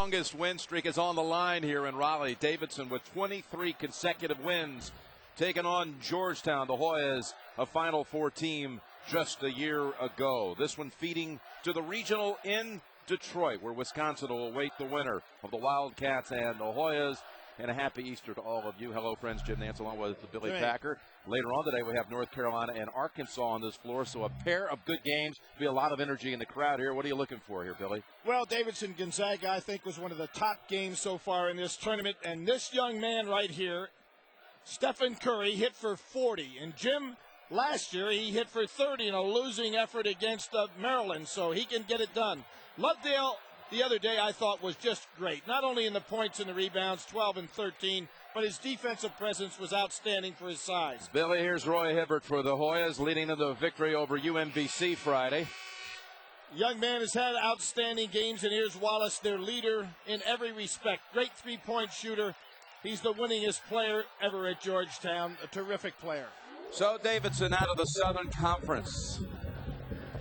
longest win streak is on the line here in Raleigh. Davidson with 23 consecutive wins, taking on Georgetown, the Hoyas, a Final Four team just a year ago. This one feeding to the regional in Detroit, where Wisconsin will await the winner of the Wildcats and the Hoyas. And a happy Easter to all of you. Hello, friends. Jim Nance along with Billy Packer. Later on today, we have North Carolina and Arkansas on this floor, so a pair of good games. Be a lot of energy in the crowd here. What are you looking for here, Billy? Well, Davidson Gonzaga, I think, was one of the top games so far in this tournament. And this young man right here, Stephen Curry, hit for 40. And Jim, last year, he hit for 30 in a losing effort against Maryland, so he can get it done. Lovedale, the other day, I thought was just great. Not only in the points and the rebounds, 12 and 13, but his defensive presence was outstanding for his size. Billy, here's Roy Hibbert for the Hoyas, leading to the victory over UMBC Friday. Young man has had outstanding games, and here's Wallace, their leader in every respect. Great three-point shooter. He's the winningest player ever at Georgetown, a terrific player. So Davidson out of the Southern Conference.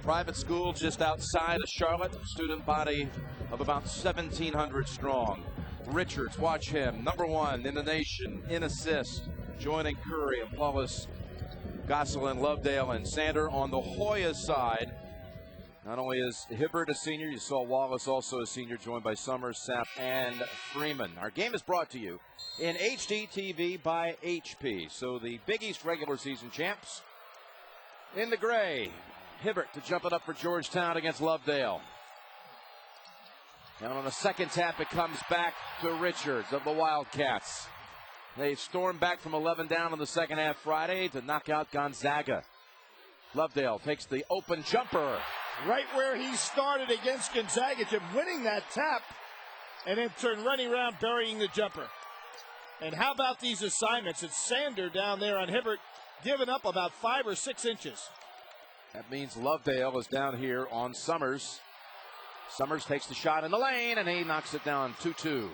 Private school just outside of Charlotte, student body of about 1,700 strong. Richards, watch him, #1 in the nation in assists, joining Curry and Paulus, Gosselin, Lovedale, and Sander. On the Hoya side, not only is Hibbert a senior, you saw Wallace also a senior, joined by Summers, Sapp, and Freeman. Our game is brought to you in HD TV by HP. So the Big East regular season champs in the gray. Hibbert to jump it up for Georgetown against Lovedale. And on a second tap, it comes back to Richards of the Wildcats. They stormed back from 11 down in the second half Friday to knock out Gonzaga. Lovedale takes the open jumper. Right where he started against Gonzaga, Jim, winning that tap, and then turn running around, burying the jumper. And how about these assignments? It's Sander down there on Hibbert, giving up about 5 or 6 inches. That means Lovedale is down here on Summers. Summers takes the shot in the lane, and he knocks it down 2-2.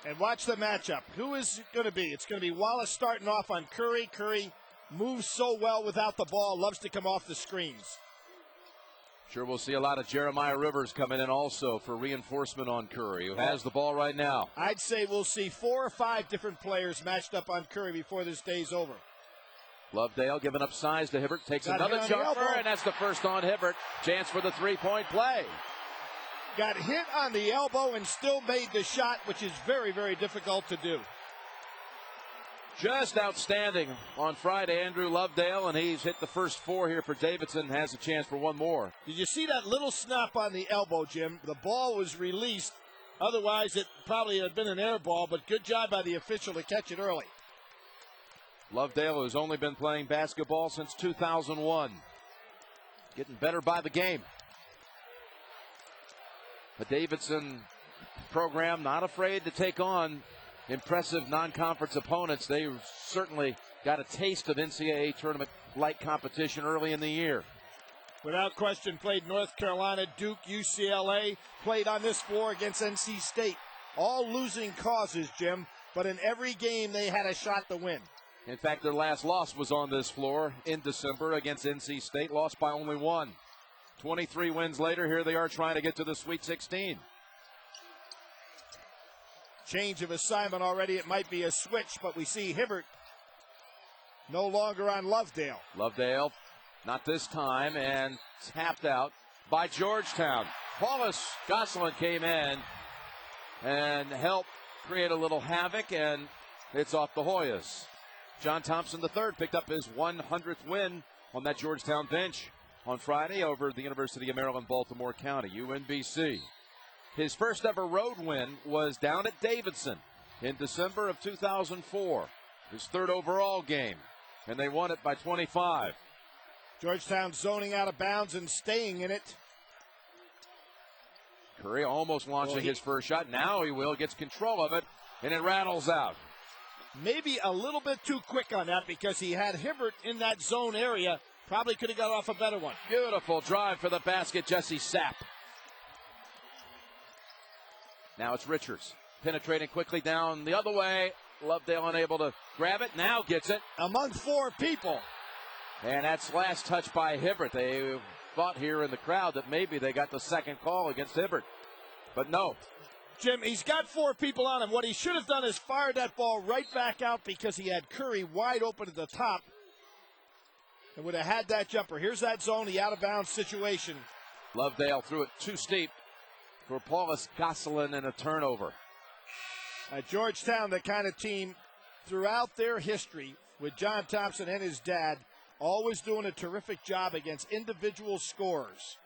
And watch the matchup. Who is it going to be? It's going to be Wallace starting off on Curry. Curry moves so well without the ball, loves to come off the screens. Sure, we'll see a lot of Jeremiah Rivers coming in also for reinforcement on Curry, who has the ball right now. I'd say we'll see 4 or 5 different players matched up on Curry before this day's over. Lovedale giving up size to Hibbert, takes another jumper, and that's the first on Hibbert. Chance for the three-point play. Got hit on the elbow and still made the shot, which is very, very difficult to do. Just outstanding on Friday, Andrew Lovedale, and he's hit the first 4 here for Davidson, has a chance for one more. Did you see that little snap on the elbow, Jim? The ball was released. Otherwise, it probably had been an air ball, but good job by the official to catch it early. Lovedale has only been playing basketball since 2001. Getting better by the game. The Davidson program not afraid to take on impressive non-conference opponents. They certainly got a taste of NCAA Tournament-like competition early in the year. Without question, played North Carolina, Duke, UCLA, played on this floor against NC State. All losing causes, Jim, but in every game they had a shot to win. In fact, their last loss was on this floor in December against NC State, lost by only 1. 23 wins later, here they are trying to get to the Sweet 16. Change of assignment already. It might be a switch, but we see Hibbert no longer on Lovedale. Lovedale, not this time, and tapped out by Georgetown. Paulus Gosselin came in and helped create a little havoc, and it's off the Hoyas. John Thompson III picked up his 100th win on that Georgetown bench on Friday over the University of Maryland, Baltimore County, UNBC. His first ever road win was down at Davidson in December of 2004, his 3rd overall game, and they won it by 25. Georgetown zoning out of bounds and staying in it. Curry almost launching his first shot. Now he will, gets control of it, and it rattles out. Maybe a little bit too quick on that because he had Hibbert in that zone area. Probably could have got off a better one. Beautiful drive for the basket, Jesse Sapp. Now it's Richards penetrating quickly down the other way. Lovedale unable to grab it. Now gets it. Among 4 people. And that's last touch by Hibbert. They thought here in the crowd that maybe they got the second call against Hibbert. But no. Jim, he's got 4 people on him. What he should have done is fired that ball right back out because he had Curry wide open at the top and would have had that jumper. Here's that zone, the out-of-bounds situation. Lovedale threw it too steep for Paulus Gosselin and a turnover. At Georgetown, the kind of team throughout their history with John Thompson and his dad always doing a terrific job against individual scorers.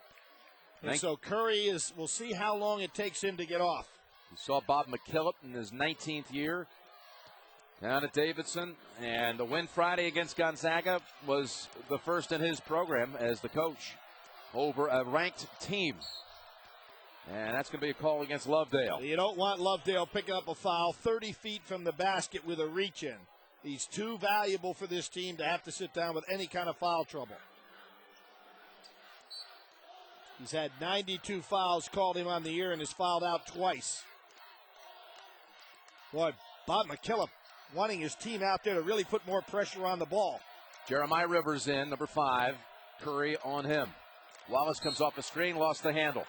And so Curry we'll see how long it takes him to get off. You saw Bob McKillop in his 19th year down at Davidson, and the win Friday against Gonzaga was the first in his program as the coach over a ranked team. And that's going to be a call against Lovedale. You don't want Lovedale picking up a foul 30 feet from the basket with a reach-in. He's too valuable for this team to have to sit down with any kind of foul trouble. He's had 92 fouls called him on the year and has fouled out twice. Boy, Bob McKillop wanting his team out there to really put more pressure on the ball. Jeremiah Rivers in, number 5. Curry on him. Wallace comes off the screen, lost the handle.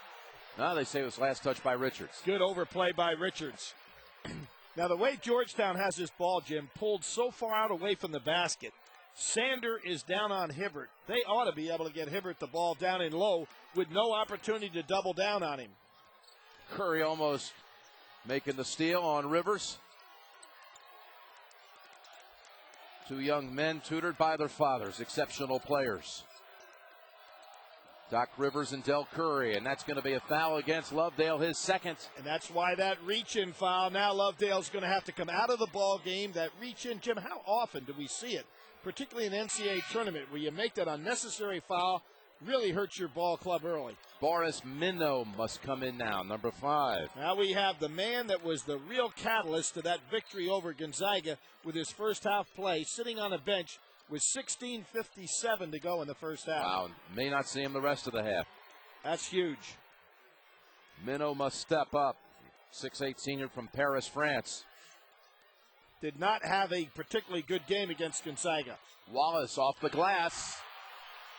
Now they say it was last touch by Richards. Good overplay by Richards. Now the way Georgetown has this ball, Jim, pulled so far out away from the basket. Sander is down on Hibbert. They ought to be able to get Hibbert the ball down and low with no opportunity to double down on him. Curry almost making the steal on Rivers. 2 young men tutored by their fathers, exceptional players. Doc Rivers and Del Curry, and that's going to be a foul against Lovedale, his second. And that's why that reach-in foul. Now Lovedale's going to have to come out of the ball game. That reach-in, Jim, how often do we see it, particularly in NCAA Tournament, where you make that unnecessary foul, really hurts your ball club early. Boris Minnow must come in now, number 5. Now we have the man that was the real catalyst to that victory over Gonzaga with his first half play, sitting on a bench with 16:57 to go in the first half. Wow, may not see him the rest of the half. That's huge. Minnow must step up. 6'8" senior from Paris, France. Did not have a particularly good game against Gonzaga. Wallace off the glass.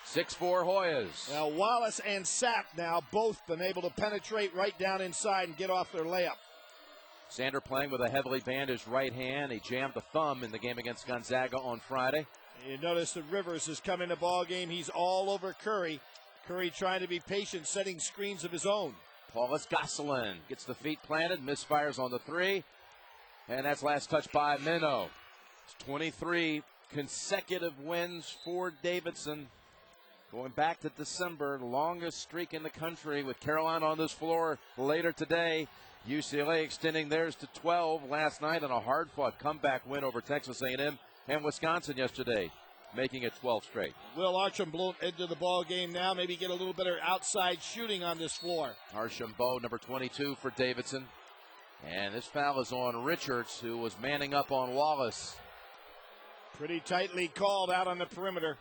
6'4" Hoyas. Now Wallace and Sapp now both been able to penetrate right down inside and get off their layup. Sander playing with a heavily bandaged right hand. He jammed the thumb in the game against Gonzaga on Friday. You notice that Rivers has come in the ball game. He's all over Curry. Curry trying to be patient, setting screens of his own. Paulus Gosselin gets the feet planted, misfires on the 3. And that's last touch by Minnow. It's 23 consecutive wins for Davidson. Going back to December, longest streak in the country with Carolina on this floor later today. UCLA extending theirs to 12 last night on a hard-fought comeback win over Texas A&M and Wisconsin yesterday, making it 12 straight. Will Archambault into the ball game now, maybe get a little better outside shooting on this floor. Archambault, number 22 for Davidson. And this foul is on Richards, who was manning up on Wallace. Pretty tightly called out on the perimeter.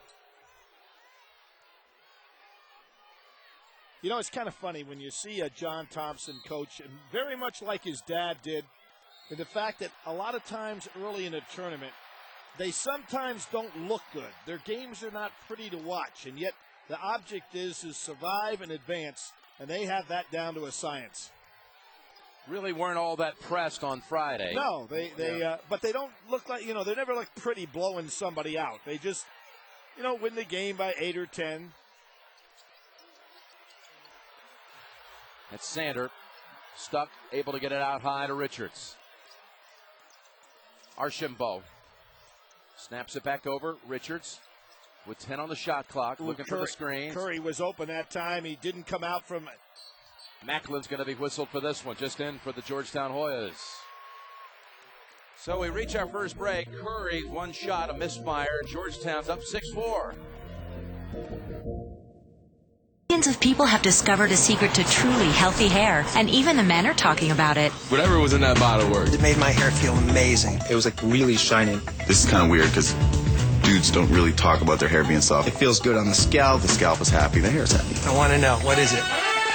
You know, it's kind of funny when you see a John Thompson coach, and very much like his dad did, in the fact that a lot of times early in a tournament, they sometimes don't look good. Their games are not pretty to watch, and yet the object is to survive and advance, and they have that down to a science. Really weren't all that pressed on Friday. No, but they don't look like, they never look pretty blowing somebody out. They just, win the game by 8 or 10. That's Sander, stuck, able to get it out high to Richards. Archambault snaps it back over. Richards with 10 on the shot clock, looking for the screen. Curry was open that time. He didn't come out from it. Macklin's going to be whistled for this one, just in for the Georgetown Hoyas. So we reach our first break. Curry, one shot, a misfire. Georgetown's up 6-4. Millions of people have discovered a secret to truly healthy hair, and even the men are talking about it. Whatever was in that bottle worked. It made my hair feel amazing. It was like really shining. This is kind of weird because dudes don't really talk about their hair being soft. It feels good on the scalp. The scalp is happy. The hair is happy. I want to know, what is it?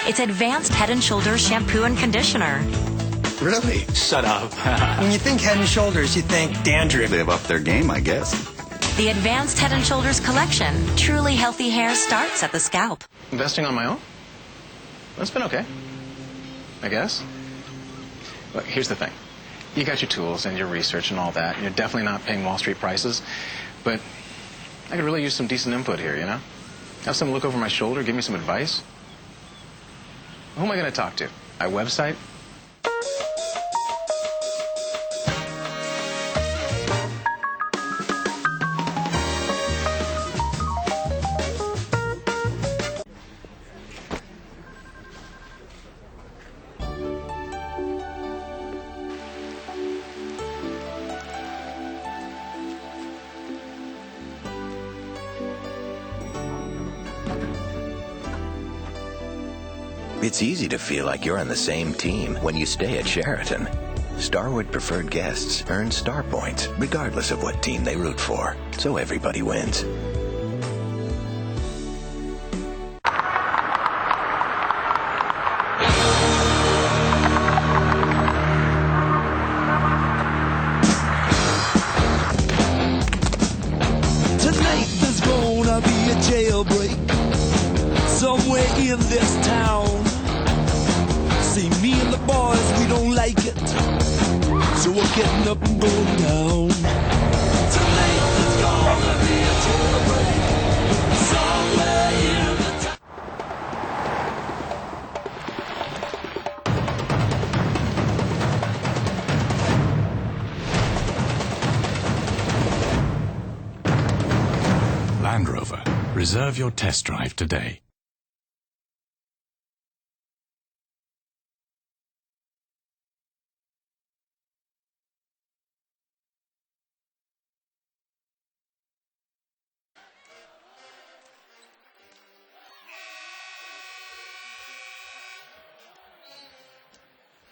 It's Advanced Head & Shoulders shampoo and conditioner. Really? Shut up. When you think Head & Shoulders, you think dandruff. They've upped their game, I guess. The Advanced Head & Shoulders collection. Truly healthy hair starts at the scalp. Investing on my own? That's been okay. I guess. Look, here's the thing. You got your tools and your research and all that. You're definitely not paying Wall Street prices, but I could really use some decent input here, you know? Have someone look over my shoulder, give me some advice. Who am I going to talk to? My website? It's easy to feel like you're on the same team when you stay at Sheraton. Starwood Preferred guests earn star points regardless of what team they root for, so everybody wins. Tonight there's gonna be a jailbreak somewhere in this town. See, me and the boys, we don't like it, so we're getting up and going down. Tonight there's gonna be a jailbreak somewhere in the town. Land Rover. Reserve your test drive today.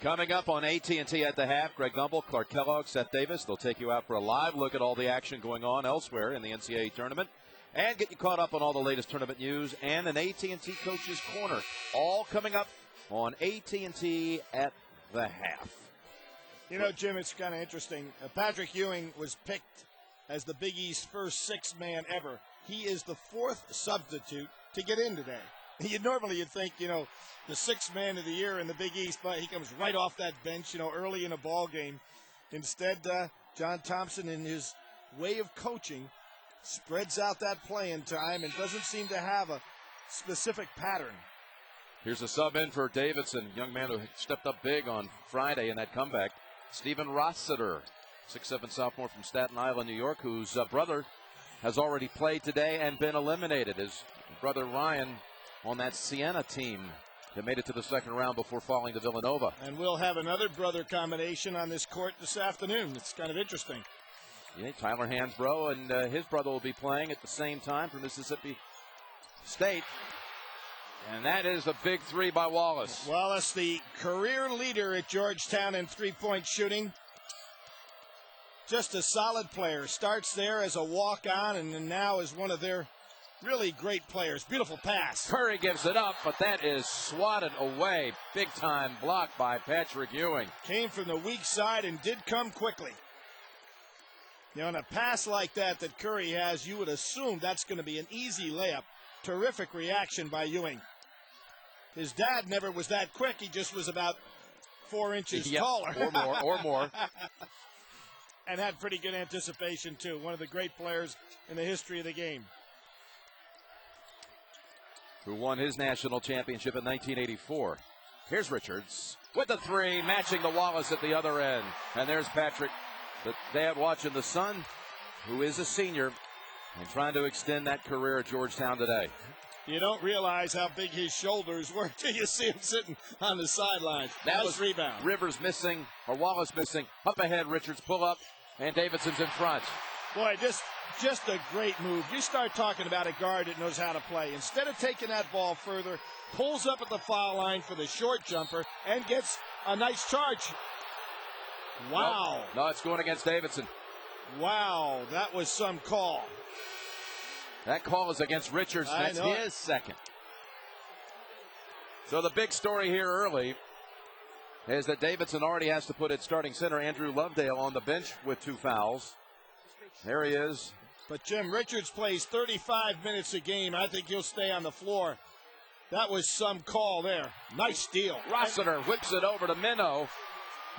Coming up on AT&T at the half, Greg Gumbel, Clark Kellogg, Seth Davis. They'll take you out for a live look at all the action going on elsewhere in the NCAA Tournament and get you caught up on all the latest tournament news and an AT&T Coach's Corner. All coming up on AT&T at the half. You know, Jim, it's kind of interesting. Patrick Ewing was picked as the Big East first sixth man ever. He is the fourth substitute to get in today. You'd think, you know, the sixth man of the year in the Big East, but he comes right off that bench, you know, early in a ball game. Instead, John Thompson, in his way of coaching, spreads out that playing time and doesn't seem to have a specific pattern. Here's a sub in for Davidson, young man who stepped up big on Friday in that comeback. Stephen Rossiter, 6'7" sophomore from Staten Island, New York, whose brother has already played today and been eliminated. His brother Ryan on that Siena team that made it to the second round before falling to Villanova. And we'll have another brother combination on this court this afternoon. It's kind of interesting. Yeah, Tyler Hansbrough and his brother will be playing at the same time for Mississippi State. And that is a big three by Wallace. Wallace, the career leader at Georgetown in three-point shooting. Just a solid player. Starts there as a walk-on and now is one of their really great players. Beautiful pass. Curry gives it up, but that is swatted away. Big-time block by Patrick Ewing. Came from the weak side and did come quickly. You know, on a pass like that Curry has, you would assume that's going to be an easy layup. Terrific reaction by Ewing. His dad never was that quick. He just was about 4 inches taller. Or more. And had pretty good anticipation, too. One of the great players in the history of the game. Who won his national championship in 1984. Here's Richards with the three, matching the Wallace at the other end. And there's Patrick, the dad watching the son, who is a senior, and trying to extend that career at Georgetown today. You don't realize how big his shoulders were till you see him sitting on the sidelines. That was rebound. Rivers missing, or Wallace missing. Up ahead, Richards pull up, and Davidson's in front. Boy, just a great move. You start talking about a guard that knows how to play. Instead of taking that ball further, pulls up at the foul line for the short jumper and gets a nice charge. Wow. No, it's going against Davidson. Wow, that was some call. That call is against Richards. That's his second. So the big story here early is that Davidson already has to put its starting center, Andrew Lovedale, on the bench with 2 fouls. There he is. But Jim, Richards plays 35 minutes a game. I think he'll stay on the floor That was some call there. Nice steal. Rossiter whips it over to Minnow.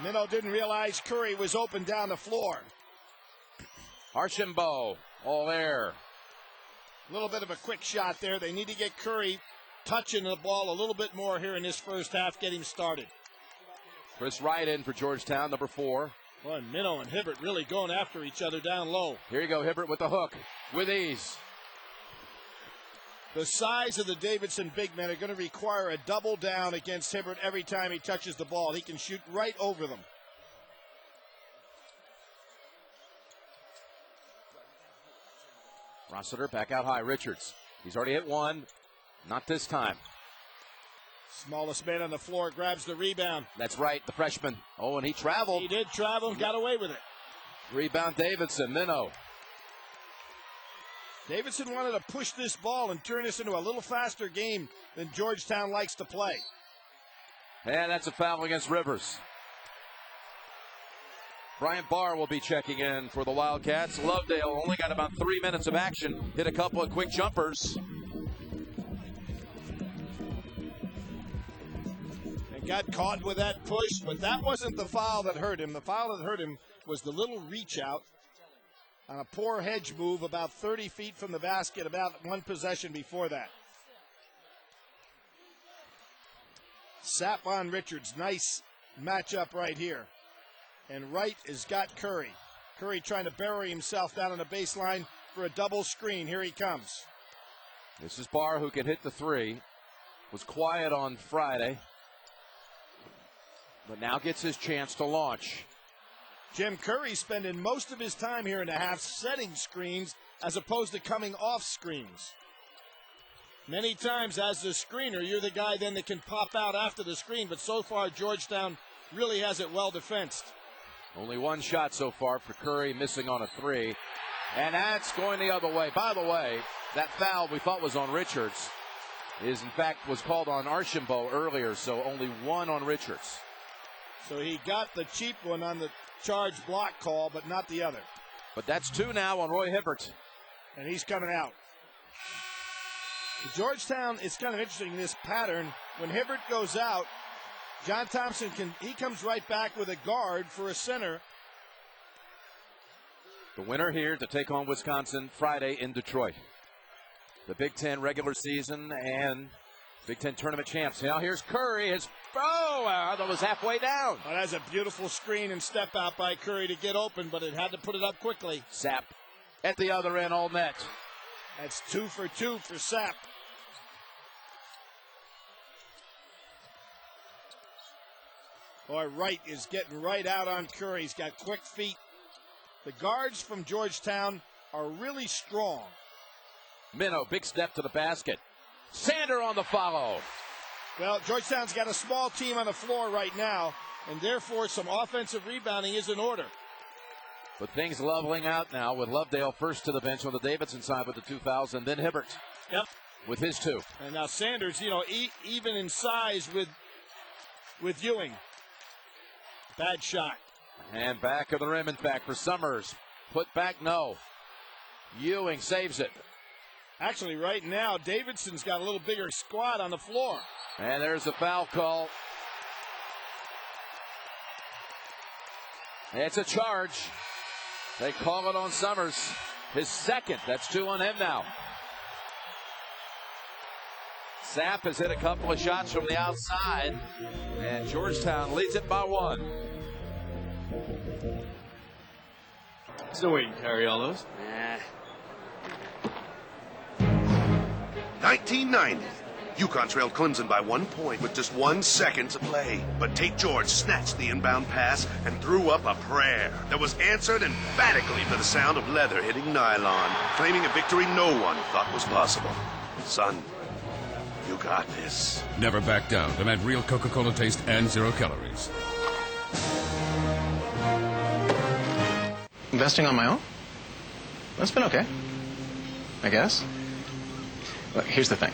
Minnow didn't realize Curry was open down the floor. Archambault, all air. A little bit of a quick shot there. They need to get Curry touching the ball a little bit more here in this first half, get him started. Chris Wright in for Georgetown, number 4. Boy, Minnow and Hibbert really going after each other down low. Here you go, Hibbert with the hook, with ease. The size of the Davidson big men are going to require a double down against Hibbert every time he touches the ball. He can shoot right over them. Rossiter back out high. Richards. He's already hit one. Not this time. Smallest man on the floor grabs the rebound. That's right, the freshman. Oh, and he traveled. He did travel and got away with it. Rebound Davidson. Minnow. Davidson wanted to push this ball and turn this into a little faster game than Georgetown likes to play. And that's a foul against Rivers. Bryant Barr will be checking in for the Wildcats. Lovedale only got about 3 minutes of action. Hit a couple of quick jumpers. And got caught with that push, but that wasn't the foul that hurt him. The foul that hurt him was the little reach out on a poor hedge move about 30 feet from the basket, about one possession before that. Sapp on Richards. Nice matchup right here. And Wright has got Curry. Curry trying to bury himself down on the baseline for a double screen. Here he comes. This is Barr, who can hit the three. Was quiet on Friday, but now gets his chance to launch. Jim Curry spending most of his time here in the half setting screens as opposed to coming off screens. Many times as the screener, you're the guy then that can pop out after the screen, but so far Georgetown really has it well defensed. Only one shot so far for Curry, missing on a three. And that's going the other way. By the way, that foul we thought was on Richards is in fact was called on Archambault earlier, so only one on Richards. So he got the cheap one on the charge block call, but not the other. But that's 2 now on Roy Hibbert. And he's coming out. Georgetown, it's kind of interesting, this pattern. When Hibbert goes out, John Thompson he comes right back with a guard for a center. The winner here to take on Wisconsin Friday in Detroit. The Big Ten regular season and Big Ten tournament champs. Now here's Curry. That was halfway down. Oh, that's a beautiful screen and step out by Curry to get open, but it had to put it up quickly. Sapp at the other end, all net. That's 2 for 2 for Sapp. Boy, Wright is getting right out on Curry. He's got quick feet. The guards from Georgetown are really strong. Minnow, big step to the basket. Sander on the follow. Well, Georgetown's got a small team on the floor right now, and therefore some offensive rebounding is in order. But things leveling out now with Lovedale first to the bench on the Davidson side with the 2 fouls, and then Hibbert. Yep. With his 2. And now Sanders, even in size with Ewing. Bad shot. And back of the rim, in fact, for Summers. Put back, no. Ewing saves it. Actually, right now, Davidson's got a little bigger squad on the floor. And there's a foul call. It's a charge. They call it on Summers. His second. That's 2 on him now. Sapp has hit a couple of shots from the outside, and Georgetown leads it by 1. There's no way you can carry all those. 1990. UConn trailed Clemson by 1 point with just 1 second to play. But Tate George snatched the inbound pass and threw up a prayer that was answered emphatically by the sound of leather hitting nylon, claiming a victory no one thought was possible. Son, you got this. Never back down. Demand real Coca-Cola taste and 0 calories. Investing on my own? That's been okay, I guess. Look, here's the thing.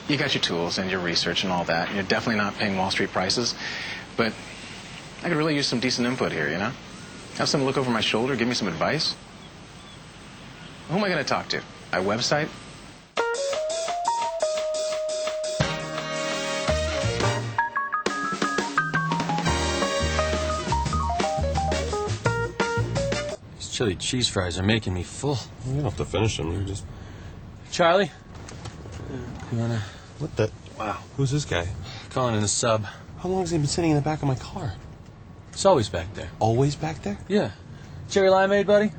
You got your tools and your research and all that. You're definitely not paying Wall Street prices, but I could really use some decent input here, Have someone look over my shoulder, give me some advice. Who am I going to talk to? My website? chili cheese fries are making me full. You don't have to finish them. You just... Charlie? You wanna... What the... Wow. Who's this guy? Calling in a sub. How long has he been sitting in the back of my car? It's always back there. Always back there? Yeah. Cherry limeade, buddy?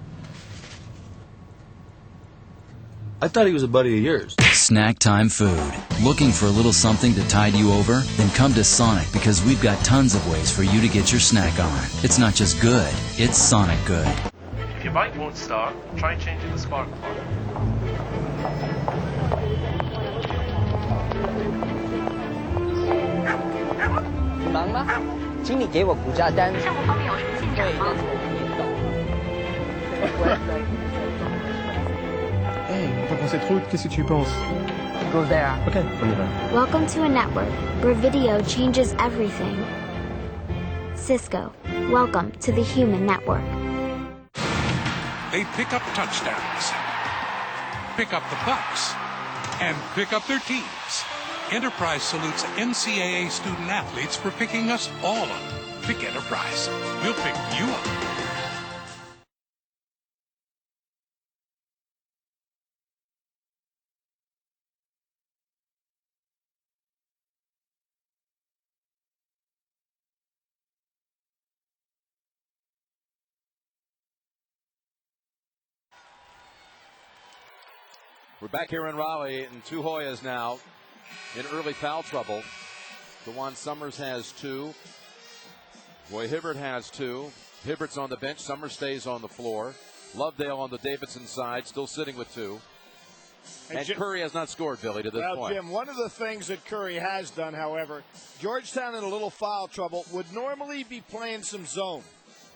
I thought he was a buddy of yours. Snack time food. Looking for a little something to tide you over? Then come to Sonic, because we've got tons of ways for you to get your snack on. It's not just good, it's Sonic good. If your bike won't start, try changing the spark plug. 你忙吗？请你给我股价单。项目方面有什么进展吗？ Hey, on va prendre cette route, qu'est-ce que tu penses? Go there. Ok, on y va. Welcome to a network where video changes everything. Cisco, welcome to the human network. They pick up touchdowns, pick up the bucks, and pick up their teams. Enterprise salutes NCAA student athletes for picking us all up. Pick Enterprise. We'll pick you up. We're back here in Raleigh, and two Hoyas now in early foul trouble. DeJuan Summers has 2. Roy Hibbert has 2. Hibbert's on the bench. Summers stays on the floor. Lovedale on the Davidson side, still sitting with 2. And Jim, Curry has not scored, Billy, to this point. Jim, one of the things that Curry has done, however, Georgetown in a little foul trouble would normally be playing some zone.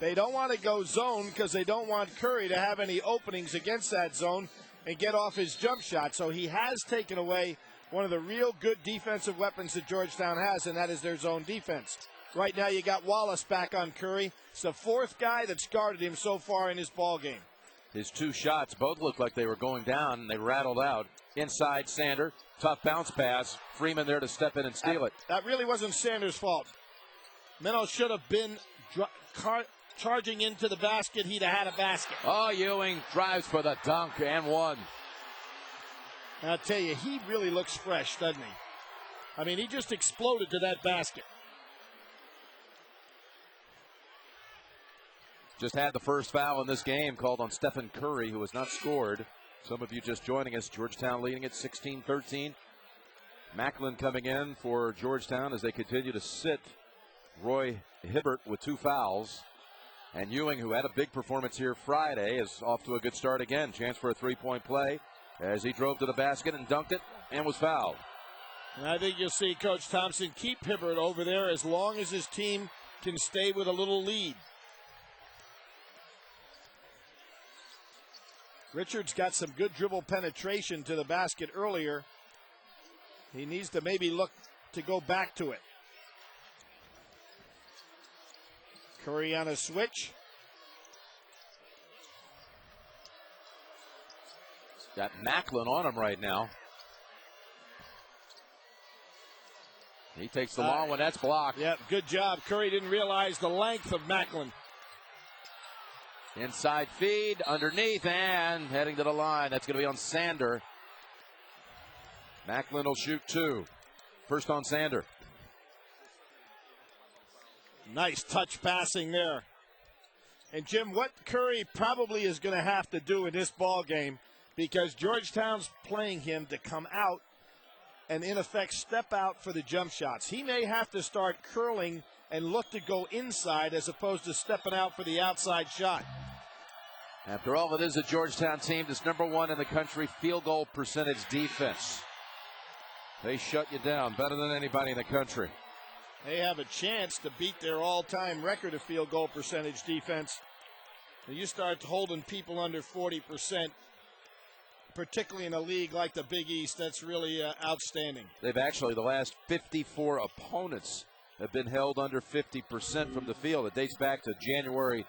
They don't want to go zone because they don't want Curry to have any openings against that zone and get off his jump shot. So he has taken away one of the real good defensive weapons that Georgetown has, and that is their zone defense. Right now you got Wallace back on Curry. It's the 4th guy that's guarded him so far in his ball game. His 2 shots both looked like they were going down, and they rattled out. Inside, Sander, tough bounce pass. Freeman there to step in and steal it. That really wasn't Sanders' fault. Minnow should have been charging into the basket. He'd have had a basket. Oh, Ewing drives for the dunk and 1. And I'll tell you, he really looks fresh, doesn't he? I mean, he just exploded to that basket. Just had the first foul in this game called on Stephen Curry, who has not scored. Some of you just joining us. Georgetown leading at 16-13. Macklin coming in for Georgetown as they continue to sit Roy Hibbert with 2 fouls. And Ewing, who had a big performance here Friday, is off to a good start again. Chance for a 3-point play as he drove to the basket and dunked it and was fouled. And I think you'll see Coach Thompson keep Hibbert over there as long as his team can stay with a little lead. Richards got some good dribble penetration to the basket earlier. He needs to maybe look to go back to it. Curry on a switch. Got Macklin on him right now. He takes the long one. That's blocked. Yeah, good job. Curry didn't realize the length of Macklin. Inside feed, underneath, and heading to the line. That's going to be on Sander. Macklin will shoot 2. First on Sander. Nice touch passing there. And Jim, what Curry probably is going to have to do in this ball game, because Georgetown's playing him to come out and in effect step out for the jump shots. He may have to start curling and look to go inside as opposed to stepping out for the outside shot. After all, it is a Georgetown team that's #1 in the country field goal percentage defense. They shut you down better than anybody in the country. They have a chance to beat their all-time record of field goal percentage defense. When you start holding people under 40%, particularly in a league like the Big East, that's really outstanding. They've actually, the last 54 opponents have been held under 50% from the field. It dates back to January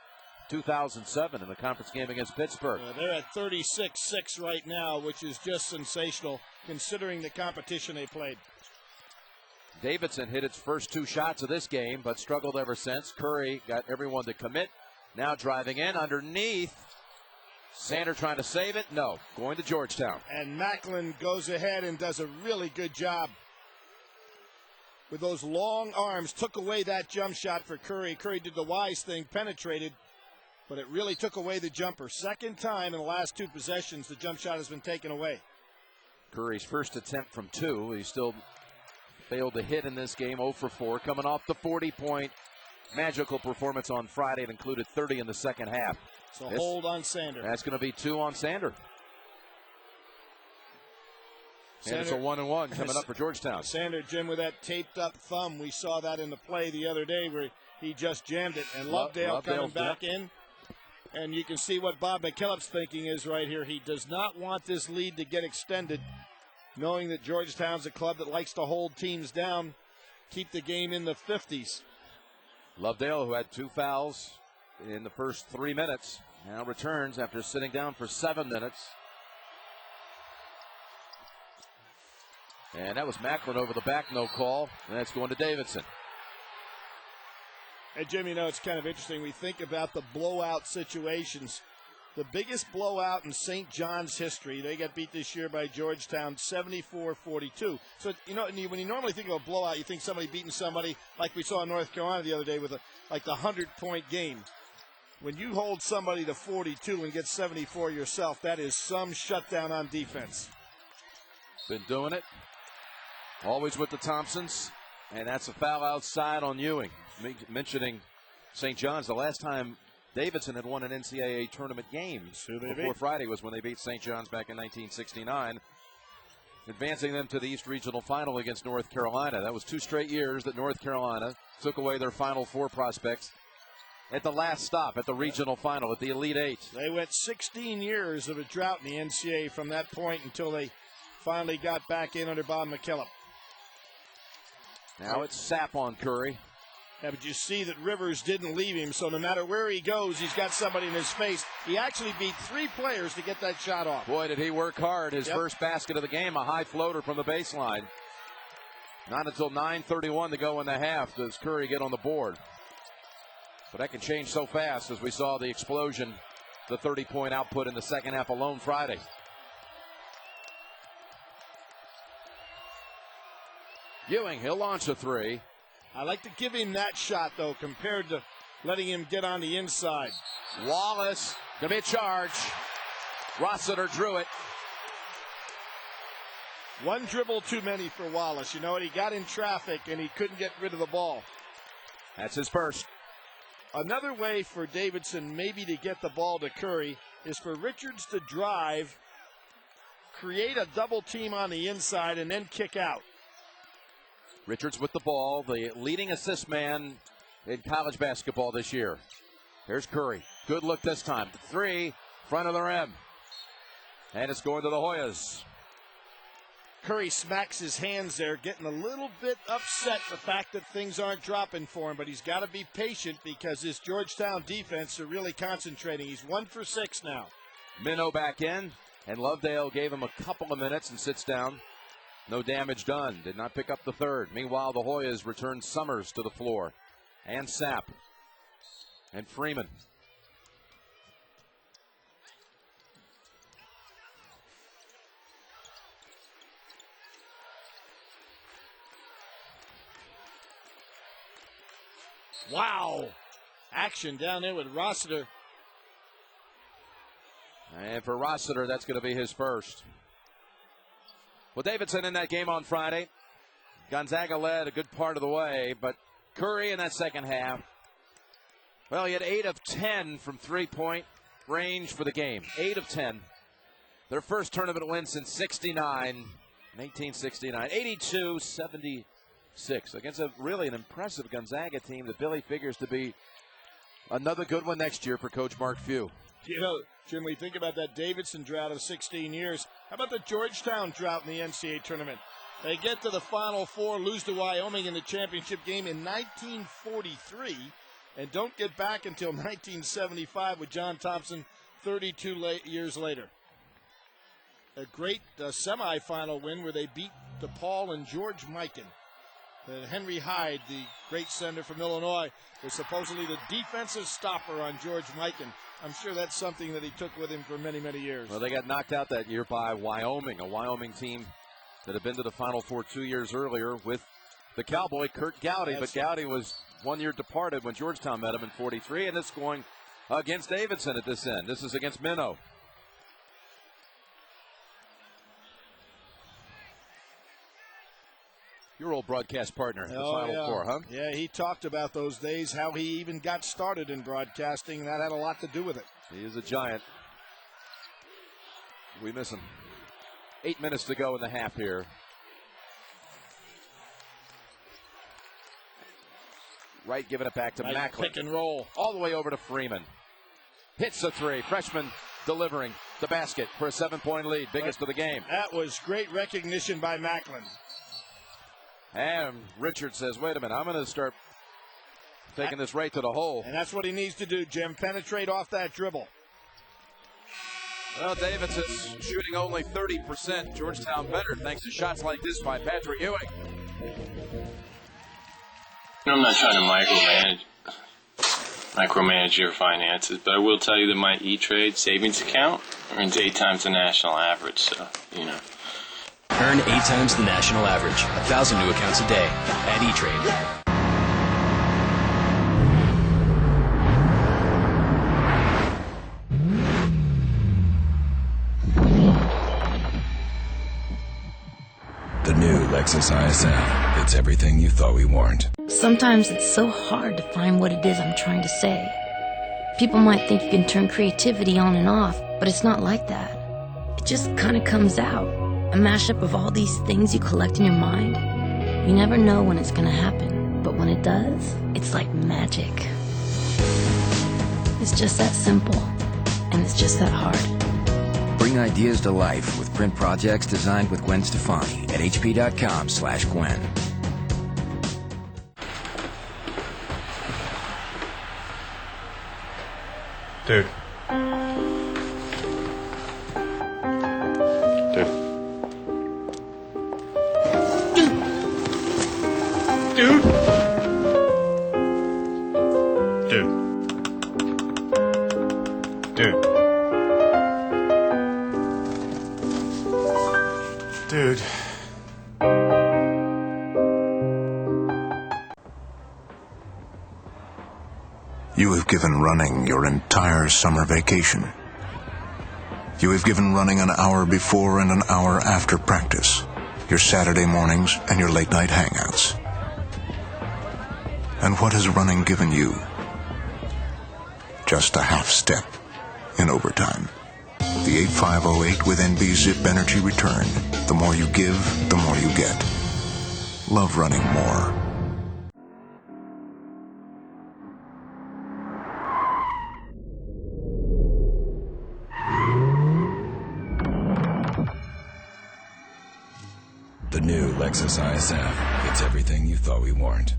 2007 in the conference game against Pittsburgh. They're at 36-6 right now, which is just sensational considering the competition they played. Davidson hit its first 2 shots of this game, but struggled ever since. Curry got everyone to commit. Now driving in underneath. Sander trying to save it. No. Going to Georgetown. And Macklin goes ahead and does a really good job with those long arms. Took away that jump shot for Curry. Curry did the wise thing, penetrated, but it really took away the jumper. Second time in the last 2 possessions the jump shot has been taken away. Curry's first attempt from 2. He still failed to hit in this game, 0 for 4. Coming off the 40-point magical performance on Friday. It included 30 in the second half. So hold on Sander. That's going to be 2 on Sander. And it's a 1-1 coming up for Georgetown. Sander, Jim, with that taped up thumb. We saw that in the play the other day where he just jammed it. And Lovedale coming back in. And you can see what Bob McKillop's thinking is right here. He does not want this lead to get extended, knowing that Georgetown's a club that likes to hold teams down, keep the game in the 50s. Lovedale, who had 2 fouls in the first 3 minutes, now returns after sitting down for 7 minutes. And that was Macklin over the back, no call. And that's going to Davidson. Hey, Jim, you know, it's kind of interesting. We think about the blowout situations. The biggest blowout in St. John's history, they got beat this year by Georgetown 74-42. So, you know, when you normally think of a blowout, you think somebody beating somebody like we saw in North Carolina the other day with the 100-point game. When you hold somebody to 42 and get 74 yourself, that is some shutdown on defense. Been doing it. Always with the Thompsons. And that's a foul outside on Ewing. Mentioning St. John's, the last time Davidson had won an NCAA tournament game before Friday was when they beat St. John's back in 1969, advancing them to the East Regional Final against North Carolina. That was 2 straight years that North Carolina took away their Final Four prospects at the last stop at the regional final, at the Elite Eight. They went 16 years of a drought in the NCAA from that point until they finally got back in under Bob McKillop. Now it's Sapp on Curry. Yeah, but you see that Rivers didn't leave him, so no matter where he goes, he's got somebody in his face. He actually beat 3 players to get that shot off. Boy, did he work hard. His first basket of the game, a high floater from the baseline. Not until 9:31 to go in the half does Curry get on the board. But that can change so fast, as we saw the explosion, the 30-point output in the second half alone Friday. Ewing, he'll launch a 3. I like to give him that shot, though, compared to letting him get on the inside. Wallace, gonna be a charge. Rossiter drew it. 1 dribble too many for Wallace. You know what? He got in traffic, and he couldn't get rid of the ball. That's his first. Another way for Davidson maybe to get the ball to Curry is for Richards to drive, create a double team on the inside, and then kick out. Richards with the ball, the leading assist man in college basketball this year. Here's Curry. Good look this time. 3, front of the rim. And it's going to the Hoyas. Curry smacks his hands there, getting a little bit upset the fact that things aren't dropping for him, but he's got to be patient because this Georgetown defense are really concentrating. He's 1 for 6 now. Minnow back in, and Lovedale gave him a couple of minutes and sits down. No damage done. Did not pick up the third. Meanwhile, the Hoyas return Summers to the floor. And Sapp. And Freeman. Wow. Action down there with Rossiter. And for Rossiter, that's going to be his first. Well, Davidson in that game on Friday. Gonzaga led a good part of the way, but Curry in that second half, well, he had 8 of 10 from 3-point range for the game. 8 of 10. Their first tournament win since 1969. 82-76 against really an impressive Gonzaga team that Billy figures to be another good one next year for Coach Mark Few. You know, Jim, we think about that Davidson drought of 16 years. How about the Georgetown drought in the NCAA tournament? They get to the Final Four, lose to Wyoming in the championship game in 1943, and don't get back until 1975 with John Thompson 32 years later. A great semifinal win where they beat DePaul and George Mikan. Henry Hyde, the great center from Illinois, was supposedly the defensive stopper on George Mikan. I'm sure that's something that he took with him for many, many years. Well, they got knocked out that year by Wyoming, a Wyoming team that had been to the Final Four 2 years earlier with the Cowboy, Kurt Gowdy. But Gowdy was 1 year departed when Georgetown met him in 43, and it's going against Davidson at this end. This is against Minnow. Your old broadcast partner in the Final Four, huh? Yeah, he talked about those days, how he even got started in broadcasting, and that had a lot to do with it. He is a giant. We miss him. 8 minutes to go in the half here. Wright giving it back to Macklin. Pick and roll. All the way over to Freeman. Hits a three. Freshman delivering the basket for a 7-point lead. Biggest of the game. That was great recognition by Macklin. And Richard says, wait a minute, I'm going to start taking this right to the hole. And that's what he needs to do, Jim. Penetrate off that dribble. Well, Davidson's shooting only 30%. Georgetown better thanks to shots like this by Patrick Ewing. I'm not trying to micromanage your finances, but I will tell you that my E-Trade savings account earns 8 times the national average, so, you know. Earn 8 times the national average. 1,000 new accounts a day at E-Trade. The new Lexus ISL. It's everything you thought we weren't. Sometimes it's so hard to find what it is I'm trying to say. People might think you can turn creativity on and off, but it's not like that. It just kind of comes out. A mashup of all these things you collect in your mind. You never know when it's gonna happen, but when it does, it's like magic. It's just that simple, and it's just that hard. Bring ideas to life with print projects designed with Gwen Stefani at hp.com/Gwen. Dude. Dude. You have given running your entire summer vacation. You have given running an hour before and an hour after practice, your Saturday mornings and your late night hangouts. And what has running given you? Just a half step in overtime. The 8508 with NB Zip Energy Return. The more you give, the more you get. Love running more. The new Lexus ISF. It's everything you thought we weren't.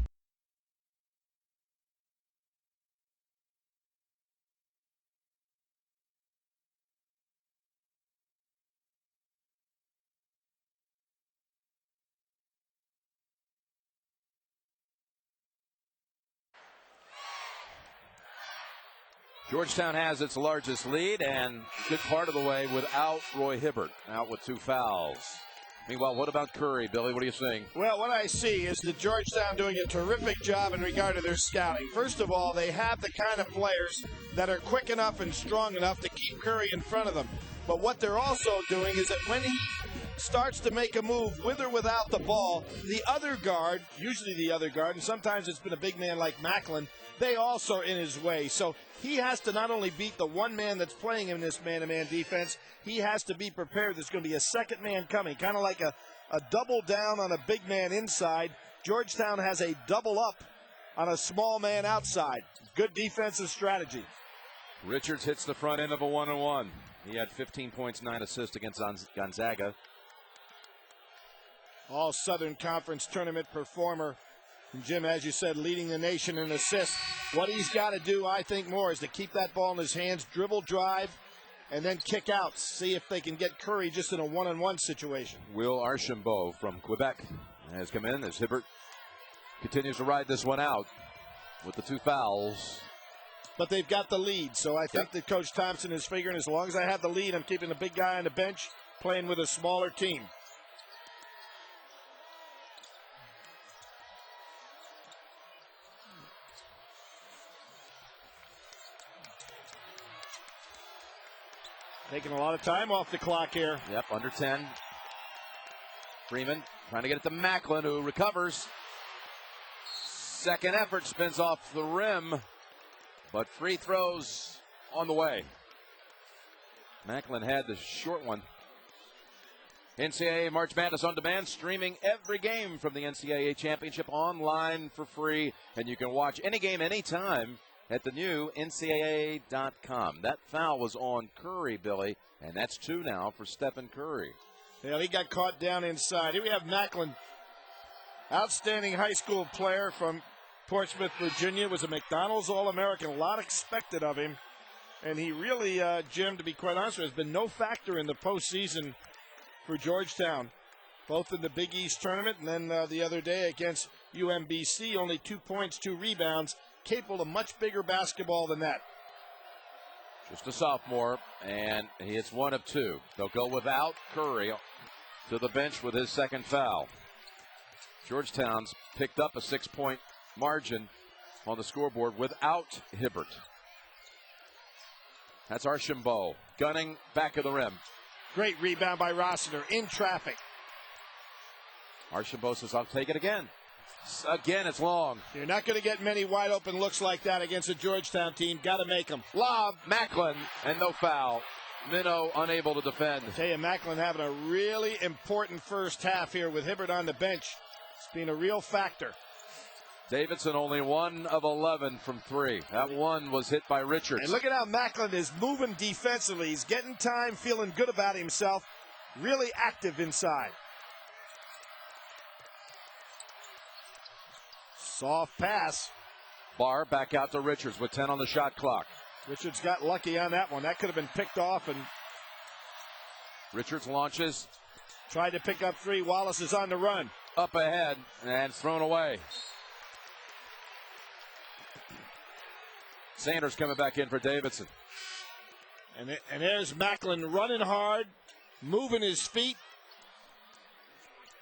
Georgetown has its largest lead and good part of the way without Roy Hibbert, out with 2 fouls. Meanwhile, what about Curry? Billy, what are you seeing? Well, what I see is that Georgetown doing a terrific job in regard to their scouting. First of all, they have the kind of players that are quick enough and strong enough to keep Curry in front of them. But what they're also doing is that when he starts to make a move with or without the ball, the other guard, usually the other guard, and sometimes it's been a big man like Macklin, they also are in his way. So he has to not only beat the one man that's playing in this man-to-man defense, he has to be prepared. There's going to be a second man coming, kind of like a double down on a big man inside. Georgetown has a double up on a small man outside. Good defensive strategy. Richards hits the front end of a 1-on-1. He had 15 points, 9 assists against Gonzaga. All Southern Conference tournament performer. And Jim, as you said, leading the nation in assists. What he's got to do, I think, more is to keep that ball in his hands, dribble, drive, and then kick out. See if they can get Curry just in a one-on-one situation. Will Archambault from Quebec has come in as Hibbert continues to ride this one out with the 2 fouls. but they've got the lead. So I think that Coach Thompson is figuring, as long as I have the lead, I'm keeping the big guy on the bench, playing with a smaller team. Taking a lot of time off the clock here. Yep, under 10. Freeman trying to get it to Macklin, who recovers. Second effort, spins off the rim, but free throws on the way. Macklin had the short one. NCAA March Madness on demand, streaming every game from the NCAA Championship online for free, and you can watch any game anytime at the new NCAA.com. That foul was on Curry, Billy, and that's 2 now for Stephen Curry. Yeah, he got caught down inside. Here we have Macklin, outstanding high school player from Portsmouth, Virginia, was a McDonald's All-American. A lot expected of him, and he really, Jim, to be quite honest with you, has been no factor in the postseason for Georgetown, both in the Big East tournament and then the other day against UMBC, only 2 points, 2 rebounds. Capable of much bigger basketball than that. Just a sophomore, and he hits 1 of 2. They'll go without Curry to the bench with his second foul. Georgetown's picked up a 6-point margin on the scoreboard without Hibbert. That's Archambault gunning back of the rim. Great rebound by Rossiter in traffic. Archambault says, I'll take it again. Again, it's long. You're not going to get many wide open looks like that against a Georgetown team. Got to make them. Lob, Macklin, and no foul. Minnow unable to defend. I tell you, Macklin having a really important first half here with Hibbert on the bench. It's been a real factor. Davidson only 1 of 11 from 3. That one was hit by Richards. And look at how Macklin is moving defensively. He's getting time, feeling good about himself. Really active inside. Soft pass. Barr back out to Richards with 10 on the shot clock. Richards got lucky on that one. That could have been picked off. And Richards launches. Tried to pick up 3. Wallace is on the run. Up ahead and thrown away. Sanders coming back in for Davidson. And there's Macklin running hard, moving his feet.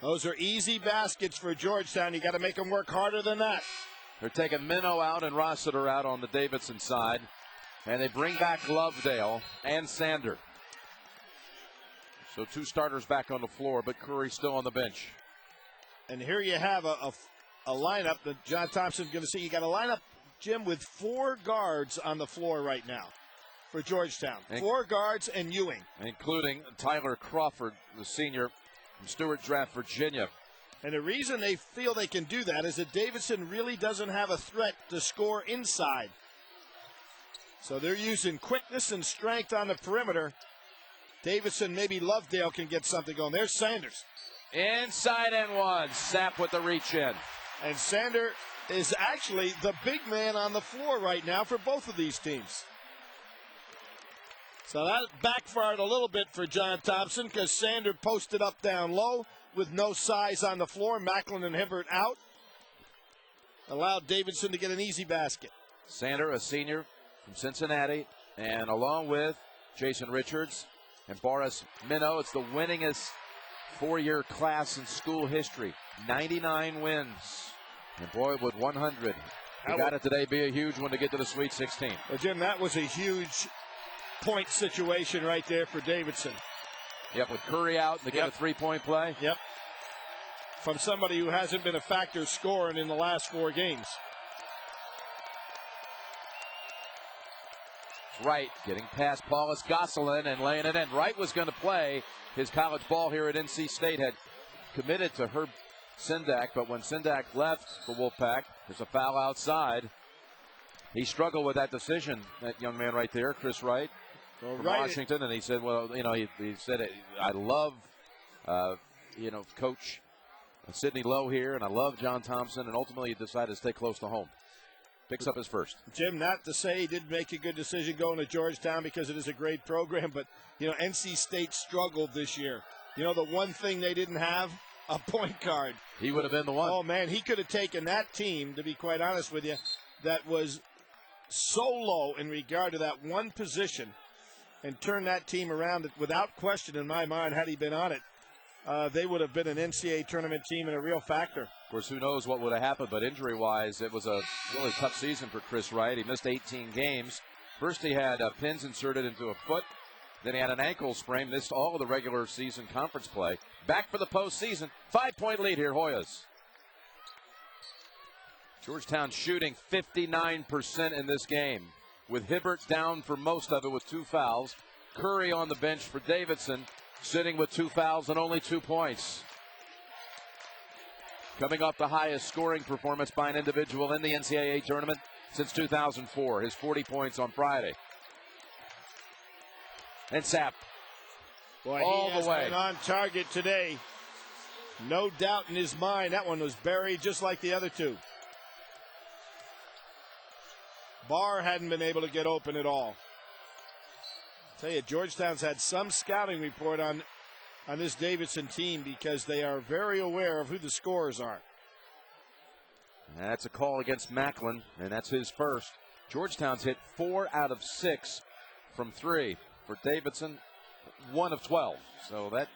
Those are easy baskets for Georgetown. You got to make them work harder than that. They're taking Minnow out and Rossiter out on the Davidson side. And they bring back Lovedale and Sander. So 2 starters back on the floor, but Curry still on the bench. And here you have a lineup that John Thompson's going to see. You got a lineup, Jim, with 4 guards on the floor right now for Georgetown. 4 guards and Ewing. Including Tyler Crawford, the senior from Stewart Draft, Virginia. And the reason they feel they can do that is that Davidson really doesn't have a threat to score inside. So they're using quickness and strength on the perimeter. Davidson, maybe Lovedale can get something going. There's Sanders. Inside and 1. Sapp with the reach in. And Sander is actually the big man on the floor right now for both of these teams. So that backfired a little bit for John Thompson because Sander posted up down low with no size on the floor. Macklin and Hibbert out. Allowed Davidson to get an easy basket. Sander, a senior from Cincinnati, and along with Jason Richards and Boris Minnow, it's the winningest 4-year class in school history. 99 wins. And boy, would 100. He got it today, be a huge one to get to the Sweet 16. Well, Jim, that was a huge point situation right there for Davidson. Yep, with Curry out to get a 3-point play. Yep. From somebody who hasn't been a factor scoring in the last 4 games. Wright getting past Paulus Gosselin and laying it in. Wright was going to play his college ball here at NC State, had committed to Herb Sindak, but when Sindak left the Wolfpack, there's a foul outside. He struggled with that decision, that young man right there, Chris Wright, from Washington, and he said, well, you know, he said, I love, Coach Sidney Lowe here, and I love John Thompson, and ultimately he decided to stay close to home. Picks up his first. Jim, not to say he didn't make a good decision going to Georgetown because it is a great program, but, NC State struggled this year. The one thing they didn't have, a point guard. He would have been the one. Oh, man, he could have taken that team, to be quite honest with you, that was so low in regard to that one position and turned that team around without question in my mind. Had he been on it, they would have been an NCAA tournament team and a real factor. Of course, who knows what would have happened, but injury-wise, it was a really tough season for Chris Wright. He missed 18 games. First, he had pins inserted into a foot. Then he had an ankle sprain, missed all of the regular season conference play. Back for the postseason. 5-point lead here, Hoyas. Georgetown shooting 59% in this game, with Hibbert down for most of it with 2 fouls. Curry on the bench for Davidson, sitting with 2 fouls and only 2 points. Coming off the highest scoring performance by an individual in the NCAA tournament since 2004, his 40 points on Friday. And Sapp, boy, all he has the way been on target today. No doubt in his mind that one was buried just like the other two. Barr hadn't been able to get open at all. I'll tell you, Georgetown's had some scouting report on this Davidson team because they are very aware of who the scorers are. That's a call against Macklin, and that's his first. Georgetown's hit 4 out of 6 from 3. For Davidson, 1 of 12. So that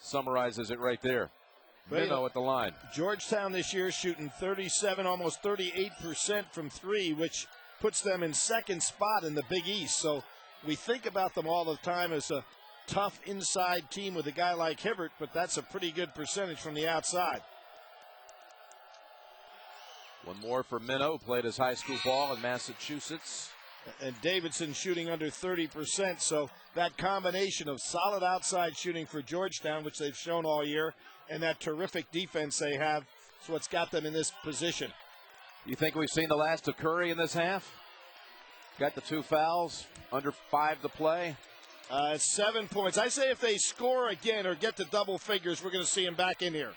summarizes it right there. Minnow at the line. Georgetown this year shooting 37, almost 38% from 3, which puts them in second spot in the Big East. So we think about them all the time as a tough inside team with a guy like Hibbert, but that's a pretty good percentage from the outside. One more for Minnow, played his high school ball in Massachusetts. And Davidson shooting under 30%, so that combination of solid outside shooting for Georgetown, which they've shown all year, and that terrific defense they have, is what's got them in this position. You think we've seen the last of Curry in this half? Got the 2 fouls, under 5 to play. 7 points. I say if they score again or get to double figures, we're going to see him back in here.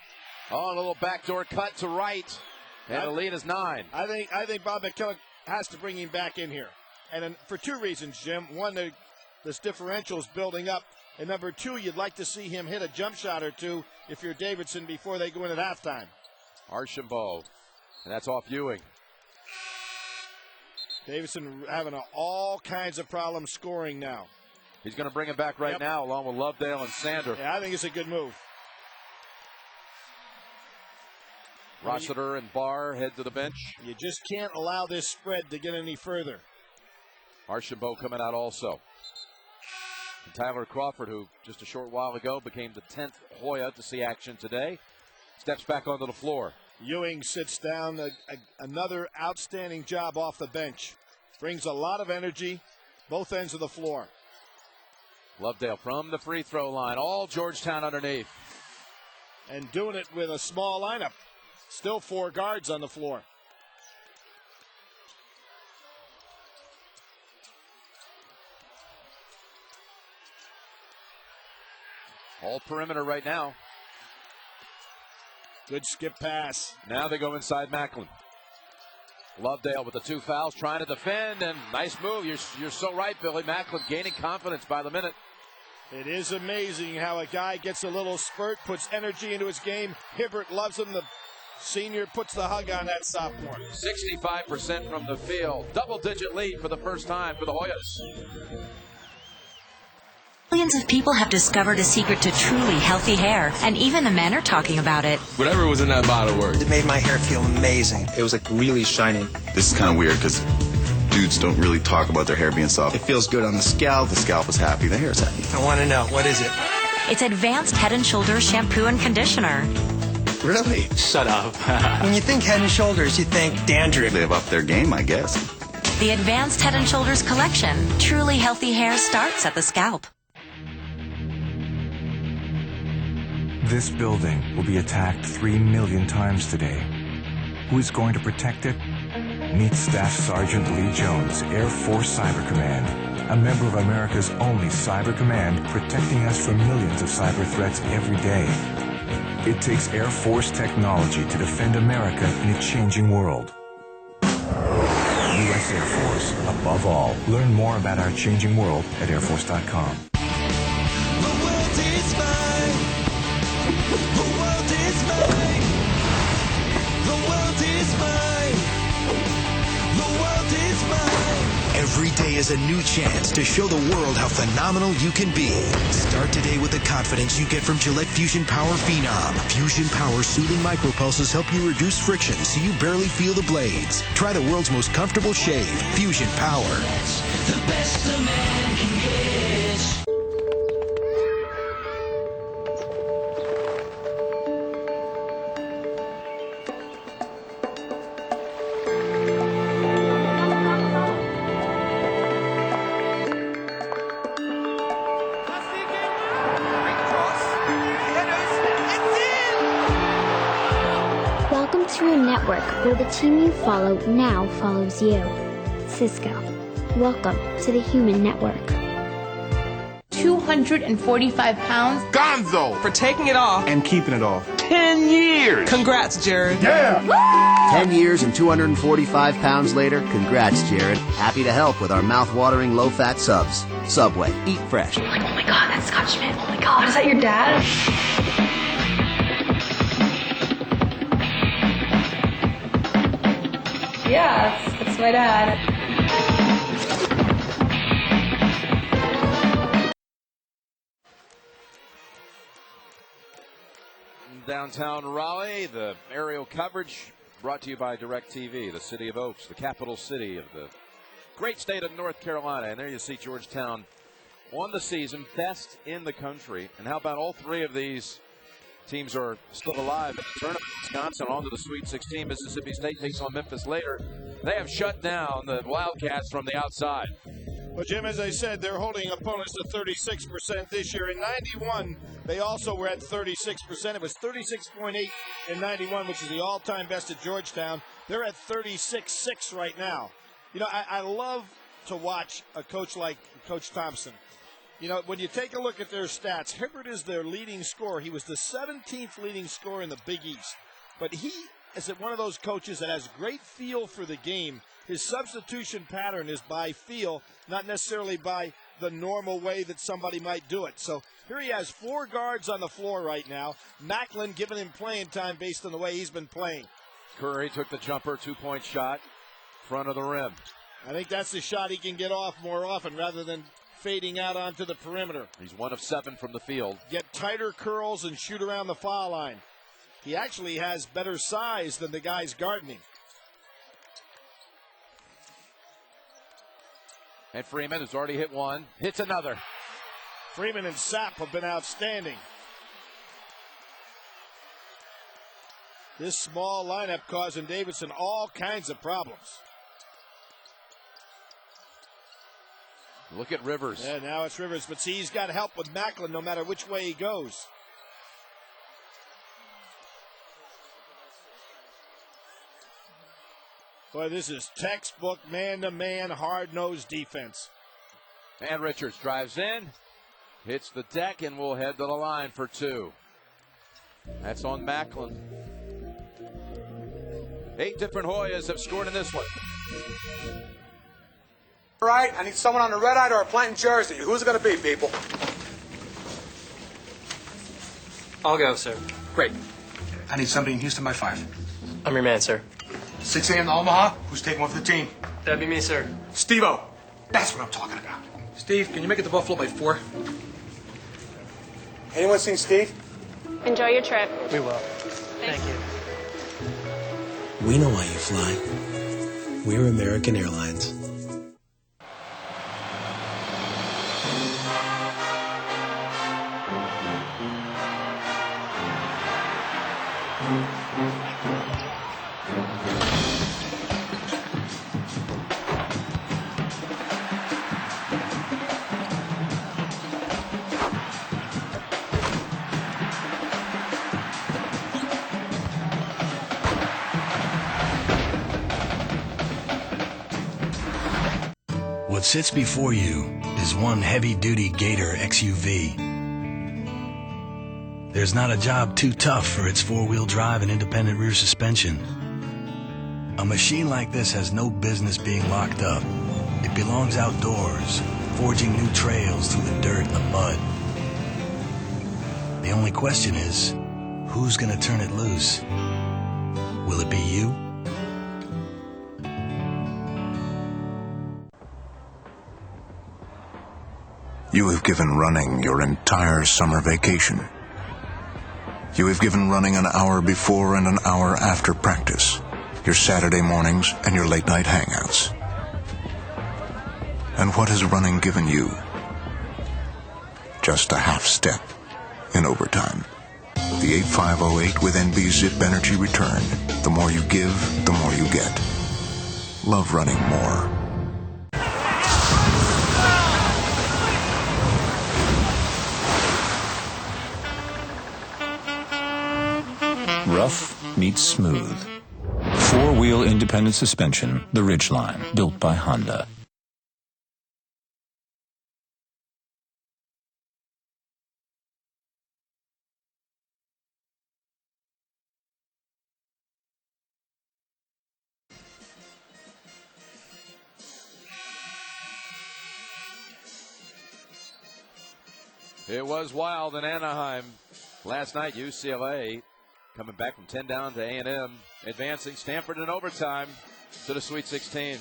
Oh, a little backdoor cut to right, and the lead is 9. I think Bob McKillop has to bring him back in here. And for 2 reasons, Jim. One, this differential is building up. And number 2, you'd like to see him hit a jump shot or 2 if you're Davidson before they go in at halftime. Archambault, and that's off Ewing. Davidson having all kinds of problems scoring now. He's going to bring it back right now along with Lovedale and Sander. Yeah, I think it's a good move. Rossiter and Barr head to the bench. You just can't allow this spread to get any further. Archambault coming out also. And Tyler Crawford, who just a short while ago became the 10th Hoya to see action today, steps back onto the floor. Ewing sits down. Another outstanding job off the bench. Brings a lot of energy, both ends of the floor. Lovedale from the free throw line. All Georgetown underneath. And doing it with a small lineup. Still 4 guards on the floor. All perimeter right now. Good skip pass. Now they go inside Macklin. Lovedale with the 2 fouls, trying to defend, and nice move. You're so right, Billy. Macklin gaining confidence by the minute. It is amazing how a guy gets a little spurt, puts energy into his game. Hibbert loves him. The senior puts the hug on that sophomore. 65% from the field. Double-digit lead for the first time for the Hoyas. Millions of people have discovered a secret to truly healthy hair, and even the men are talking about it. Whatever was in that bottle worked. It made my hair feel amazing. It was like really shiny. This is kind of weird because dudes don't really talk about their hair being soft. It feels good on the scalp. The scalp is happy. The hair is happy. I want to know, what is it? It's Advanced Head & Shoulders shampoo and conditioner. Really? Shut up. When you think Head & Shoulders, you think dandruff. They have upped their game, I guess. The Advanced Head & Shoulders collection. Truly healthy hair starts at the scalp. This building will be attacked 3 million times today. Who is going to protect it? Meet Staff Sergeant Lee Jones, Air Force Cyber Command, a member of America's only cyber command, protecting us from millions of cyber threats every day. It takes Air Force technology to defend America in a changing world. U.S. Air Force, above all. Learn more about our changing world at airforce.com. The world is mine. is a new chance to show the world how phenomenal you can be. Start today with the confidence you get from Gillette Fusion Power Phenom. Fusion Power soothing micropulses help you reduce friction so you barely feel the blades. Try the world's most comfortable shave, Fusion Power. The best a man can get. Welcome to a network where the team you follow now follows you. Cisco. Welcome to the Human Network. 245 pounds. Gonzo! For taking it off. And keeping it off. 10 years. Congrats, Jared. Yeah! 10 years and 245 pounds later, congrats, Jared. Happy to help with our mouth-watering low-fat subs. Subway. Eat fresh. Like, oh my God, that's Scott Schmidt. Oh my God, is that your dad? Yeah, it's my dad. Downtown Raleigh, the aerial coverage brought to you by DirecTV, the city of Oaks, the capital city of the great state of North Carolina. And there you see Georgetown on the season, best in the country. And how about all three of these teams are still alive in the tournament? Wisconsin on to the Sweet 16. Mississippi State takes on Memphis later. They have shut down the Wildcats from the outside. Well, Jim, as I said, they're holding opponents to 36% this year. In 91, they also were at 36%. It was 36.8 in 91, which is the all-time best at Georgetown. They're at 36.6 right now. You know, I love to watch a coach like Coach Thompson. You know, when you take a look at their stats, Hibbert is their leading scorer. He was the 17th leading scorer in the Big East. But he is one of those coaches that has great feel for the game. His substitution pattern is by feel, not necessarily by the normal way that somebody might do it. So here he has 4 guards on the floor right now. Macklin giving him playing time based on the way he's been playing. Curry took the jumper, 2-point shot, front of the rim. I think that's the shot he can get off more often rather than fading out onto the perimeter. He's 1 of 7 from the field. Get tighter curls and shoot around the foul line. He actually has better size than the guys guarding him. And Freeman has already hit 1, hits another. Freeman and Sapp have been outstanding. This small lineup causing Davidson all kinds of problems. Look at Rivers. Yeah, now it's Rivers, but see, he's got help with Macklin no matter which way he goes. Boy, this is textbook man-to-man, hard-nosed defense. And Richards drives in, hits the deck, and will head to the line for 2. That's on Macklin. 8 different Hoyas have scored in this one. All right, I need someone on the red eye or a plant in Jersey. Who's it going to be, people? I'll go, sir. Great. I need somebody in Houston by 5. I'm your man, sir. 6 a.m. to Omaha. Who's taking one for the team? That'd be me, sir. Steve-O. That's what I'm talking about. Steve, can you make it to Buffalo by 4? Anyone seen Steve? Enjoy your trip. We will. Thank you. We know why you fly. We're American Airlines. What sits before you is one heavy-duty Gator XUV. There's not a job too tough for its four-wheel drive and independent rear suspension. A machine like this has no business being locked up. It belongs outdoors, forging new trails through the dirt and the mud. The only question is, who's gonna turn it loose? Will it be you? You have given running your entire summer vacation. You have given running an hour before and an hour after practice, your Saturday mornings and your late night hangouts. And what has running given you? Just a half step in overtime. The 8508 with NB Zip Energy Return. The more you give, the more you get. Love running more. Rough meets smooth. Four-wheel independent suspension, the Ridgeline, built by Honda. It was wild in Anaheim last night. UCLA coming back from 10 down to A&M, advancing Stanford in overtime to the Sweet 16.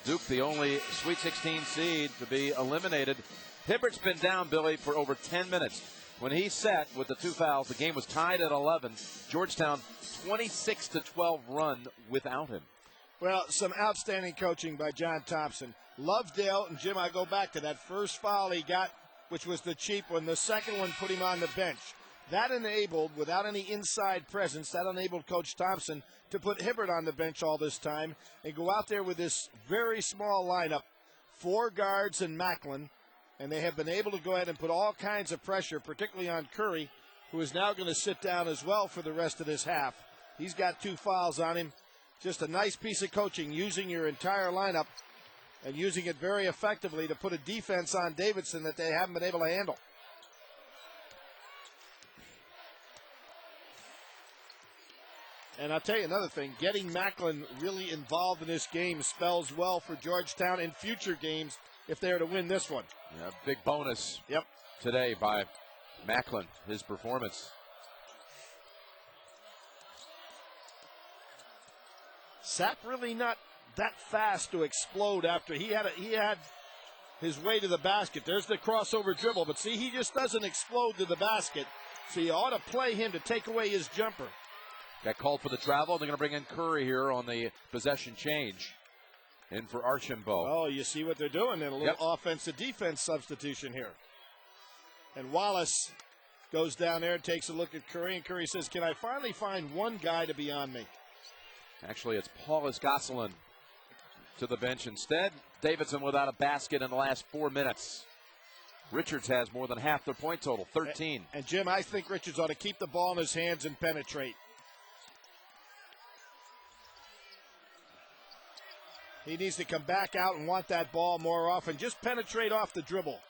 Duke, the only Sweet 16 seed to be eliminated. Hibbert's been down, Billy, for over 10 minutes. When he set with the 2 fouls, the game was tied at 11. Georgetown 26-12 run without him. Well, some outstanding coaching by John Thompson. Lovedale, and Jim, I go back to that first foul he got, which was the cheap one. The second one put him on the bench. That enabled, without any inside presence, that enabled Coach Thompson to put Hibbert on the bench all this time and go out there with this very small lineup, 4 guards and Macklin, and they have been able to go ahead and put all kinds of pressure, particularly on Curry, who is now going to sit down as well for the rest of this half. He's got 2 fouls on him. Just a nice piece of coaching, using your entire lineup and using it very effectively to put a defense on Davidson that they haven't been able to handle. And I'll tell you another thing, getting Macklin really involved in this game spells well for Georgetown in future games if they are to win this one. Yeah, big bonus today by Macklin, his performance. Sapp really not that fast to explode after he had his way to the basket. There's the crossover dribble, but see, he just doesn't explode to the basket. So you ought to play him to take away his jumper. Got called for the travel. They're going to bring in Curry here on the possession change. In for Archambault. Oh, you see what they're doing then. A little offense to defense substitution here. And Wallace goes down there and takes a look at Curry. And Curry says, can I finally find one guy to be on me? Actually, it's Paulus Gosselin to the bench instead. Davidson without a basket in the last 4 minutes. Richards has more than half their point total, 13. And Jim, I think Richards ought to keep the ball in his hands and penetrate. He needs to come back out and want that ball more often. Just penetrate off the dribble.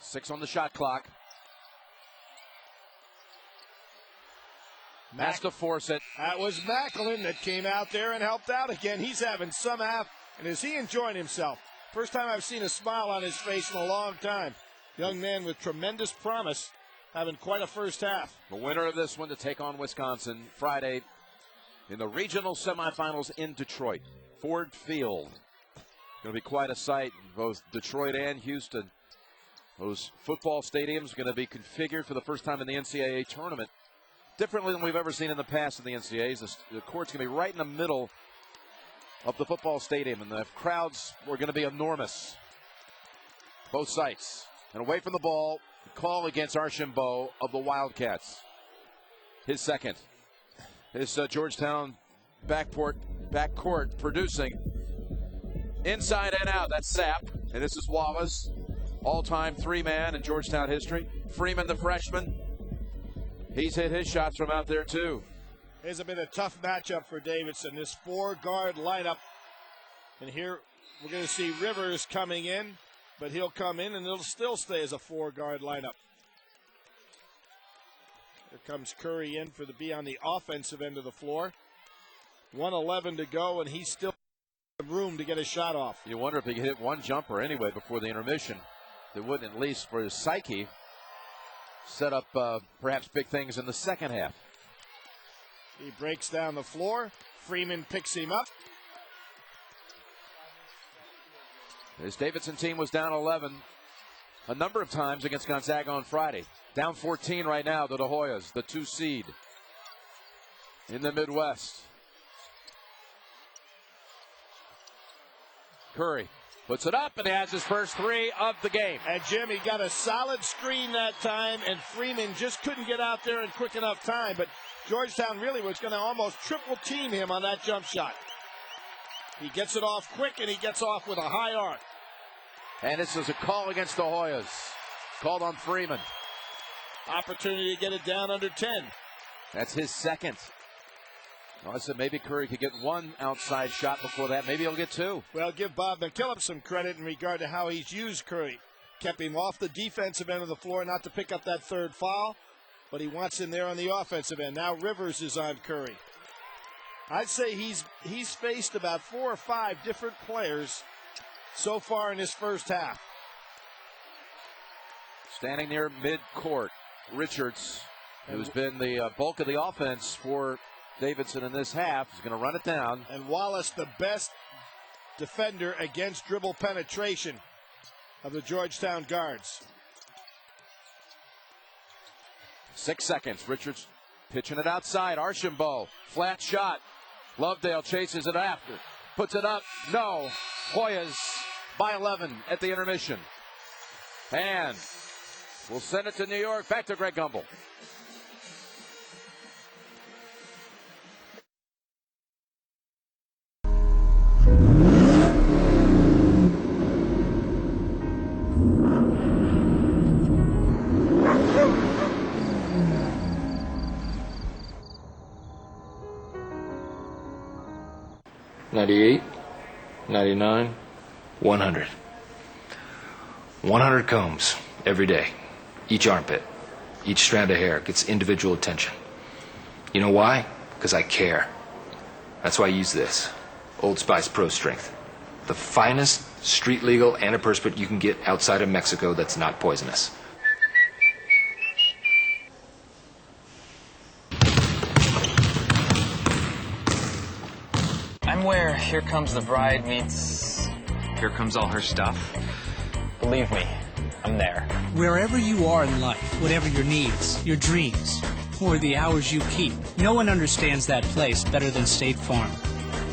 Six on the shot clock. Has to force it. That was Macklin that came out there and helped out again. He's having some half, and is he enjoying himself? First time I've seen a smile on his face in a long time. Young man with tremendous promise, having quite a first half. The winner of this one to take on Wisconsin Friday in the regional semifinals in Detroit. Ford Field. Going to be quite a sight in both Detroit and Houston. Those football stadiums are going to be configured for the first time in the NCAA Tournament differently than we've ever seen in the past in the NCAAs. The court's going to be right in the middle of the football stadium, and the crowds are going to be enormous. Both sites. And away from the ball, call against Archambault of the Wildcats. His second. His Georgetown backcourt producing. Inside and out, that's Sapp. And this is Wallace. All-time 3-man in Georgetown history. Freeman, the freshman. He's hit his shots from out there, too. It's been a tough matchup for Davidson, this 4-guard lineup. And here we're going to see Rivers coming in, but he'll come in and it'll still stay as a 4-guard lineup. Here comes Curry in to be on the offensive end of the floor. 1:11 to go, and he's still in room to get a shot off. You wonder if he could hit one jumper anyway before the intermission. That wouldn't, at least for his psyche, set up perhaps big things in the second half. He breaks down the floor. Freeman picks him up. This Davidson team was down 11 a number of times against Gonzaga on Friday. Down 14 right now to the Hoyas, the 2 seed in the Midwest. Curry puts it up, and he has his first 3 of the game. And Jim, he got a solid screen that time, and Freeman just couldn't get out there in quick enough time. But Georgetown really was going to almost triple team him on that jump shot. He gets it off quick, and he gets off with a high arc. And this is a call against the Hoyas. Called on Freeman. Opportunity to get it down under 10. That's his second. Well, I said maybe Curry could get 1 outside shot before that. Maybe he'll get 2. Well, give Bob McKillop some credit in regard to how he's used Curry. Kept him off the defensive end of the floor not to pick up that 3rd foul, but he wants him there on the offensive end. Now Rivers is on Curry. I'd say he's faced about 4 or 5 different players so far in this first half. Standing near midcourt, Richards, who's been the bulk of the offense for Davidson in this half, is going to run it down. And Wallace, the best defender against dribble penetration of the Georgetown guards. 6 seconds. Richards pitching it outside. Archambault, flat shot. Lovedale chases it after. Puts it up. No. Hoyas by 11 at the intermission. And we'll send it to New York. Back to Greg Gumbel. $98, $99, $100. 100 combs every day. Each armpit, each strand of hair gets individual attention. You know why? Because I care. That's why I use this. Old Spice Pro Strength. The finest street legal antiperspirant you can get outside of Mexico that's not poisonous. I'm where Here Comes the Bride meets Here Comes All Her Stuff. Believe me, I'm there. Wherever you are in life, whatever your needs, your dreams, or the hours you keep, no one understands that place better than State Farm.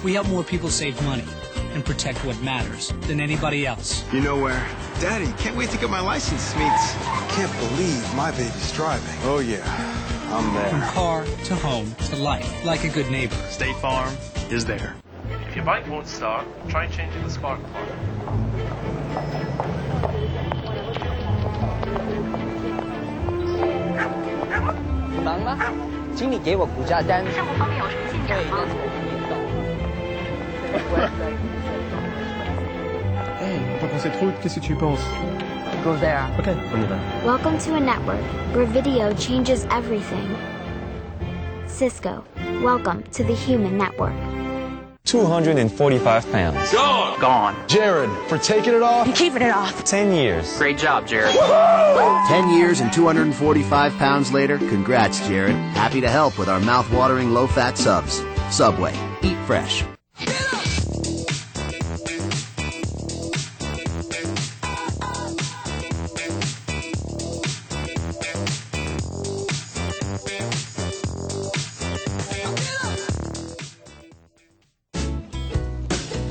We help more people save money and protect what matters than anybody else. You know where? Daddy, can't wait to get my license. Meets. Can't believe my baby's driving. Oh, yeah. I'm there. From car to home to life, like a good neighbor. State Farm is there. If your bike won't start, try changing the spark plug. Hey, on peut penser trop. Qu'est-ce que tu penses? Go there. Ok, on y va. Welcome to a network where video changes everything. Cisco, welcome to the Human Network. 245 pounds. Gone! Gone. Jared, for taking it off. You're keeping it off. 10 years. Great job, Jared. 10 years and 245 pounds later, congrats, Jared. Happy to help with our mouth-watering low-fat subs. Subway. Eat fresh.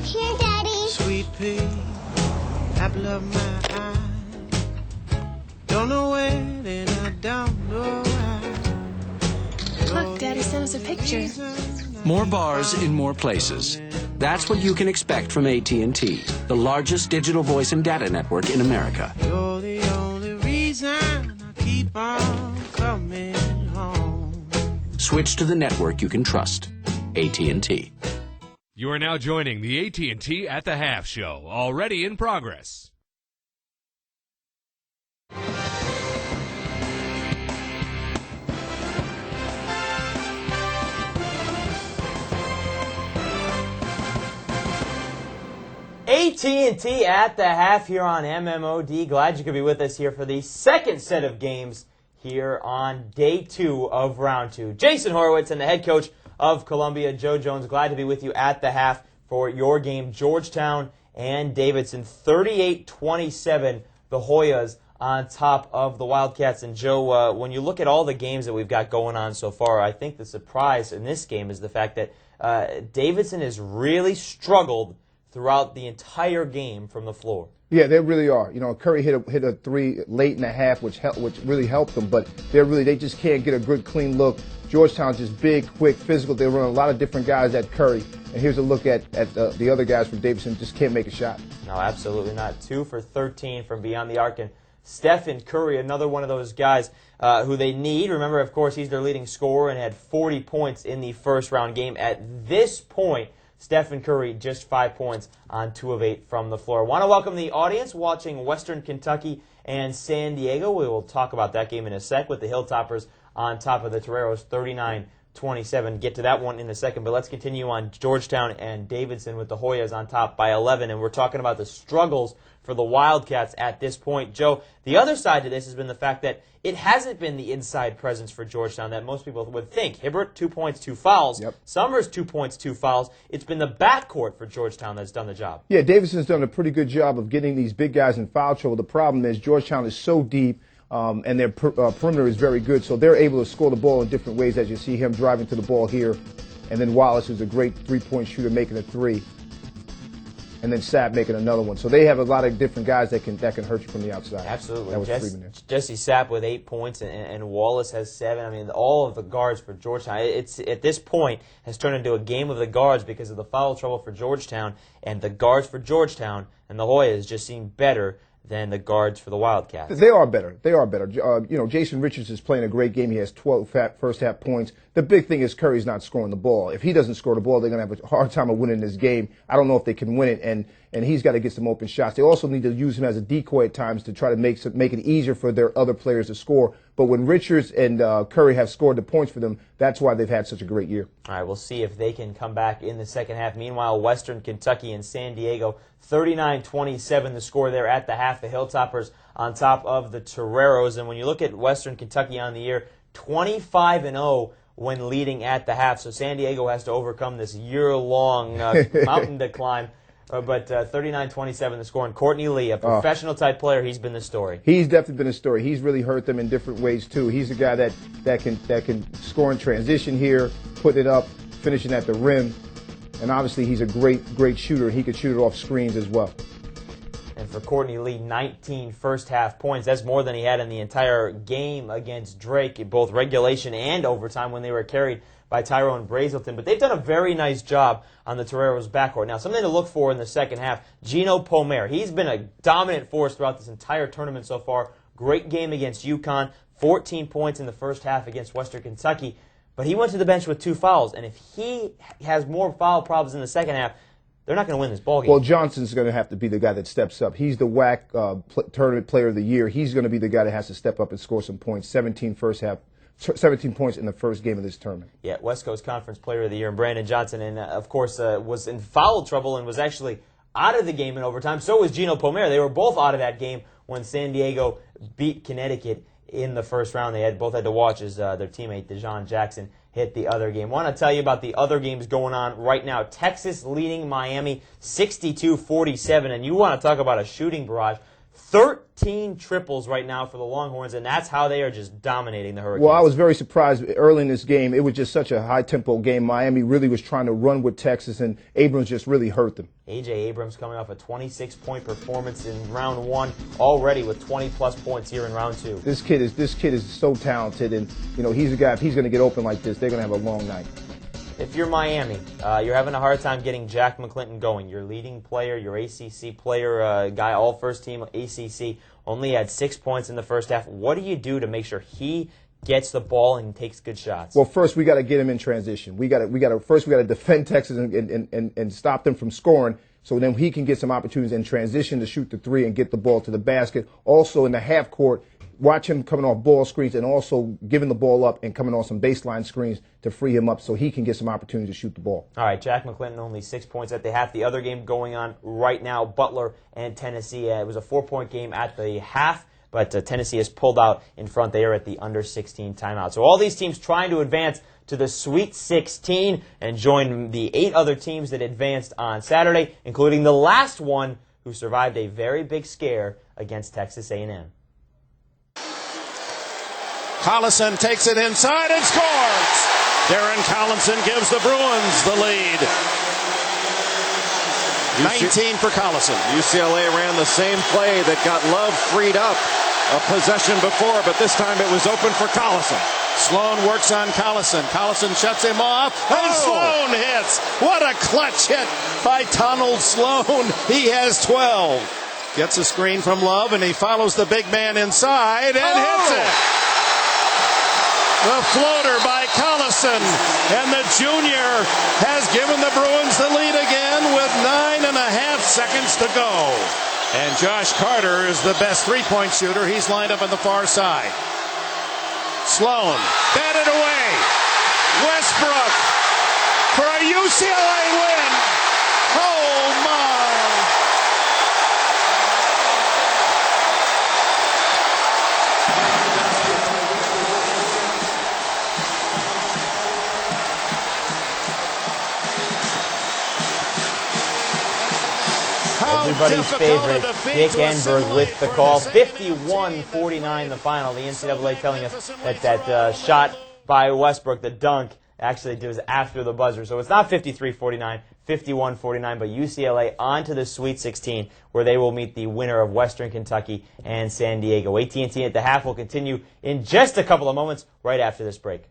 Here, Daddy. Sweet pea, apple of my eye. Don't know when and I don't know why. Look, Daddy sent us a picture. More bars in more places. That's what you can expect from AT&T, the largest digital voice and data network in America. You're the only reason I keep on coming home. Switch to the network you can trust. AT&T. You are now joining the AT&T at the Half Show, already in progress. AT&T at the half here on MMOD. Glad you could be with us here for the second set of games here on day 2 of round 2. Jason Horowitz and the head coach of Columbia. Joe Jones, glad to be with you at the half for your game. Georgetown and Davidson, 38-27, the Hoyas on top of the Wildcats. And Joe, when you look at all the games that we've got going on so far, I think the surprise in this game is the fact that Davidson has really struggled throughout the entire game from the floor. Yeah, they really are. You know, Curry hit a three late in the half, which really helped them. But they just can't get a good, clean look. Georgetown's just big, quick, physical. They run a lot of different guys at Curry. And here's a look at the other guys from Davidson. Just can't make a shot. No, absolutely not. 2 for 13 from beyond the arc. And Stephen Curry, another one of those guys who they need. Remember, of course, he's their leading scorer and had 40 points in the first-round game. At this point, Stephen Curry just 5 points on 2 of 8 from the floor. I want to welcome the audience watching Western Kentucky and San Diego. We will talk about that game in a sec with the Hilltoppers on top of the Toreros, 39-27. Get to that one in a second, but let's continue on Georgetown and Davidson with the Hoyas on top by 11, and we're talking about the struggles for the Wildcats at this point. Joe, the other side to this has been the fact that it hasn't been the inside presence for Georgetown that most people would think. Hibbert, 2 points, 2 fouls. Yep. Summers, 2 points, 2 fouls. It's been the backcourt for Georgetown that's done the job. Yeah, Davidson's done a pretty good job of getting these big guys in foul trouble. The problem is Georgetown is so deep, and their perimeter is very good, so they're able to score the ball in different ways, as you see him driving to the ball here. And then Wallace, who's a great three-point shooter, making a three. And then Sapp making another one. So they have a lot of different guys that can hurt you from the outside. Absolutely. That was Freeman there. Jesse Sapp with 8 points, and Wallace has 7. I mean, all of the guards for Georgetown. It's at this point has turned into a game of the guards because of the foul trouble for Georgetown, and the guards for Georgetown and the Hoyas just seem better than the guards for the Wildcats. They are better. They are better. Jason Richards is playing a great game. He has 12 first half points. The big thing is Curry's not scoring the ball. If he doesn't score the ball, they're going to have a hard time of winning this game. I don't know if they can win it, and he's got to get some open shots. They also need to use him as a decoy at times to try to make it easier for their other players to score. But when Richards and Curry have scored the points for them, that's why they've had such a great year. All right, we'll see if they can come back in the second half. Meanwhile, Western Kentucky and San Diego, 39-27 the score there at the half. The Hilltoppers on top of the Toreros. And when you look at Western Kentucky on the year, 25-0 when leading at the half. So San Diego has to overcome this year-long mountain to climb. But 39-27 the score. And Courtney Lee, a professional-type player, he's been the story. He's definitely been a story. He's really hurt them in different ways, too. He's a guy that can score in transition here, put it up, finishing at the rim. And obviously he's a great shooter. He could shoot it off screens as well. And for Courtney Lee, 19 first-half points. That's more than he had in the entire game against Drake, in both regulation and overtime when they were carried by Tyrone Brazelton. But they've done a very nice job on the Toreros' backcourt. Now, something to look for in the second half, Gino Pomer. He's been a dominant force throughout this entire tournament so far. Great game against UConn, 14 points in the first half against Western Kentucky. But he went to the bench with 2 fouls, and if he has more foul problems in the second half, they're not going to win this ballgame. Well, Johnson's going to have to be the guy that steps up. He's the WAC Tournament Player of the Year. He's going to be the guy that has to step up and score some points. 17 points in the first game of this tournament. Yeah, West Coast Conference Player of the Year, and Brandon Johnson, and of course was in foul trouble and was actually out of the game in overtime. So was Gino Pomer. They were both out of that game when San Diego beat Connecticut in the first round. They both had to watch as their teammate DeJon Jackson hit the other game. Want to tell you about the other games going on right now. Texas leading Miami 62-47, and you want to talk about a shooting barrage. 13 triples right now for the Longhorns, and that's how they are just dominating the Hurricanes. Well, I was very surprised early in this game. It was just such a high-tempo game. Miami really was trying to run with Texas, and Abrams just really hurt them. A.J. Abrams coming off a 26-point performance in round 1, already with 20-plus points here in round 2. This kid is so talented, and he's a guy. If he's going to get open like this, they're going to have a long night. If you're Miami, you're having a hard time getting Jack McClinton going. Your leading player, your ACC player, guy, all first team ACC, only had 6 points in the first half. What do you do to make sure he gets the ball and takes good shots? Well, first we got to get him in transition. We got to defend Texas and stop them from scoring. So then he can get some opportunities in transition to shoot the three and get the ball to the basket. Also in the half court, watch him coming off ball screens and also giving the ball up and coming off some baseline screens to free him up so he can get some opportunity to shoot the ball. All right, Jack McClinton only 6 points at the half. The other game going on right now, Butler and Tennessee. It was a 4-point game at the half, but Tennessee has pulled out in front. They are at the under 16 timeout. So all these teams trying to advance to the Sweet 16 and join the 8 other teams that advanced on Saturday, including the last one who survived a very big scare against Texas A&M. Collison takes it inside and scores. Darren Collinson gives the Bruins the lead. 19 for Collison. UCLA ran the same play that got Love freed up a possession before, but this time it was open for Collison. Sloan works on Collison. Collison shuts him off, and Sloan hits. What a clutch hit by Donald Sloan. He has 12. Gets a screen from Love, and he follows the big man inside and hits it. The floater by Collison, and the junior has given the Bruins the lead again with 9.5 seconds to go. And Josh Carter is the best three-point shooter. He's lined up on the far side. Sloan, batted away. Westbrook for a UCLA win. Oh, my. Everybody's favorite, Dick Enberg with the call. 51-49 the final. The NCAA telling us that that shot by Westbrook, the dunk, actually was after the buzzer. So it's not 53-49, 51-49, but UCLA on to the Sweet 16, where they will meet the winner of Western Kentucky and San Diego. AT&T at the half will continue in just a couple of moments right after this break.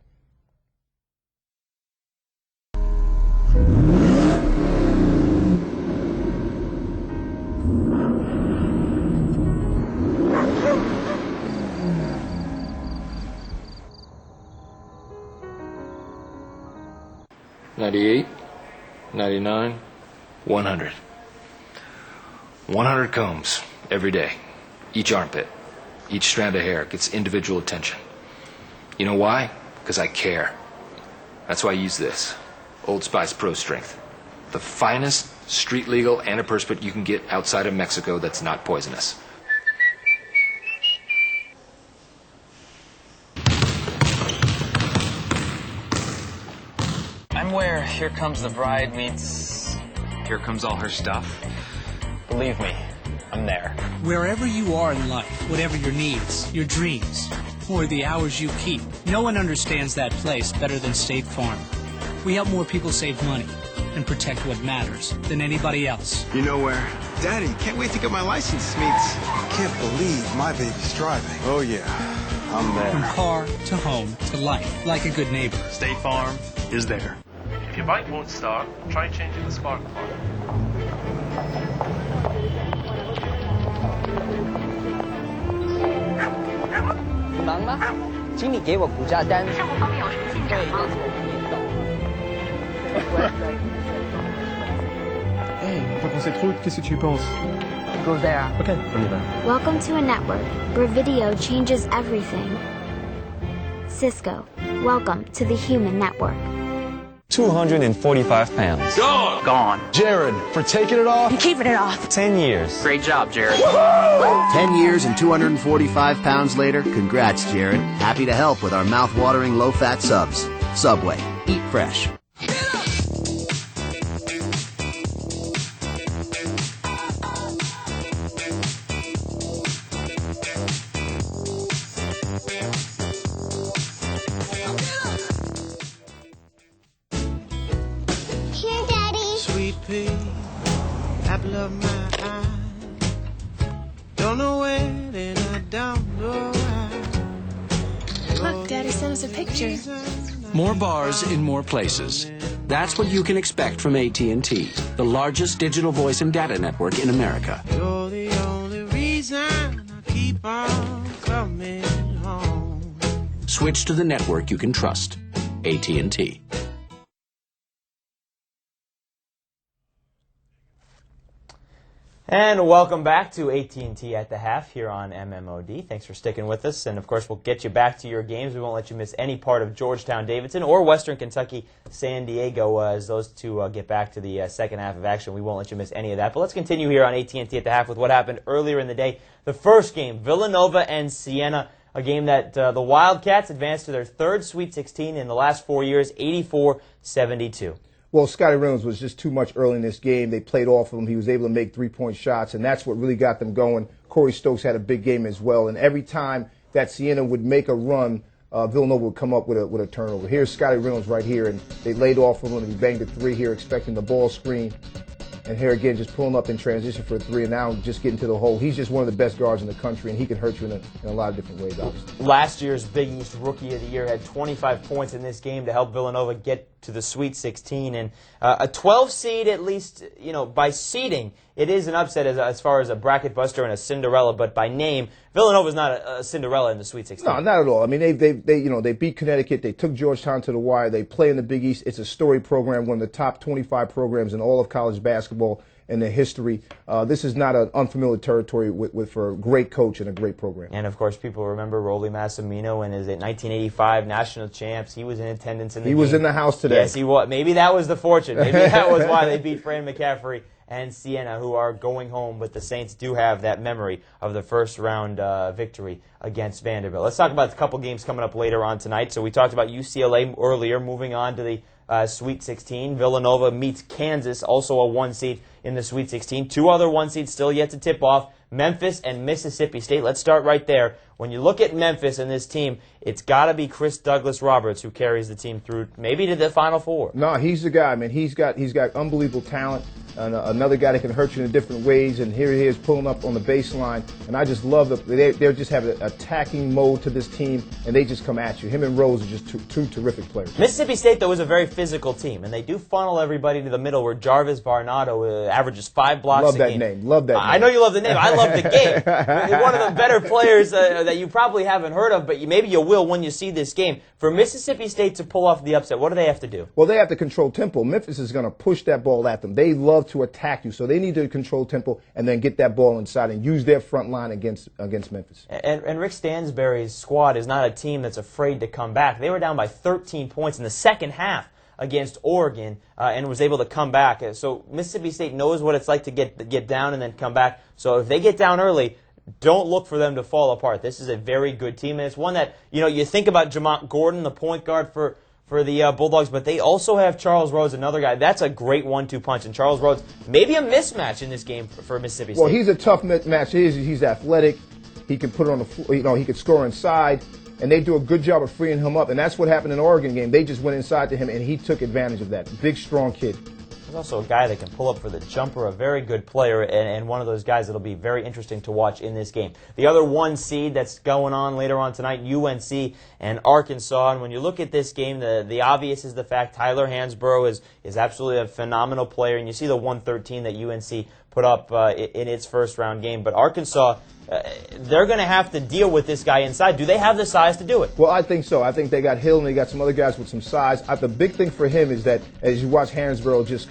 '98, 99, 100. 100 combs every day. Each armpit, each strand of hair gets individual attention. You know why? Because I care. That's why I use this. Old Spice Pro Strength. The finest street legal antiperspirant you can get outside of Mexico that's not poisonous. I'm where Here Comes the Bride meets Here Comes All Her Stuff. Believe me, I'm there. Wherever you are in life, whatever your needs, your dreams, or the hours you keep, no one understands that place better than State Farm. We help more people save money and protect what matters than anybody else. You know where? Daddy, can't wait to get my license meets. Can't believe my baby's driving. Oh yeah, I'm there. From car to home to life, like a good neighbor. State Farm is there. If your bike won't start, try changing the spark plug. 你忙吗？请你给我股价单。生活方面有什么进展吗？ Hey, on va prendre cette route, qu'est-ce que tu penses? Go there. Ok, on y va. Welcome to a network where video changes everything. Cisco, welcome to the Human Network. 245 pounds. Gone. Jared, for taking it off. I'm keeping it off. 10 years. Great job, Jared. 10 years and 245 pounds later, congrats, Jared. Happy to help with our mouth-watering low-fat subs. Subway. Eat fresh. Here, Daddy. Sweet pea, apple of my eye. Don't know when and I don't know why. Look, Daddy sent us a picture. More bars in more places. That's what you can expect from AT&T, the largest digital voice and data network in America. You're the only reason I keep on coming home. Switch to the network you can trust. AT&T. And welcome back to AT&T at the half here on MMOD. Thanks for sticking with us. And, of course, we'll get you back to your games. We won't let you miss any part of Georgetown, Davidson, or Western Kentucky, San Diego, as those two get back to the second half of action. We won't let you miss any of that. But let's continue here on AT&T at the half with what happened earlier in the day. The first game, Villanova and Siena. a game that the Wildcats advanced to their third Sweet 16 in the last 4 years, 84-72. Well, Scotty Reynolds was just too much early in this game. They played off of him. He was able to make three-point shots, and that's what really got them going. Corey Stokes had a big game as well, and every time that Siena would make a run, Villanova would come up with a turnover. Here's Scotty Reynolds right here, and they laid off of him, and he banged a three here, expecting the ball screen. And here again, just pulling up in transition for a three, and now just getting to the hole. He's just one of the best guards in the country, and he can hurt you in a lot of different ways, obviously. Last year's Big East Rookie of the Year had 25 points in this game to help Villanova get to the Sweet 16. And a 12 seed, at least, by seeding, it is an upset as far as a bracket buster and a Cinderella. But by name, Villanova's not a Cinderella in the Sweet 16. No, not at all. I mean, they beat Connecticut. They took Georgetown to the wire. They play in the Big East. It's a storied program, one of the top 25 programs in all of college basketball in their history. This is not an unfamiliar territory for a great coach and a great program. And, of course, people remember Rolly Massimino and his 1985 national champs. He was in attendance in the game. He was in the house today. Yes, he was. Maybe that was the fortune. Maybe that was why they beat Fran McCaffrey and Siena, who are going home. But the Saints do have that memory of the first-round victory against Vanderbilt. Let's talk about a couple games coming up later on tonight. So we talked about UCLA earlier, moving on to the Sweet 16. Villanova meets Kansas, also a 1 seed in the Sweet 16. 2 other 1 seeds still yet to tip off, Memphis and Mississippi State. Let's start right there. When you look at Memphis and this team, it's got to be Chris Douglas-Roberts who carries the team through maybe to the Final Four. No, he's the guy, man. He's got unbelievable talent. And another guy that can hurt you in different ways, and here he is pulling up on the baseline, and I just love they just have an attacking mode to this team, and they just come at you. Him and Rose are just two terrific players. Mississippi State, though, is a very physical team, and they do funnel everybody to the middle where Jarvis Varnado averages 5 blocks love a that game. Name. Love that name. I know you love the name. I love the game. One of the better players that you probably haven't heard of, but maybe you will when you see this game. For Mississippi State to pull off the upset, what do they have to do? Well, they have to control tempo. Memphis is going to push that ball at them. They love to attack you, so they need to control tempo and then get that ball inside and use their front line against Memphis. And Rick Stansberry's squad is not a team that's afraid to come back. They were down by 13 points in the second half against Oregon and was able to come back. So Mississippi State knows what it's like to get down and then come back. So if they get down early, don't look for them to fall apart. This is a very good team, and it's one that, you think about Jamont Gordon, the point guard for the Bulldogs, but they also have Charles Rhodes, another guy. That's a great 1-2 punch, and Charles Rhodes, maybe a mismatch in this game for Mississippi State. Well, he's a tough match. He's athletic. He can put it on the floor. He can score inside, and they do a good job of freeing him up, and that's what happened in the Oregon game. They just went inside to him, and he took advantage of that. Big, strong kid. He's also a guy that can pull up for the jumper, a very good player, and one of those guys that'll be very interesting to watch in this game. The other 1 seed that's going on later on tonight, UNC and Arkansas. And when you look at this game, the obvious is the fact Tyler Hansbrough is absolutely a phenomenal player, and you see the 113 that UNC put up in its first-round game. But Arkansas, they're going to have to deal with this guy inside. Do they have the size to do it? Well, I think so. I think they got Hill and they got some other guys with some size. The big thing for him is that as you watch Hansbrough just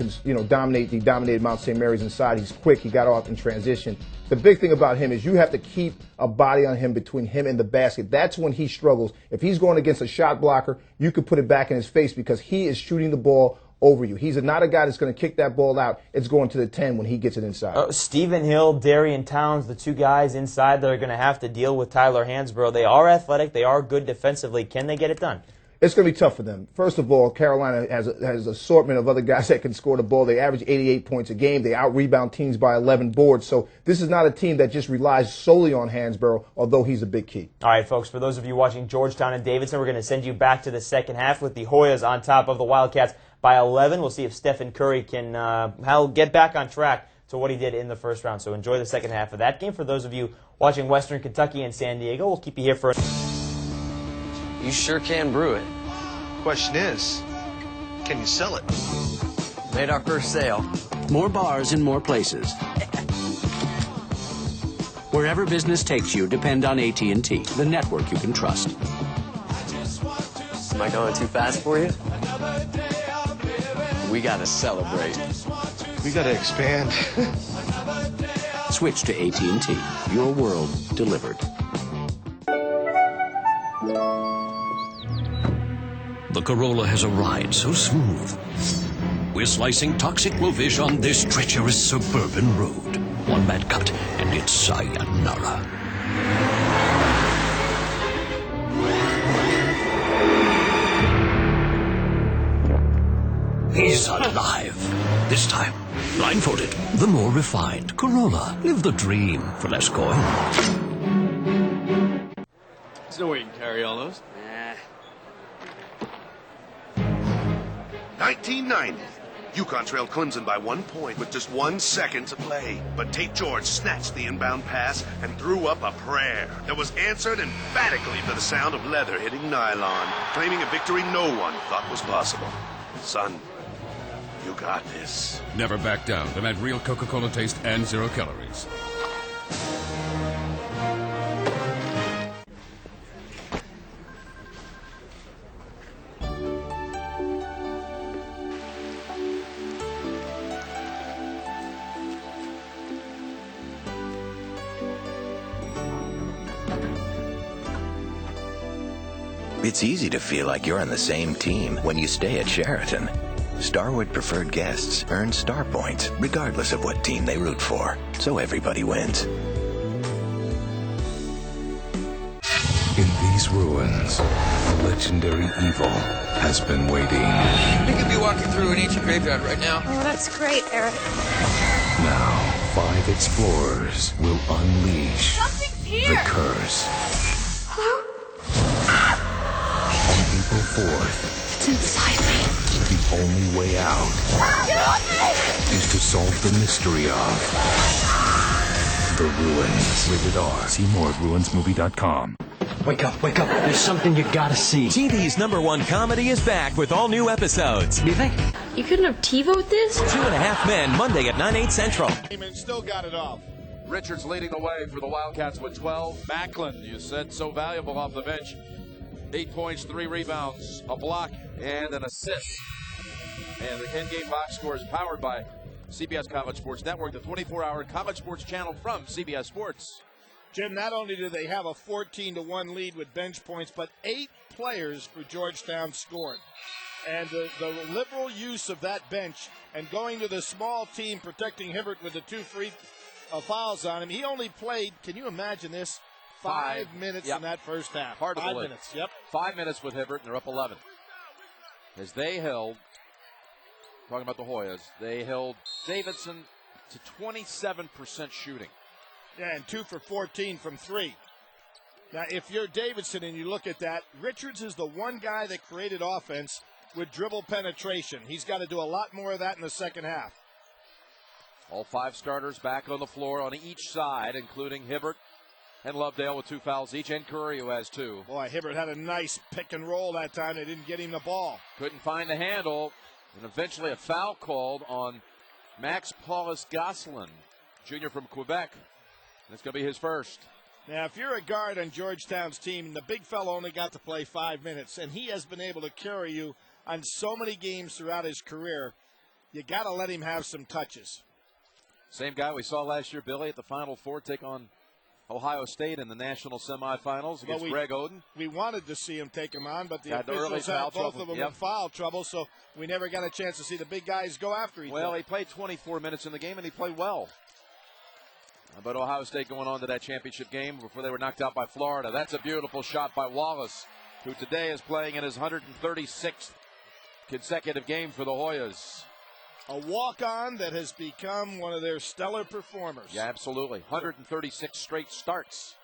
dominate, he dominated Mount St. Mary's inside. He's quick. He got off in transition. The big thing about him is you have to keep a body on him between him and the basket. That's when he struggles. If he's going against a shot blocker, you could put it back in his face because he is shooting the ball over you. He's not a guy that's going to kick that ball out. It's going to the 10 when he gets it inside. Stephen Hill, Darian Towns, the 2 guys inside that are going to have to deal with Tyler Hansbrough. They are athletic. They are good defensively. Can they get it done? It's going to be tough for them. First of all, Carolina has an assortment of other guys that can score the ball. They average 88 points a game. They out-rebound teams by 11 boards. So this is not a team that just relies solely on Hansbrough, although he's a big key. All right, folks, for those of you watching Georgetown and Davidson, we're going to send you back to the second half with the Hoyas on top of the Wildcats by 11. We'll see if Stephen Curry can get back on track to what he did in the first round. So enjoy the second half of that game. For those of you watching Western Kentucky and San Diego, we'll keep you here for You sure can brew it. Question is, can you sell it? Made our first sale. More bars in more places. Wherever business takes you, depend on AT&T, the network you can trust. Am I going too fast for you? We gotta celebrate. We gotta expand. Switch to AT&T. Your world delivered. The Corolla has a ride so smooth. We're slicing toxic blowfish on this treacherous suburban road. One bad cut, and it's sayonara. He's alive. This time, blindfolded. The more refined Corolla. Live the dream for less coin. There's no way you can carry all those. 1990. UConn trailed Clemson by 1 point with just 1 second to play. But Tate George snatched the inbound pass and threw up a prayer that was answered emphatically to the sound of leather hitting nylon, claiming a victory no one thought was possible. Son, you got this. Never back down. Demand real Coca-Cola taste and 0 calories. It's easy to feel like you're on the same team when you stay at Sheraton. Starwood Preferred guests earn star points regardless of what team they root for, so everybody wins. In these ruins, a legendary evil has been waiting. We could be walking through an ancient graveyard right now. Oh, that's great, Eric. Now, 5 explorers will unleash the curse. On April 4th, It's inside me. the only way out is to solve the mystery of the ruins. Rated R. See more at ruinsmovie.com. Wake up, wake up. There's something you gotta see. TV's #1 comedy is back with all new episodes. You think? You couldn't have TiVoed this? 2.5 Men, Monday at 9/8 Central. Still got it off. Richards leading the way for the Wildcats with 12. Macklin, you said, so valuable off the bench. 8 points, 3 rebounds, a block, and an assist. And the in-game box score is powered by CBS College Sports Network, the 24-hour college sports channel from CBS Sports. Jim, not only do they have a 14-1 lead with bench points, but 8 players for Georgetown scored. And the liberal use of that bench and going to the small team, protecting Hibbert with the 2 free fouls on him. He only played, can you imagine this, 5 minutes in that first half. Hard to 5 believe. minutes, yep. 5 minutes with Hibbert, and they're up 11. As they held, talking about the Hoyas, they held Davidson to 27% shooting. Yeah, and 2 for 14 from 3. Now, if you're Davidson and you look at that, Richards is the one guy that created offense with dribble penetration. He's got to do a lot more of that in the second half. All 5 starters back on the floor on each side, including Hibbert and Lovedale with 2 fouls each, and Curry, who has 2. Boy, Hibbert had a nice pick and roll that time. They didn't get him the ball. Couldn't find the handle, and eventually a foul called on Max Paulus Gosselin, junior from Quebec. That's going to be his first. Now, if you're a guard on Georgetown's team, the big fellow only got to play 5 minutes, and he has been able to carry you on so many games throughout his career, you got to let him have some touches. Same guy we saw last year, Billy, at the Final Four take on Ohio State in the national semifinals against Greg Oden. We wanted to see him take him on, but the Had officials had both trouble. of them in foul trouble, so we never got a chance to see the big guys go after each other. Well, he played 24 minutes in the game, and he played well. But Ohio State going on to that championship game before they were knocked out by Florida. That's a beautiful shot by Wallace, who today is playing in his 136th consecutive game for the Hoyas. A walk-on that has become one of their stellar performers. Yeah, absolutely. 136 straight starts.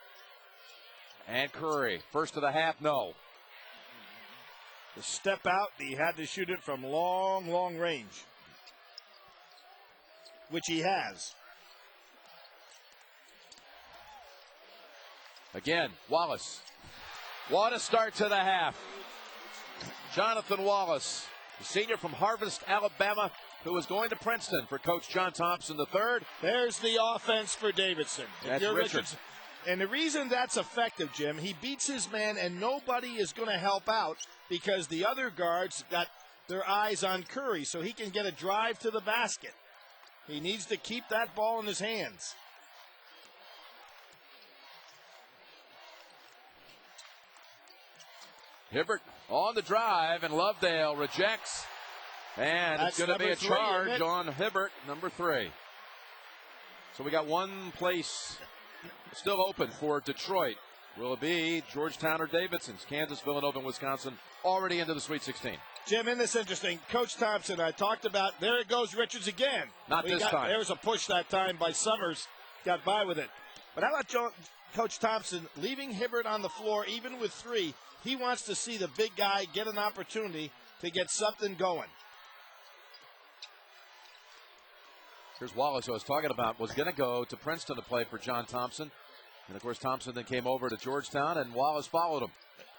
And Curry, first of the half, no. The step out, he had to shoot it from long, long range, which he has. Again, Wallace. What a start to the half. Jonathan Wallace, the senior from Harvest, Alabama, who is going to Princeton for Coach John Thompson III. There's the offense for Davidson. That's Richards. And the reason that's effective, Jim, he beats his man and nobody is going to help out because the other guards got their eyes on Curry, so he can get a drive to the basket. He needs to keep that ball in his hands. Hibbert on the drive, and Lovedale rejects. And it's going to be a charge on Hibbert, number 3. So we got one place still open for Detroit. Will it be Georgetown or Davidson's? Kansas, Villanova, and Wisconsin already into the Sweet 16. Jim, isn't this interesting? Coach Thompson, I talked about, there it goes Richards again. Not this time. There was a push that time by Summers. Got by with it. But how about Coach Thompson leaving Hibbert on the floor even with 3? He wants to see the big guy get an opportunity to get something going. Here's Wallace, who I was talking about, was going to go to Princeton to play for John Thompson. And, of course, Thompson then came over to Georgetown, and Wallace followed him.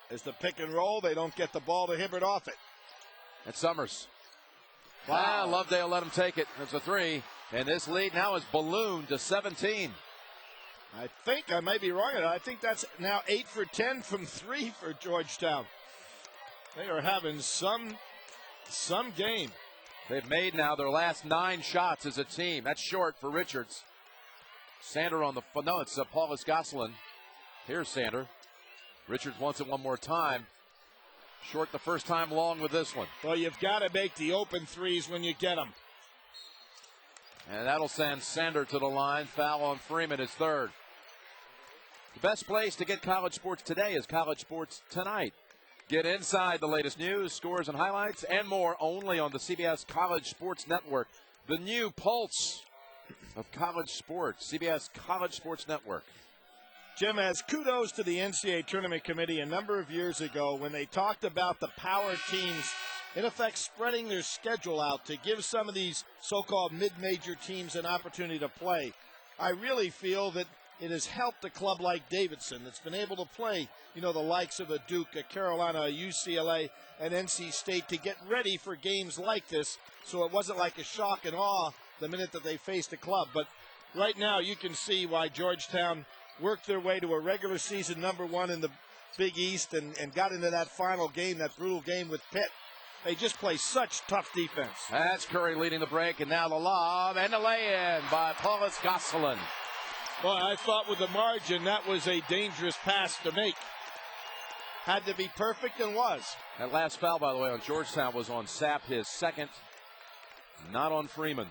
It's the pick and roll. They don't get the ball to Hibbert off it. And Summers. Wow. Lovedale let him take it. It's a 3. And this lead now is ballooned to 17. I think I may be wrong. I think that's now 8 for 10 from 3 for Georgetown. They are having some game. They've made now their last 9 shots as a team. That's short for Richards. Sander on the no, it's Paulus Gosselin. Here's Sander. Richards wants it one more time. Short the first time, long with this one. Well, you've got to make the open threes when you get them. And that'll send Sander to the line. Foul on Freeman, his 3rd. The best place to get college sports today is College Sports Tonight. Get inside the latest news, scores, and highlights, and more only on the CBS College Sports Network. The new pulse of college sports, CBS College Sports Network. Jim, as kudos to the NCAA Tournament Committee a number of years ago when they talked about the power teams, in effect spreading their schedule out to give some of these so-called mid-major teams an opportunity to play. I really feel that it has helped a club like Davidson that's been able to play, the likes of a Duke, a Carolina, a UCLA, and NC State to get ready for games like this, so it wasn't like a shock and awe the minute that they faced a club. But right now you can see why Georgetown worked their way to a regular season #1 in the Big East and got into that final game, that brutal game with Pitt. They just play such tough defense. That's Curry leading the break, and now the lob and the lay-in by Paulus Gosselin. Well, I thought with the margin that was a dangerous pass to make. Had to be perfect and was. That last foul, by the way, on Georgetown was on Sapp, his 2nd, not on Freeman.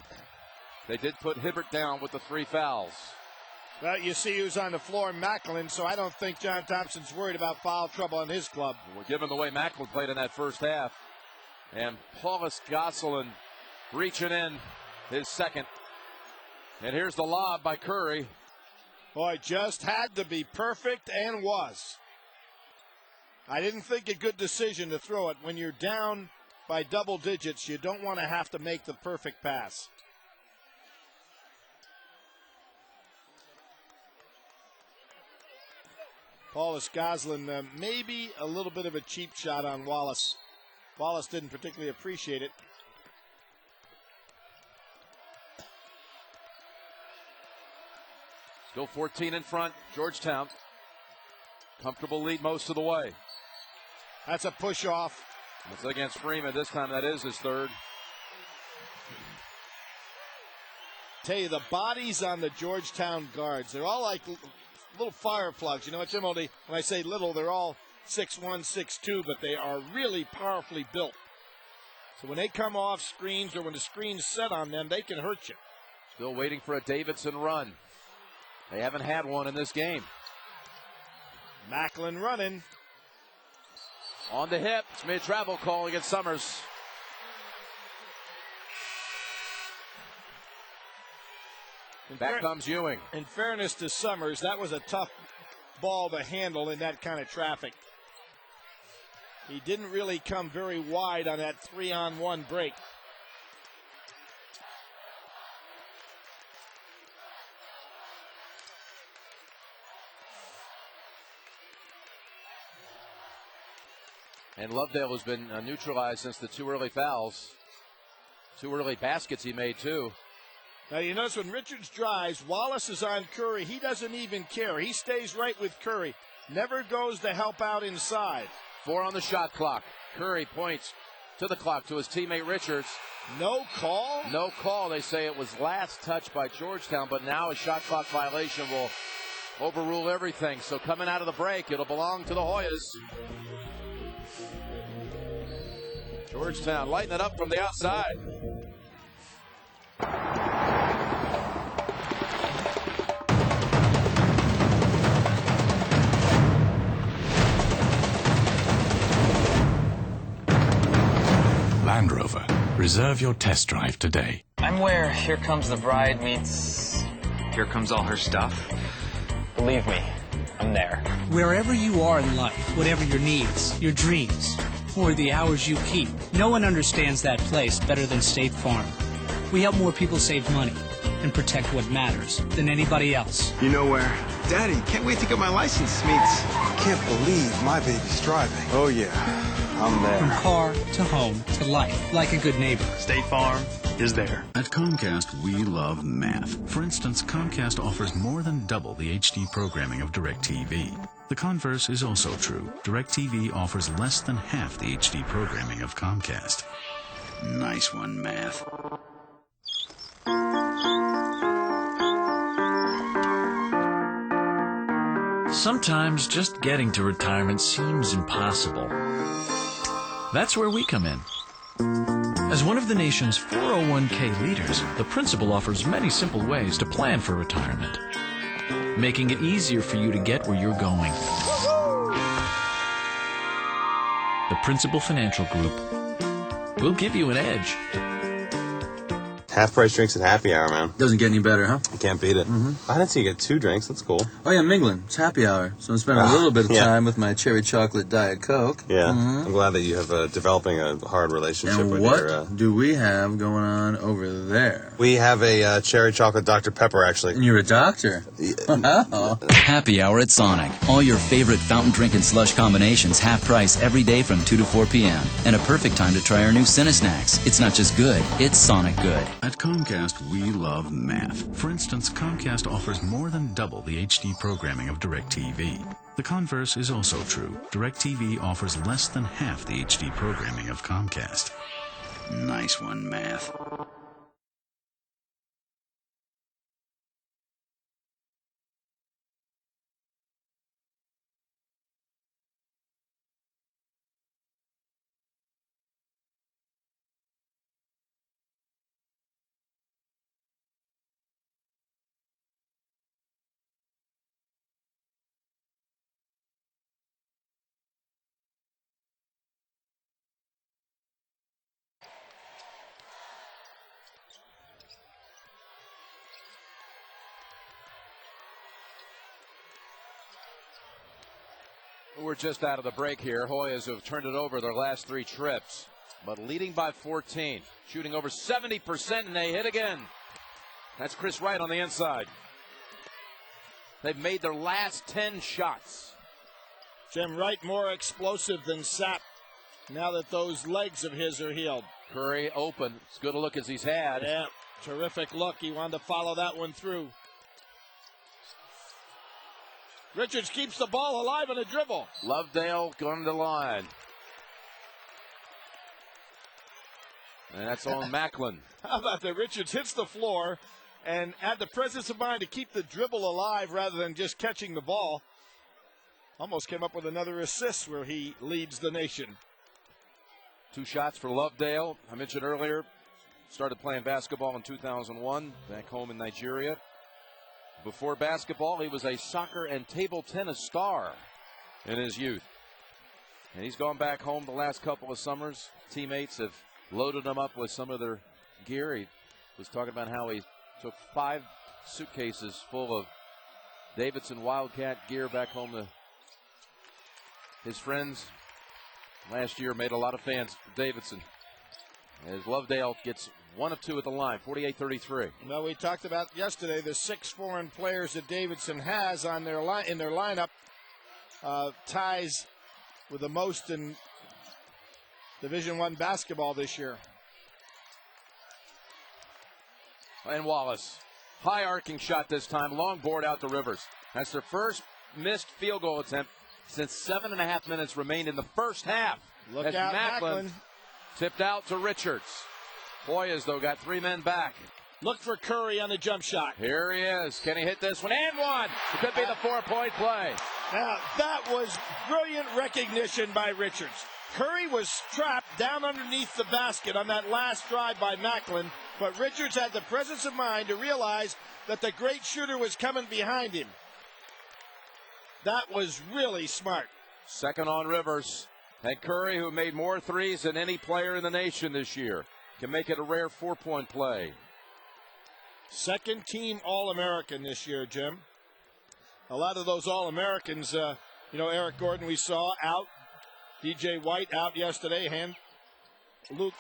They did put Hibbert down with the 3 fouls. Well, you see who's on the floor, Macklin, so I don't think John Thompson's worried about foul trouble on his club. Well, given the way Macklin played in that first half. And Paulus Gosselin reaching in his 2nd. And here's the lob by Curry. Boy, just had to be perfect and was. I didn't think a good decision to throw it. When you're down by double digits, you don't want to have to make the perfect pass. Paulus Gosselin, maybe a little bit of a cheap shot on Wallace. Wallace didn't particularly appreciate it. Still 14 in front, Georgetown. Comfortable lead most of the way. That's a push off. It's against Freeman. This time that is his 3rd. Tell you, the bodies on the Georgetown guards, they're all like little fire plugs. You know what, Jim? Only when I say little, they're all 6'1", 6'2", but they are really powerfully built. So when they come off screens or when the screen's set on them, they can hurt you. Still waiting for a Davidson run. They haven't had one in this game. Macklin running. On the hip. It's mid-travel call against Summers. Back comes Ewing. In fairness to Summers, that was a tough ball to handle in that kind of traffic. He didn't really come very wide on that 3-on-1 break. And Lovedale has been neutralized since the 2 early fouls. 2 early baskets he made, too. Now, you notice when Richards drives, Wallace is on Curry. He doesn't even care. He stays right with Curry. Never goes to help out inside. 4 on the shot clock. Curry points to the clock to his teammate Richards. No call? No call. They say it was last touched by Georgetown, but now a shot clock violation will overrule everything. So coming out of the break, it'll belong to the Hoyas. Georgetown lighting it up from the outside. Land Rover. Reserve your test drive today. I'm where Here Comes the Bride meets Here Comes All Her Stuff. Believe me, I'm there. Wherever you are in life, whatever your needs, your dreams, or the hours you keep, no one understands that place better than State Farm. We help more people save money and protect what matters than anybody else. You know where? Daddy, can't wait to get my license meets. Can't believe my baby's driving. Oh yeah, I'm there. From car to home to life, like a good neighbor. State Farm is there. At Comcast, we love math. For instance, Comcast offers more than double the HD programming of DirecTV. The converse is also true. DirecTV offers less than half the HD programming of Comcast. Nice one, math. Sometimes just getting to retirement seems impossible. That's where we come in. As one of the nation's 401k leaders, the principal offers many simple ways to plan for retirement, making it easier for you to get where you're going. The Principal Financial Group will give you an edge. Half-price drinks at happy hour, man. Doesn't get any better, huh? You can't beat it. I didn't see you get 2 drinks. That's cool. Oh, yeah, mingling. It's happy hour. So I'm spending a little bit of time with my cherry chocolate Diet Coke. Yeah. I'm glad that you have developing a hard relationship and with what your... do we have going on over there? We have a cherry chocolate Dr. Pepper, actually. And you're a doctor? Oh. Happy hour at Sonic. All your favorite fountain drink and slush combinations half price every day from 2 to 4 p.m. And a perfect time to try our new Cinesnacks. It's not just good, it's Sonic good. At Comcast, we love math. For instance, Comcast offers more than double the HD programming of DirecTV. The converse is also true. DirecTV offers less than half the HD programming of Comcast. Nice one, math. We're just out of the break here. Hoyas have turned it over their last 3 trips, but leading by 14, shooting over 70%, and they hit again. That's Chris Wright on the inside. They've made their last 10 shots. Jim Wright more explosive than Sapp now that those legs of his are healed. Curry open. As good a look as he's had. Yeah, terrific look. He wanted to follow that one through. Richards keeps the ball alive in a dribble. Lovedale going to the line. And that's on Macklin. How about that? Richards hits the floor and had the presence of mind to keep the dribble alive rather than just catching the ball. Almost came up with another assist where he leads the nation. 2 shots for Lovedale. I mentioned earlier, started playing basketball in 2001 back home in Nigeria. Before basketball, he was a soccer and table tennis star in his youth. And he's gone back home the last couple of summers. Teammates have loaded him up with some of their gear. He was talking about how he took 5 suitcases full of Davidson Wildcat gear back home to his friends. Last year made a lot of fans for Davidson. As Lovedale gets 1 of 2 at the line, 48-33. Well, we talked about yesterday the 6 foreign players that Davidson has on their in their lineup. Ties with the most in Division I basketball this year. And Wallace, high arcing shot this time, long board out to Rivers. That's their first missed field goal attempt since 7.5 minutes remained in the first half. Look as out, Macklin tipped out to Richards. Hoyas, though, got 3 men back. Look for Curry on the jump shot. Here he is. Can he hit this one? And one. It could be the 4-point play. Now, that was brilliant recognition by Richards. Curry was trapped down underneath the basket on that last drive by Macklin, but Richards had the presence of mind to realize that the great shooter was coming behind him. That was really smart. Second on Rivers. And Curry, who made more threes than any player in the nation this year, can make it a rare 4-point play. Second team All-American this year, Jim. A lot of those All-Americans, Eric Gordon we saw out. DJ White out yesterday. Luke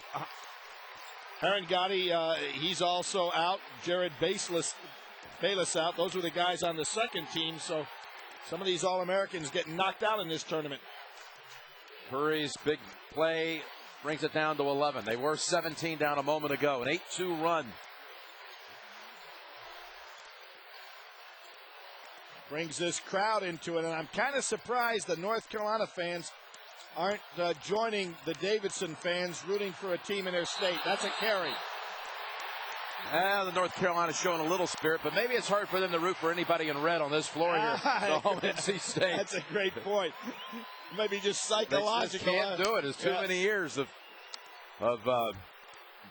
Harangati, he's also out. Jared Bayless out. Those were the guys on the second team. So some of these All-Americans getting knocked out in this tournament. Curry's big play brings it down to 11. They were 17 down a moment ago. An 8-2 run. Brings this crowd into it, and I'm kind of surprised the North Carolina fans aren't joining the Davidson fans rooting for a team in their state. That's a carry. The North Carolina's showing a little spirit, but maybe it's hard for them to root for anybody in red on this floor here. The home NC State. That's a great point. Maybe just psychological. They can't do it. It's too many years of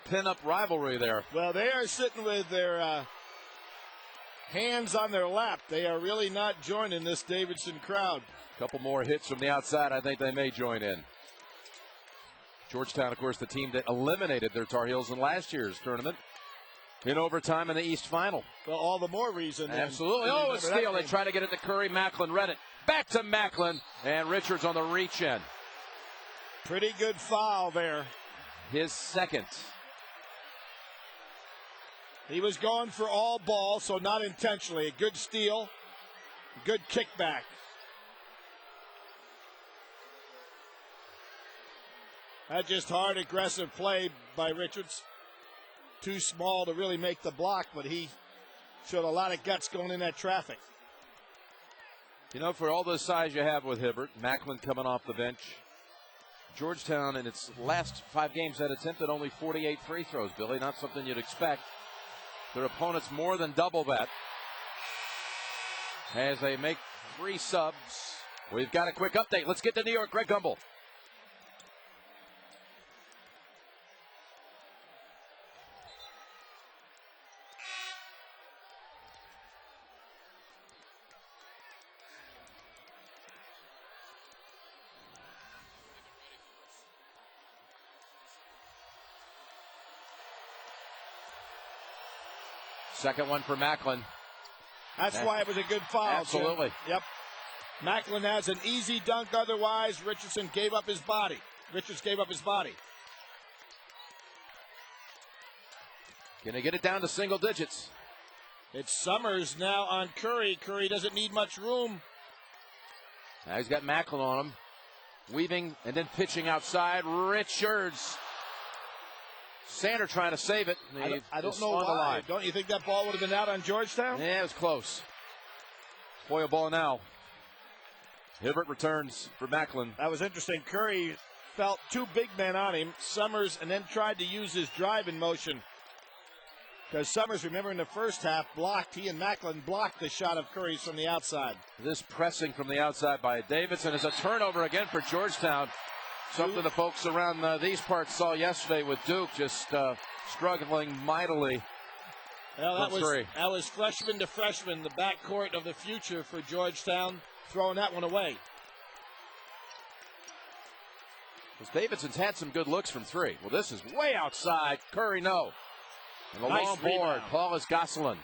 pin-up rivalry there. Well, they are sitting with their hands on their lap. They are really not joining this Davidson crowd. A couple more hits from the outside. I think they may join in. Georgetown, of course, the team that eliminated their Tar Heels in last year's tournament in overtime in the East Final. Well, all the more reason. Absolutely. Oh, a steal. They try to get it to Curry. Macklin read it. Back to Macklin. And Richards on the reach in. Pretty good foul there. His second. He was going for all ball, so not intentionally. A good steal. Good kickback. That's just hard, aggressive play by Richards. Too small to really make the block, but he showed a lot of guts going in that traffic. For all the size you have with Hibbert, Macklin coming off the bench, Georgetown in its last 5 games had attempted only 48 free throws, Billy. Not something you'd expect. Their opponents more than double that as they make 3 subs. We've got a quick update. Let's get to New York. Greg Gumbel. Second one for Macklin. That's why it was a good foul. Absolutely. Jim. Yep. Macklin has an easy dunk otherwise. Richardson gave up his body. Richards gave up his body. Can they get it down to single digits? It's Summers now on Curry. Curry doesn't need much room. Now he's got Macklin on him. Weaving and then pitching outside. Richards. Sander trying to save it. I don't know why. Don't you think that ball would have been out on Georgetown? Yeah, it was close. Foil ball now. Hibbert returns for Macklin. That was interesting. Curry felt 2 big men on him, Summers, and then tried to use his drive in motion. Because Summers, remember in the first half, he and Macklin blocked the shot of Curry's from the outside. This pressing from the outside by Davidson is a turnover again for Georgetown. Something the folks around these parts saw yesterday with Duke just struggling mightily. Well, that was freshman to freshman, the backcourt of the future for Georgetown, throwing that one away. Davidson's had some good looks from 3. Well, this is way outside. Curry, no. And the nice long board, rebound. Paulus Gosselin.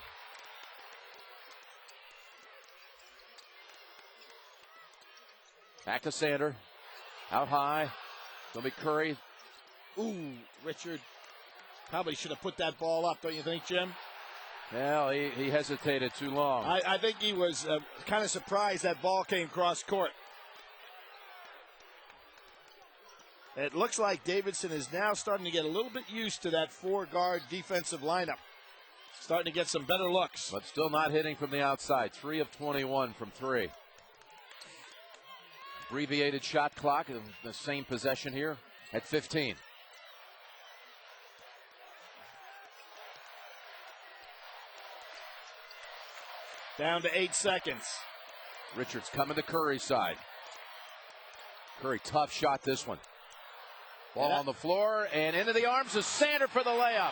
Back to Sander. Out high. Gonna be Curry. Ooh, Richard probably should have put that ball up, don't you think, Jim? Well, he hesitated too long. I think he was kind of surprised that ball came cross court. It looks like Davidson is now starting to get a little bit used to that 4-guard defensive lineup. Starting to get some better looks. But still not hitting from the outside. 3 of 21 from 3. Abbreviated shot clock, the same possession here at 15. Down to 8 seconds. Richards coming to Curry's side. Curry, tough shot this one. Ball on the floor and into the arms of Sander for the layup.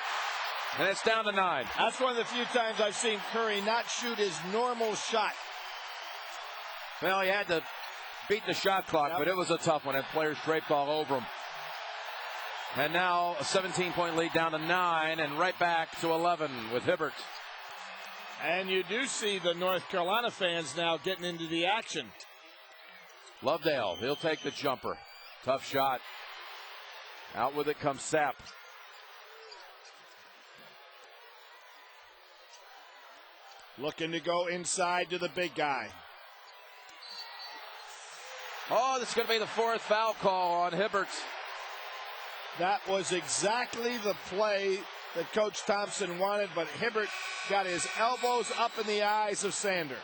And it's down to 9. That's one of the few times I've seen Curry not shoot his normal shot. Well, he had to beat the shot clock, but it was a tough one, and players draped all over him. And now a 17-point lead down to 9, and right back to 11 with Hibbert. And you do see the North Carolina fans now getting into the action. Lovedale, he'll take the jumper. Tough shot. Out with it comes Sapp. Looking to go inside to the big guy. Oh, this is going to be the 4th foul call on Hibbert. That was exactly the play that Coach Thompson wanted, but Hibbert got his elbows up in the eyes of Sander.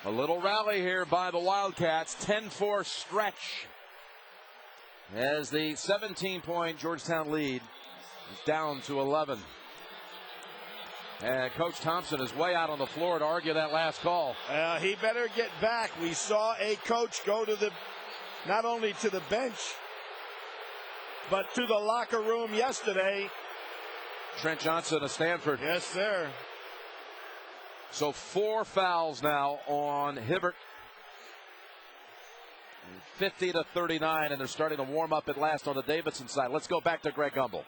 A little rally here by the Wildcats. 10-4 stretch as the 17-point Georgetown lead is down to 11. And Coach Thompson is way out on the floor to argue that last call. He better get back. We saw a coach go to not only to the bench, but to the locker room yesterday. Trent Johnson of Stanford. Yes, sir. So 4 fouls now on Hibbert. 50-39, and they're starting to warm up at last on the Davidson side. Let's go back to Greg Gumbel.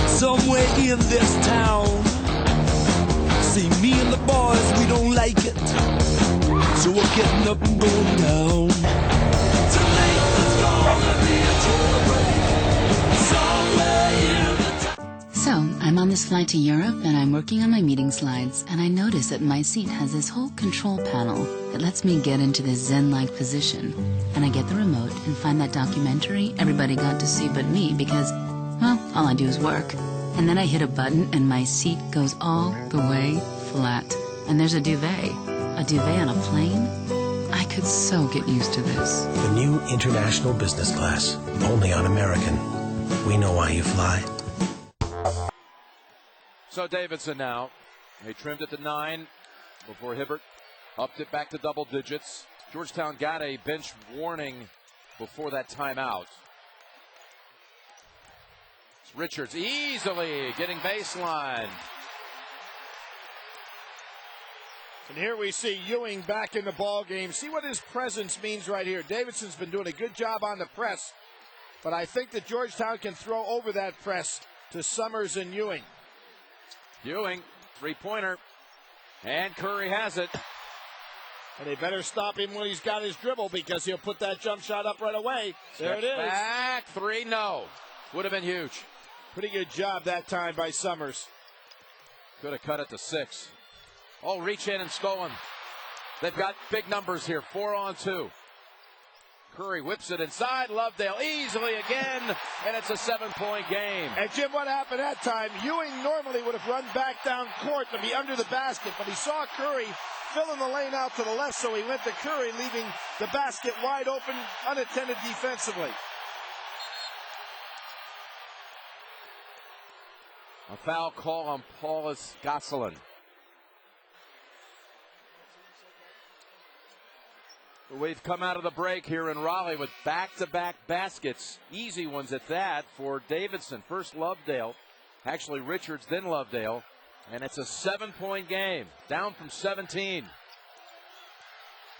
Somewhere in this town. See, me and the boys, we don't like it, so we're getting up and going down. Tonight there's gonna be a jailbreak somewhere in the town. So, I'm on this flight to Europe and I'm working on my meeting slides, and I notice that my seat has this whole control panel that lets me get into this zen-like position. And I get the remote and find that documentary everybody got to see but me because, well, all I do is work. And then I hit a button and my seat goes all the way flat. And there's a duvet. A duvet on a plane? I could so get used to this. The new international business class, only on American. We know why you fly. So Davidson now. They trimmed it to 9 before Hibbert upped it back to double digits. Georgetown got a bench warning before that timeout. It's Richards easily getting baseline. And here we see Ewing back in the ball game. See what his presence means right here. Davidson's been doing a good job on the press, but I think that Georgetown can throw over that press to Summers and Ewing. Ewing, three-pointer, and Curry has it. And they better stop him when he's got his dribble because he'll put that jump shot up right away. There it is. Back, 3, no. Would have been huge. Pretty good job that time by Summers. Could have cut it to 6. Oh, reach in and stolen. They've got big numbers here, 4-on-2. Curry whips it inside. Lovedale easily again, and it's a 7-point game. And Jim, what happened that time? Ewing normally would have run back down court to be under the basket, but he saw Curry filling the lane out to the left, so he went to Curry, leaving the basket wide open, unattended defensively. A foul call on Paulus Gosselin. We've come out of the break here in Raleigh with back-to-back baskets, easy ones at that for Davidson. First Lovedale, actually Richards, then Lovedale, and it's a 7-point game, down from 17.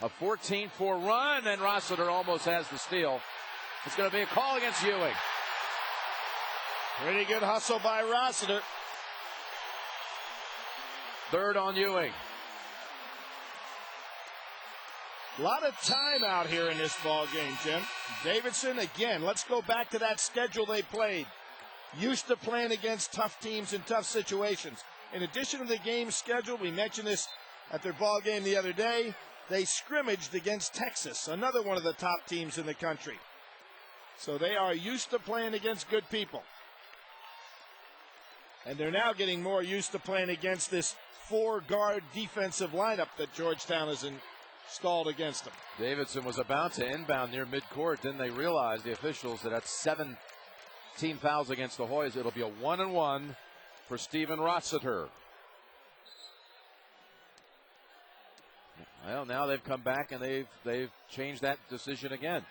A 14-4 run, and Rossiter almost has the steal. It's going to be a call against Ewing. Pretty good hustle by Rossiter. Third on Ewing. A lot of time out here in this ball game, Jim. Davidson, again, let's go back to that schedule they played. Used to playing against tough teams in tough situations. In addition to the game schedule, we mentioned this at their ball game the other day, they scrimmaged against Texas, another one of the top teams in the country. So they are used to playing against good people. And they're now getting more used to playing against this four-guard defensive lineup that Georgetown has installed against them. Davidson was about to inbound near midcourt. Then they realized, the officials, that that's 7 team fouls against the Hoyas. It'll be a 1-and-1 for Steven Rossiter. Well, now they've come back and they've changed that decision again.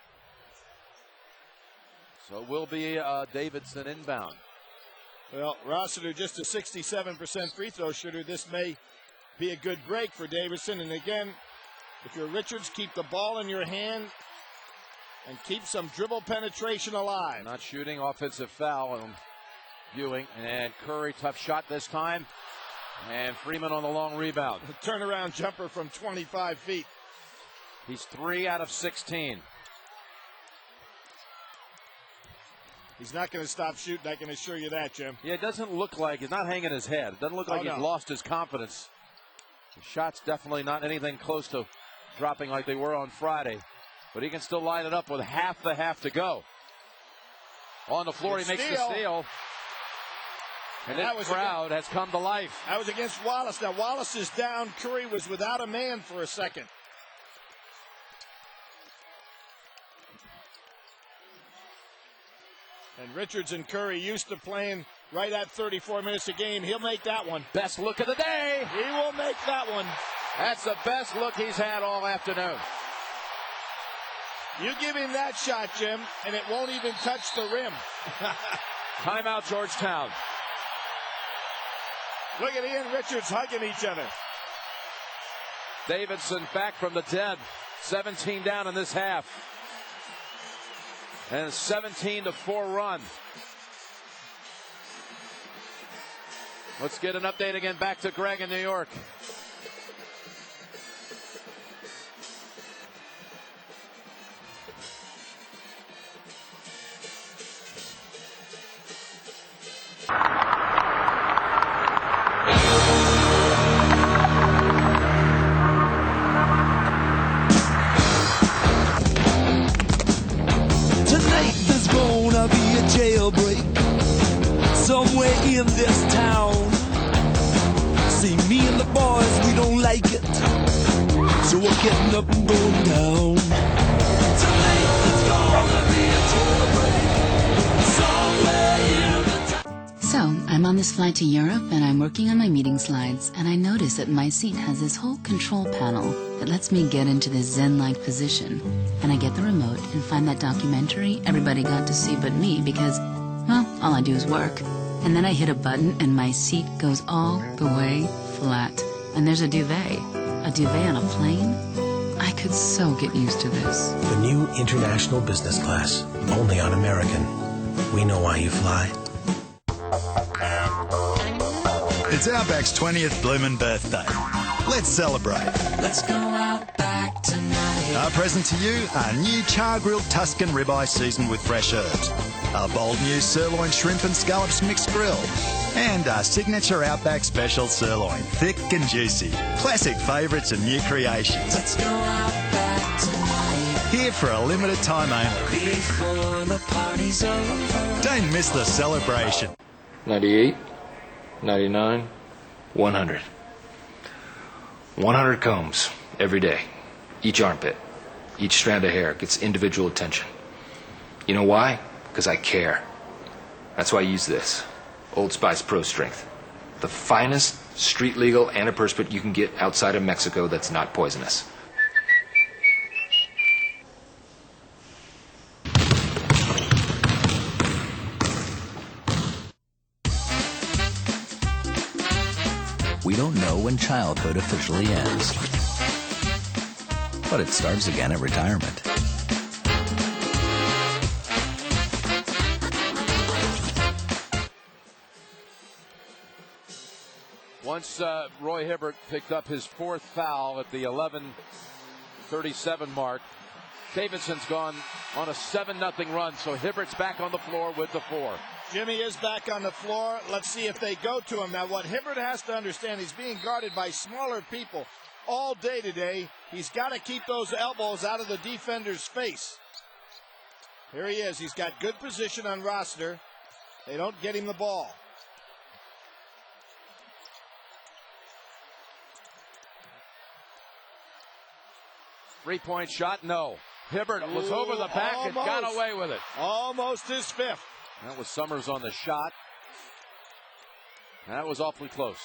So it will be Davidson inbound. Well, Rossiter just a 67% free throw shooter. This may be a good break for Davidson. And again, if you're Richards, keep the ball in your hand and keep some dribble penetration alive. Not shooting, offensive foul on Ewing. And Curry, tough shot this time. And Freeman on the long rebound. A turnaround jumper from 25 feet. He's 3 out of 16. He's not going to stop shooting, I can assure you that, Jim. Yeah, it doesn't look like he's not hanging his head. It doesn't look like he's lost his confidence. The shot's definitely not anything close to dropping like they were on Friday. But he can still line it up with half the half to go. On the floor, he makes the steal. And this crowd has come to life. That was against Wallace. Now Wallace is down. Curry was without a man for a second. And Richards and Curry used to playing right at 34 minutes a game. He'll make that one. Best look of the day. He will make that one. That's the best look he's had all afternoon. You give him that shot, Jim, and it won't even touch the rim. Timeout, Georgetown. Look at Ian Richards hugging each other. Davidson back from the dead. 17 down in this half. And a 17-4 run. Let's get an update again back to Greg in New York. Somewhere in this town. See, me and the boys, we don't like it, so we're getting up and going down. Tonight there's gonna be a jailbreak somewhere in the town. So, I'm on this flight to Europe and I'm working on my meeting slides, and I notice that my seat has this whole control panel that lets me get into this zen-like position. And I get the remote and find that documentary everybody got to see but me because, well, all I do is work. And then I hit a button and my seat goes all the way flat. And there's a duvet. A duvet on a plane? I could so get used to this. The new international business class, only on American. We know why you fly. It's Outback's 20th bloomin' birthday. Let's celebrate. Let's go out back tonight. Our present to you, our new char-grilled Tuscan ribeye seasoned with fresh herbs. Our bold new sirloin shrimp and scallops mixed grill. And our signature Outback special sirloin, thick and juicy. Classic favourites and new creations. Let's go out back tonight. Here for a limited time only. Before the party's over. Don't miss the celebration. 98, 99, 100. 100 combs every day. Each armpit, each strand of hair gets individual attention. You know why? Because I care. That's why I use this. Old Spice Pro Strength. The finest street legal antiperspirant you can get outside of Mexico that's not poisonous. We don't know when childhood officially ends, but it starts again at retirement. Once Roy Hibbert picked up his 4th foul at the 11:37 mark, Davidson's gone on a 7-0 run, so Hibbert's back on the floor with the 4. Jimmy is back on the floor. Let's see if they go to him. Now, what Hibbert has to understand, he's being guarded by smaller people all day today. He's got to keep those elbows out of the defender's face. Here he is. He's got good position on Rossiter. They don't get him the ball. Three-point shot, no. Hibbert was over the back and got away with it. Almost his 5th. That was Summers on the shot. That was awfully close.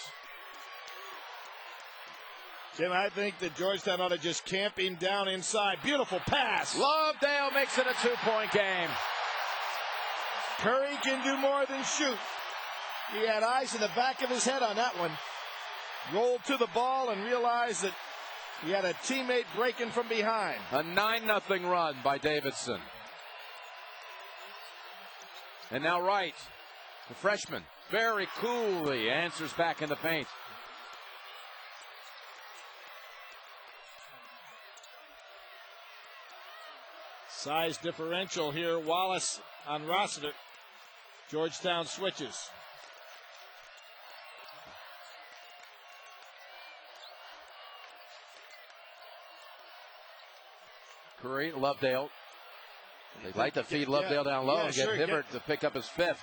Jim, I think that Georgetown ought to just camp him down inside. Beautiful pass. Lovedale makes it a 2-point game. Curry can do more than shoot. He had eyes in the back of his head on that one. Rolled to the ball and realized that he had a teammate breaking from behind. A 9-0 run by Davidson. And now Wright, the freshman, very coolly answers back in the paint. Size differential here. Wallace on Rossiter. Georgetown switches. Curry, Lovedale. They'd like to feed Lovedale down low and get Hibbert to pick up his 5th.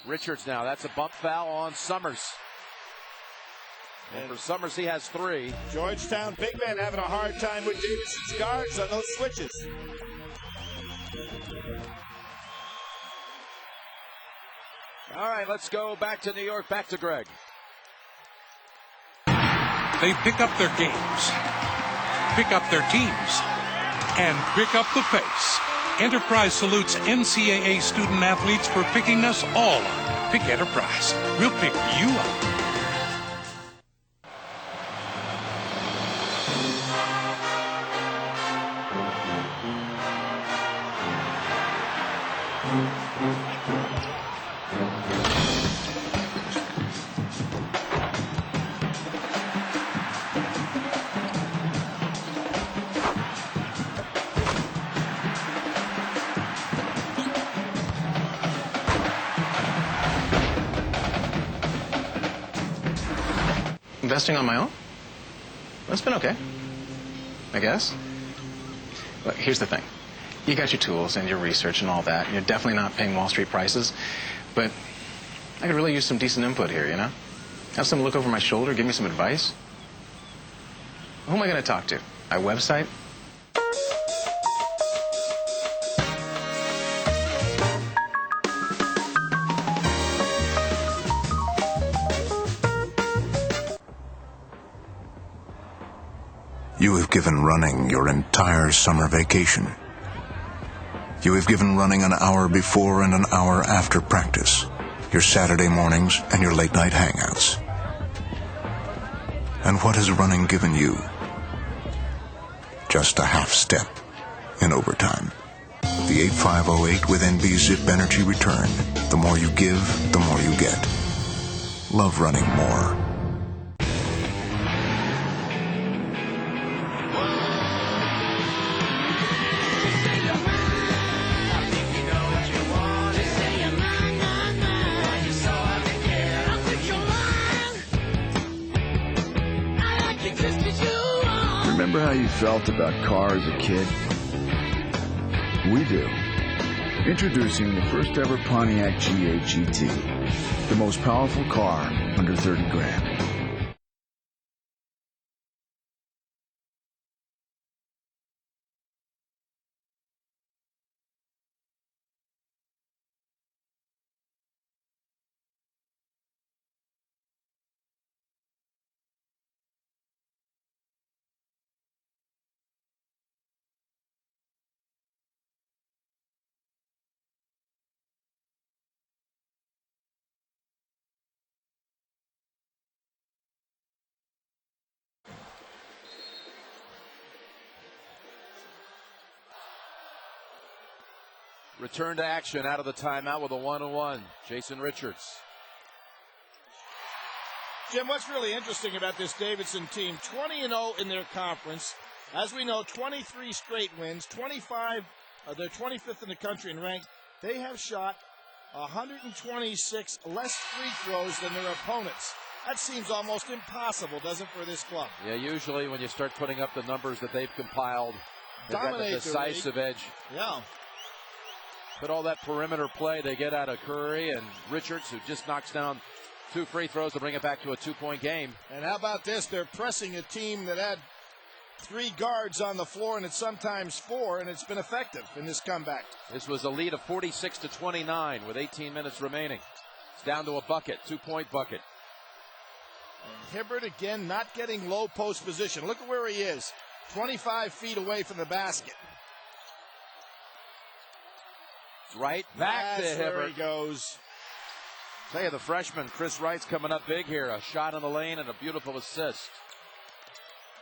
Richards now. That's a bump foul on Summers. And for Summers, he has 3. Georgetown big men having a hard time with Davidson's guards on those switches. All right, let's go back to New York, back to Greg. They pick up their games, pick up their teams, and pick up the pace. Enterprise salutes NCAA student athletes for picking us all up. Pick Enterprise. We'll pick you up. Investing on my own? That's been okay, I guess. But here's the thing. You got your tools and your research and all that. You're definitely not paying Wall Street prices. But I could really use some decent input here, you know? Have someone look over my shoulder, give me some advice. Who am I going to talk to? My website? You have given running your entire summer vacation. You have given running an hour before and an hour after practice, your Saturday mornings and your late night hangouts. And what has running given you? Just a half step in overtime. The 8508 with NB Zip Energy Return. The more you give, the more you get. Love running more. Remember how you felt about cars as a kid? We do. Introducing the first ever Pontiac G8 GT, the most powerful car under 30 grand. Return to action out of the timeout with a 1-1. Jason Richards. Jim, what's really interesting about this Davidson team, 20-0 in their conference. As we know, 23 straight wins, 25, they're 25th in the country in rank. They have shot 126 less free throws than their opponents. That seems almost impossible, doesn't it, for this club? Yeah, usually when you start putting up the numbers that they've compiled, they've got the decisive edge. Yeah. Put all that perimeter play they get out of Curry and Richards, who just knocks down 2 free throws to bring it back to a 2-point game. And how about this? They're pressing a team that had 3 guards on the floor, and it's sometimes 4, and it's been effective in this comeback. This was a lead of 46-29 with 18 minutes remaining. It's down to a bucket, 2-point bucket. And Hibbert again not getting low post position. Look at where he is, 25 feet away from the basket. Right back to Hibbert. There he goes. Tell you, the freshman Chris Wright's coming up big here. A shot in the lane and a beautiful assist.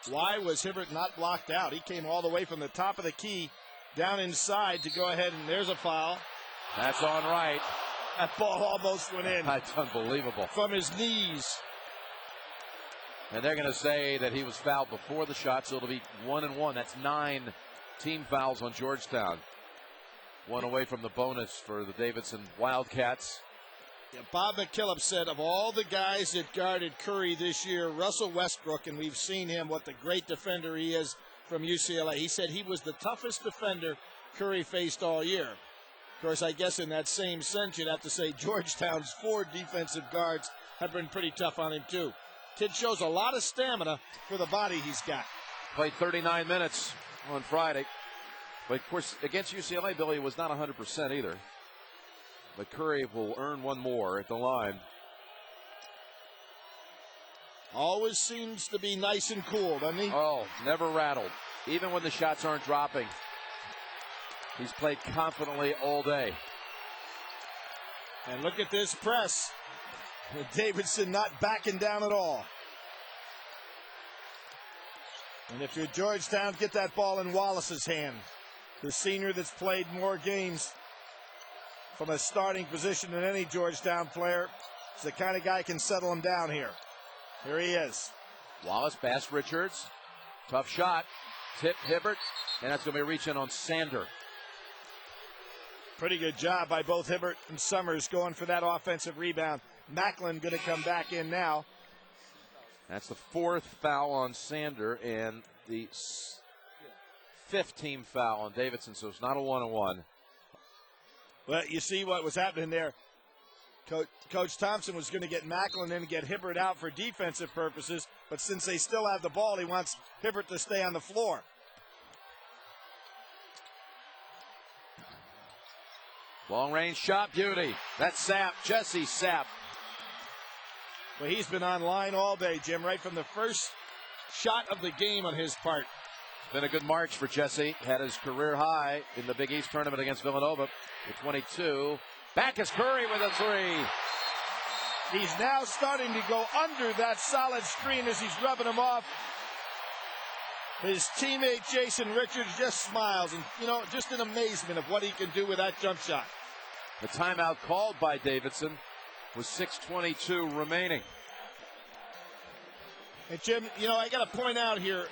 Why was Hibbert not blocked out? He came all the way from the top of the key down inside to go ahead, and there's a foul. That's on Wright. That ball almost went in. That's unbelievable. From his knees. And they're going to say that he was fouled before the shot, so it'll be 1-1. That's 9 team fouls on Georgetown. 1 away from the bonus for the Davidson Wildcats. Yeah, Bob McKillop said of all the guys that guarded Curry this year, Russell Westbrook, and we've seen him, what the great defender he is from UCLA. He said he was the toughest defender Curry faced all year. Of course, I guess in that same sense, you'd have to say Georgetown's 4 defensive guards have been pretty tough on him, too. Kid shows a lot of stamina for the body he's got. Played 39 minutes on Friday. But, of course, against UCLA, Billy was not 100% either. But Curry will earn 1 more at the line. Always seems to be nice and cool, doesn't he? Oh, never rattled. Even when the shots aren't dropping. He's played confidently all day. And look at this press. Davidson not backing down at all. And if you're Georgetown, get that ball in Wallace's hand. The senior that's played more games from a starting position than any Georgetown player. He's the kind of guy who can settle him down here. Here he is. Wallace past Richards. Tough shot. Tip Hibbert. And that's going to be reaching on Sander. Pretty good job by both Hibbert and Summers going for that offensive rebound. Macklin going to come back in now. That's the 4th foul on Sander and the 5th team foul on Davidson, so it's not a 1-on-1. Well, you see what was happening there. Coach Thompson was going to get Macklin in and get Hibbert out for defensive purposes, but since they still have the ball, he wants Hibbert to stay on the floor. Long range shot, beauty. That's Sapp, Jesse Sapp. Well, he's been online all day, Jim, right from the first shot of the game on his part. Been a good March for Jesse. Had his career high in the Big East tournament against Villanova at 22. Back is Curry with a 3. He's now starting to go under that solid screen as he's rubbing him off. His teammate Jason Richards just smiles and, just in amazement of what he can do with that jump shot. The timeout called by Davidson with 6:22 remaining. And Jim, I got to point out here,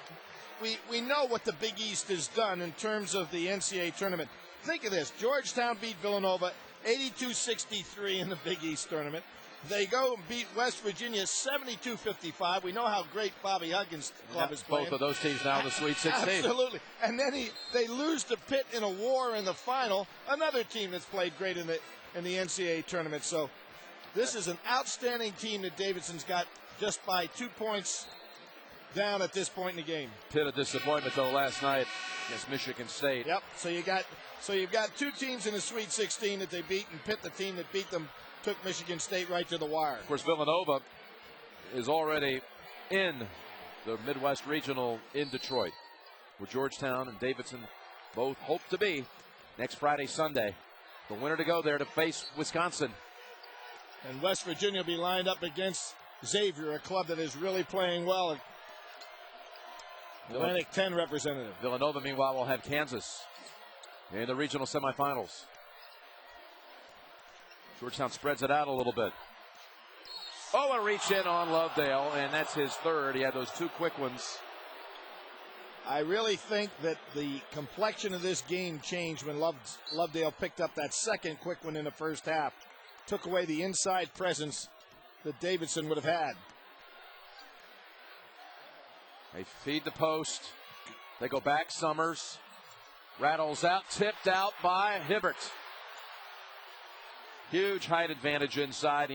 we know what the Big East has done in terms of the NCAA tournament. Think of this. Georgetown beat Villanova 82-63 in the Big East tournament. They go and beat West Virginia 72-55. We know how great Bobby Huggins' club is playing. Both of those teams now in the Sweet 16. Absolutely. And then they lose to Pitt in a war in the final, another team that's played great in the NCAA tournament. So this is an outstanding team that Davidson's got just by 2 points down at this point in the game. Pitt a disappointment till last night against Michigan State. Yep. So you've got 2 teams in the Sweet 16 that they beat, and Pitt, the team that beat them, took Michigan State right to the wire. Of course, Villanova is already in the Midwest Regional in Detroit, where Georgetown and Davidson both hope to be next Friday, Sunday. The winner to go there to face Wisconsin. And West Virginia will be lined up against Xavier, a club that is really playing well. Atlantic 10 representative. Villanova, meanwhile, will have Kansas in the regional semifinals. Georgetown spreads it out a little bit. Oh, a reach in on Lovedale, and that's his third. He had those two quick ones. I really think that the complexion of this game changed when Lovedale picked up that second quick one in the first half. Took away the inside presence that Davidson would have had. They feed the post. They go back. Summers rattles out, tipped out by Hibbert. Huge height advantage inside.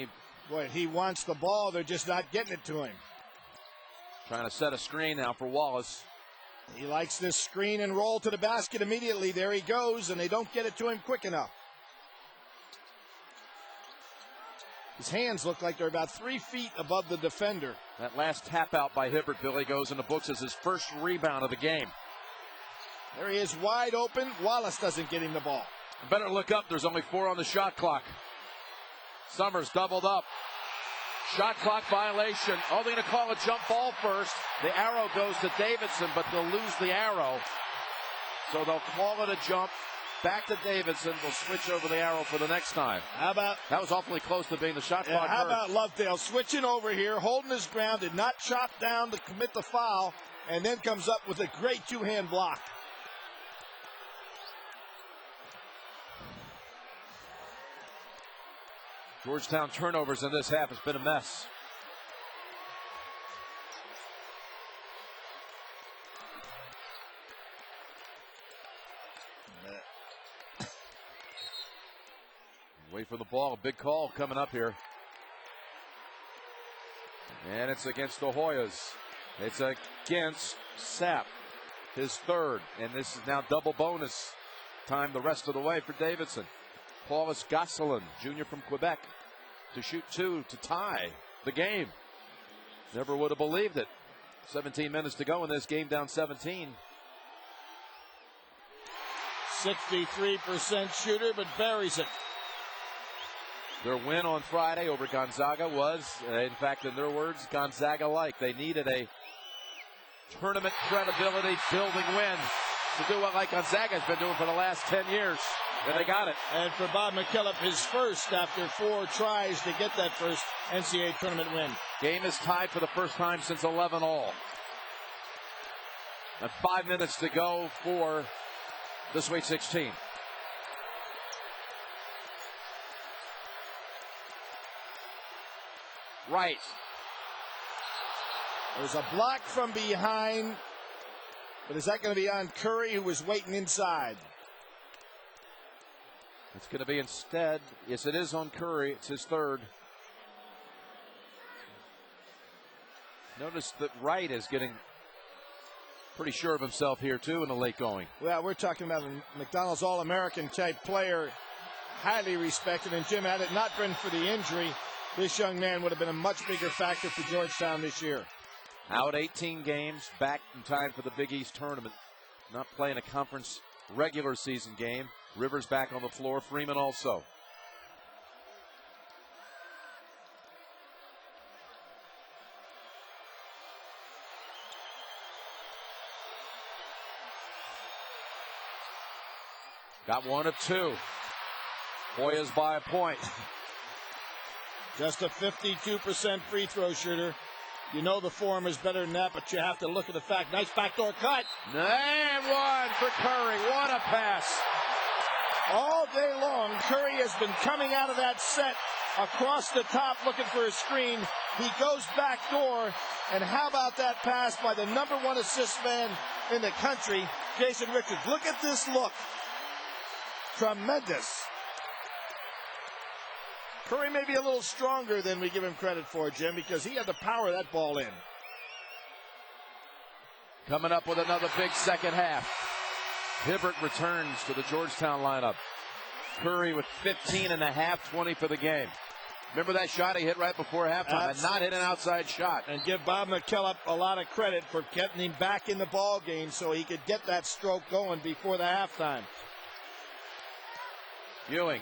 He wants the ball. They're just not getting it to him. Trying to set a screen now for Wallace. He likes this screen and roll to the basket immediately. There he goes, and they don't get it to him quick enough. His hands look like they're about 3 feet above the defender. That last tap out by Hibbert, Billy, goes in the books as his first rebound of the game. There he is, wide open. Wallace doesn't get him the ball. Better look up. There's only 4 on the shot clock. Summers doubled up. Shot clock violation. Oh, they're going to call a jump ball first. The arrow goes to Davidson, but they'll lose the arrow. So they'll call it a jump. Back to Davidson. They'll switch over the arrow for the next time. How about... That was awfully close to being the shot clock. How about Lovedale switching over here, holding his ground, did not chop down to commit the foul, and then comes up with a great two-hand block. Georgetown turnovers in this half has been a mess. Wait for the ball. A big call coming up here. And it's against the Hoyas. It's against Sapp. His third. And this is now double bonus time the rest of the way for Davidson. Paulus Gosselin, junior from Quebec, to shoot 2 to tie the game. Never would have believed it. 17 minutes to go in this game, down 17. 63% shooter, but buries it. Their win on Friday over Gonzaga was, in fact, in their words, Gonzaga-like. They needed a tournament credibility building win to do what like Gonzaga's been doing for the last 10 years. And they got it. And for Bob McKillop, his first after 4 tries to get that first NCAA tournament win. Game is tied for the first time since 11-all. And 5 minutes to go for the Sweet 16. Right. There's a block from behind. But is that going to be on Curry, who was waiting inside? It's going to be instead. Yes, it is on Curry. It's his third. Notice that Wright is getting pretty sure of himself here, too, in the late going. Well, we're talking about a McDonald's All-American type player, highly respected. And Jim, had it not been for the injury, this young man would have been a much bigger factor for Georgetown this year. Out 18 games, back in time for the Big East tournament. Not playing a conference regular season game. Rivers back on the floor. Freeman also. Got 1 of 2. Hoyas by a point. Just a 52% free throw shooter. You know the form is better than that, but you have to look at the fact. Nice backdoor cut. And 1 for Curry. What a pass. All day long, Curry has been coming out of that set across the top looking for a screen. He goes back door, and how about that pass by the #1 assist man in the country, Jason Richards. Look at this look. Tremendous. Curry may be a little stronger than we give him credit for, Jim, because he had to power that ball in. Coming up with another big second half. Hibbert returns to the Georgetown lineup. Curry with 15 and a half, 20 for the game. Remember that shot he hit right before halftime, and not hit an outside shot. And give Bob McKillop a lot of credit for getting him back in the ball game so he could get that stroke going before the halftime. Ewing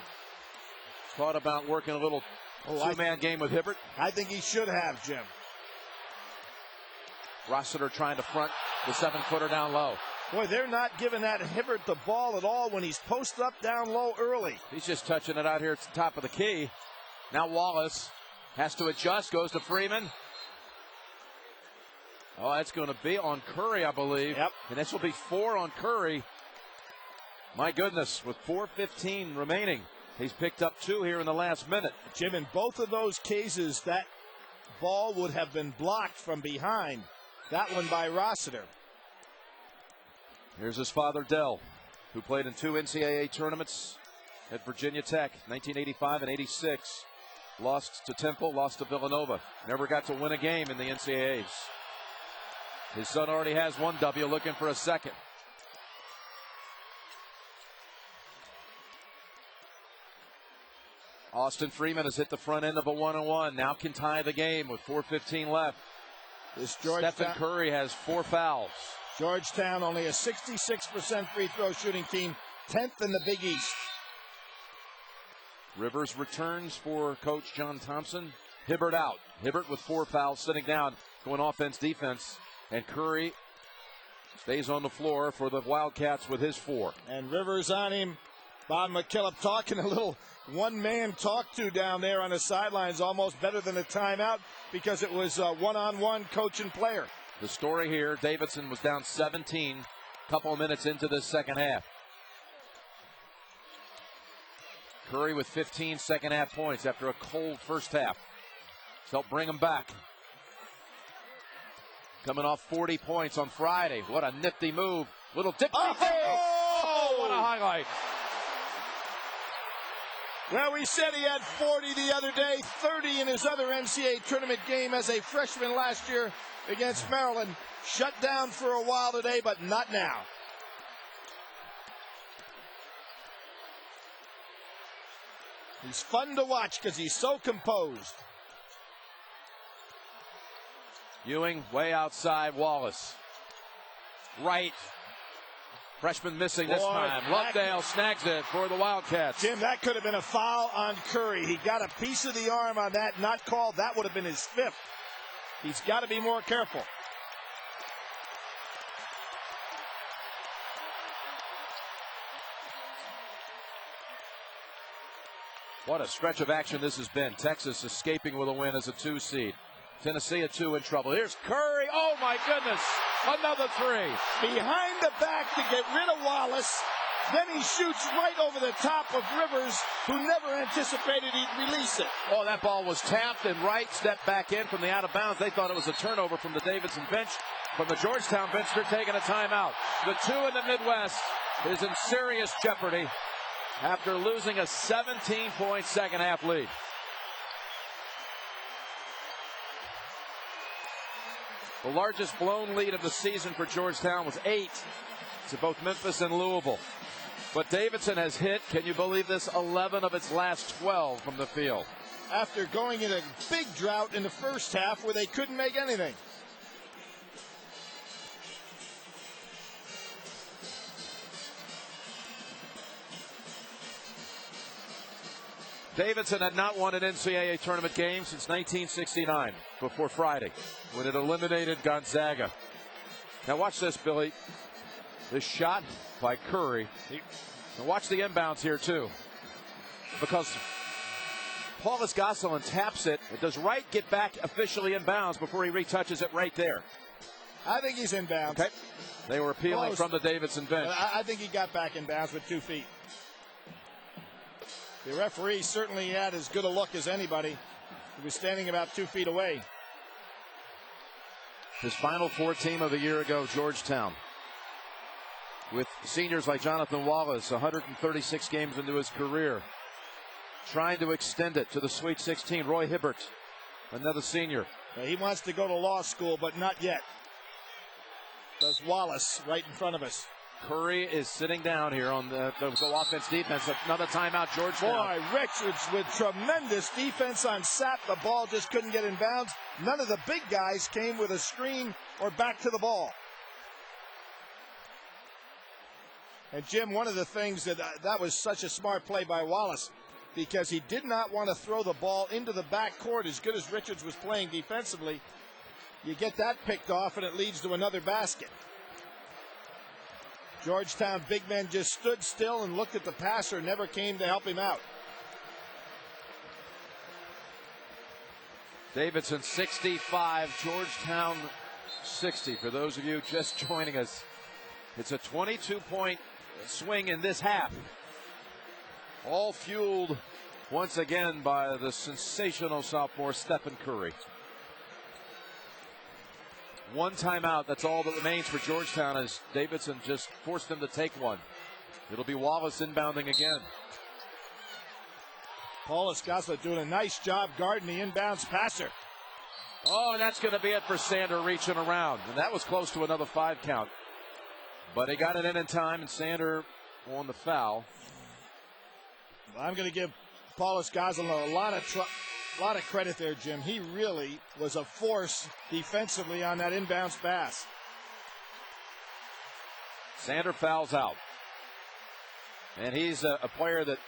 thought about working a little two-man game with Hibbert. I think he should have, Jim. Rossiter trying to front the 7-footer down low. Boy, they're not giving that Hibbert the ball at all when he's posted up down low early. He's just touching it out here at the top of the key. Now Wallace Has to adjust, goes to Freeman. Oh, that's going to be on Curry, I believe. Yep. And this will be 4 on Curry. My goodness, with 4:15 remaining, he's picked up 2 here in the last minute. Jim, in both of those cases, that ball would have been blocked from behind. That one by Rossiter. Here's his father, Dell, who played in 2 NCAA tournaments at Virginia Tech, 1985 and 86. Lost to Temple, lost to Villanova. Never got to win a game in the NCAAs. His son already has 1 W, looking for a second. Austin Freeman has hit the front end of a 1-on-1. Now can tie the game with 4:15 left. Stephen Curry has 4 fouls. Georgetown only a 66% free throw shooting team, 10th in the Big East. Rivers returns for Coach John Thompson. Hibbert out. Hibbert with 4 fouls, sitting down, going offense, defense. And Curry stays on the floor for the Wildcats with his 4. And Rivers on him. Bob McKillop talking a little one-man talk to down there on the sidelines, almost better than a timeout because it was a one-on-one coach and player. The story here, Davidson was down 17 a couple of minutes into the second half. Curry with 15 second half points after a cold first half. So helped bring him back. Coming off 40 points on Friday. What a nifty move. Little dip. Oh, what a highlight. Well, we said he had 40 the other day, 30 in his other NCAA tournament game as a freshman last year against Maryland. Shut down for a while today, but not now. He's fun to watch because he's so composed. Ewing way outside Wallace. Right. Freshman missing this time. Lovedale snags it for the Wildcats. Jim, that could have been a foul on Curry. He got a piece of the arm on that, not called. That would have been his 5th. He's got to be more careful. What a stretch of action this has been. Texas escaping with a win as a 2 seed. Tennessee at 2 in trouble. Here's Curry. Oh, my goodness. Another 3. Behind the back to get rid of Wallace. Then he shoots right over the top of Rivers, who never anticipated he'd release it. Oh, that ball was tapped, and Wright stepped back in from the out of bounds. They thought it was a turnover from the Davidson bench. From the Georgetown bench, they're taking a timeout. The 2 in the Midwest is in serious jeopardy after losing a 17-point second half lead. The largest blown lead of the season for Georgetown was 8 to both Memphis and Louisville. But Davidson has hit, can you believe this, 11 of its last 12 from the field. After going in a big drought in the first half where they couldn't make anything. Davidson had not won an NCAA tournament game since 1969, before Friday, when it eliminated Gonzaga. Now watch this, Billy. This shot by Curry. And watch the inbounds here, too. Because Paulus Gosselin taps it. Does Wright get back officially in bounds before he retouches it right there? I think he's in bounds. Okay. They were appealing from the Davidson bench. I think he got back in bounds with 2 feet. The referee certainly had as good a look as anybody. He was standing about 2 feet away. His Final Four team of the year ago, Georgetown. With seniors like Jonathan Wallace, 136 games into his career. Trying to extend it to the Sweet 16. Roy Hibbert, another senior. He wants to go to law school, but not yet. Does Wallace right in front of us. Curry is sitting down here on the offense defense. Another timeout, Georgetown. Boy, Richards with tremendous defense on Sapp. The ball just couldn't get in bounds. None of the big guys came with a screen or back to the ball. And Jim, one of the things that was such a smart play by Wallace, because he did not want to throw the ball into the backcourt as good as Richards was playing defensively. You get that picked off and it leads to another basket. Georgetown big men just stood still and looked at the passer, never came to help him out. Davidson 65, Georgetown 60. For those of you just joining us, it's a 22-point swing in this half. All fueled once again by the sensational sophomore Stephen Curry. One timeout, that's all that remains for Georgetown as Davidson just forced them to take one. It'll be Wallace inbounding again. Paulus Gosler doing a nice job guarding the inbounds passer. Oh, and that's going to be it for Sander reaching around. And that was close to another 5 count. But he got it in time, and Sander on the foul. I'm going to give Paulus Gosler a lot of credit there, Jim. He really was a force defensively on that inbounds pass. Sander fouls out. And he's a player that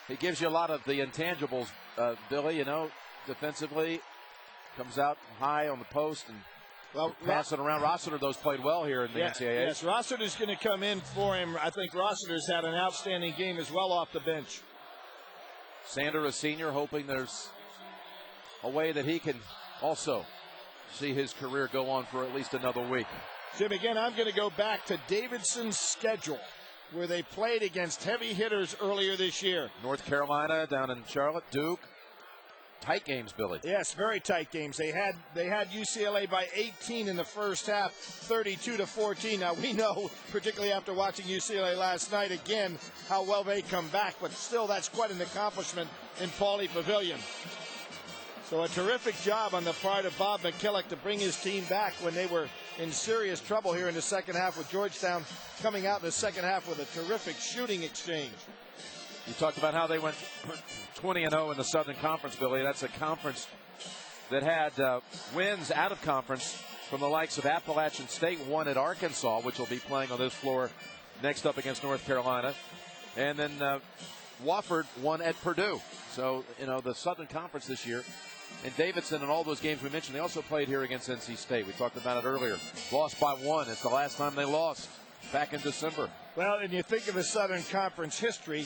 he gives you a lot of the intangibles, Billy, you know, defensively. Comes out high on the post and pass it around. Rossiter, those played well here in the NCAA. Yes, Rossiter's going to come in for him. I think Rossiter's had an outstanding game as well off the bench. Sander, a senior, hoping there's a way that he can also see his career go on for at least another week. Jim, again, I'm going to go back to Davidson's schedule, where they played against heavy hitters earlier this year. North Carolina down in Charlotte, Duke. Tight games, Billy. Yes, very tight games. They had UCLA by 18 in the first half, 32-14. Now we know, particularly after watching UCLA last night again, how well they come back. But still, that's quite an accomplishment in Pauley Pavilion. So a terrific job on the part of Bob McKillop to bring his team back when they were in serious trouble here in the second half, with Georgetown coming out in the second half with a terrific shooting exchange. You talked about how they went 20-0 in the Southern Conference, Billy. That's a conference that had wins out of conference from the likes of Appalachian State, won at Arkansas, which will be playing on this floor next up against North Carolina. And then Wofford won at Purdue. So, you know, the Southern Conference this year. And Davidson, in all those games we mentioned, they also played here against NC State. We talked about it earlier. Lost by 1. It's the last time they lost, back in December. Well, and you think of the Southern Conference history,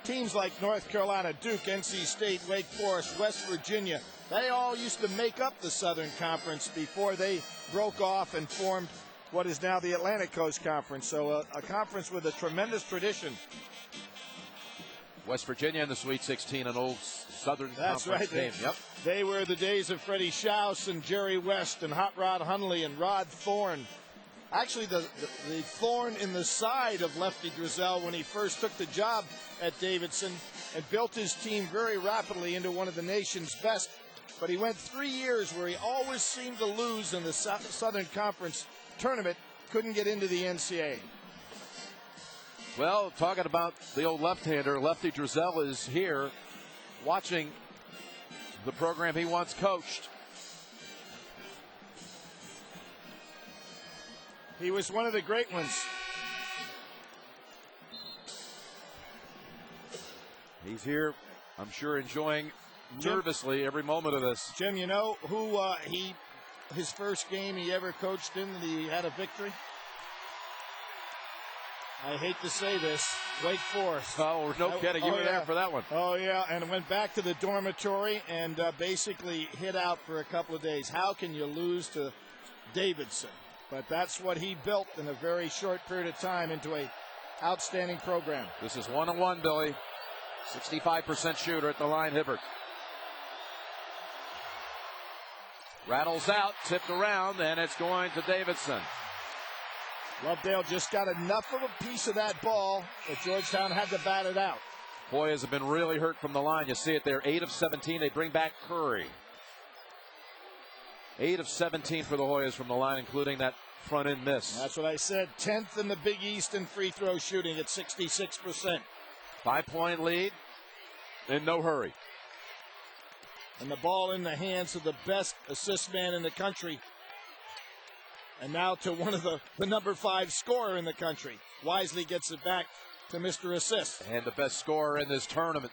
teams like North Carolina, Duke, NC State, Wake Forest, West Virginia, they all used to make up the Southern Conference before they broke off and formed what is now the Atlantic Coast Conference. So a conference with a tremendous tradition. West Virginia in the Sweet 16, an old Southern That's Conference right. team. Yep. They were the days of Freddie Schaus and Jerry West and Hot Rod Hundley and Rod Thorne. Actually, the thorn in the side of Lefty Driesell when he first took the job at Davidson and built his team very rapidly into one of the nation's best. But he went 3 years where he always seemed to lose in the Southern Conference tournament, couldn't get into the NCAA. Well, talking about the old left-hander, Lefty Driesell is here watching the program he once coached. He was one of the great ones. He's here, I'm sure, enjoying nervously every moment of this. Jim, you know who his first game he ever coached in, he had a victory? I hate to say this, Wake Forest. Oh, no kidding. You were there for that one. Oh, yeah, and went back to the dormitory and basically hid out for a couple of days. How can you lose to Davidson? But that's what he built in a very short period of time into an outstanding program. This is 1-1, Billy. 65% shooter at the line, Hibbert. Rattles out, tipped around, and it's going to Davidson. Lovedale just got enough of a piece of that ball that Georgetown had to bat it out. Hoyas have been really hurt from the line. You see it there, 8 of 17. They bring back Curry. 8 of 17 for the Hoyas from the line, including that front end miss. That's what I said. 10th in the Big East in free throw shooting at 66%. 5-point lead in no hurry. And the ball in the hands of the best assist man in the country. And now to one of the number 5 scorer in the country. Wisely gets it back to Mr. Assist. And the best scorer in this tournament.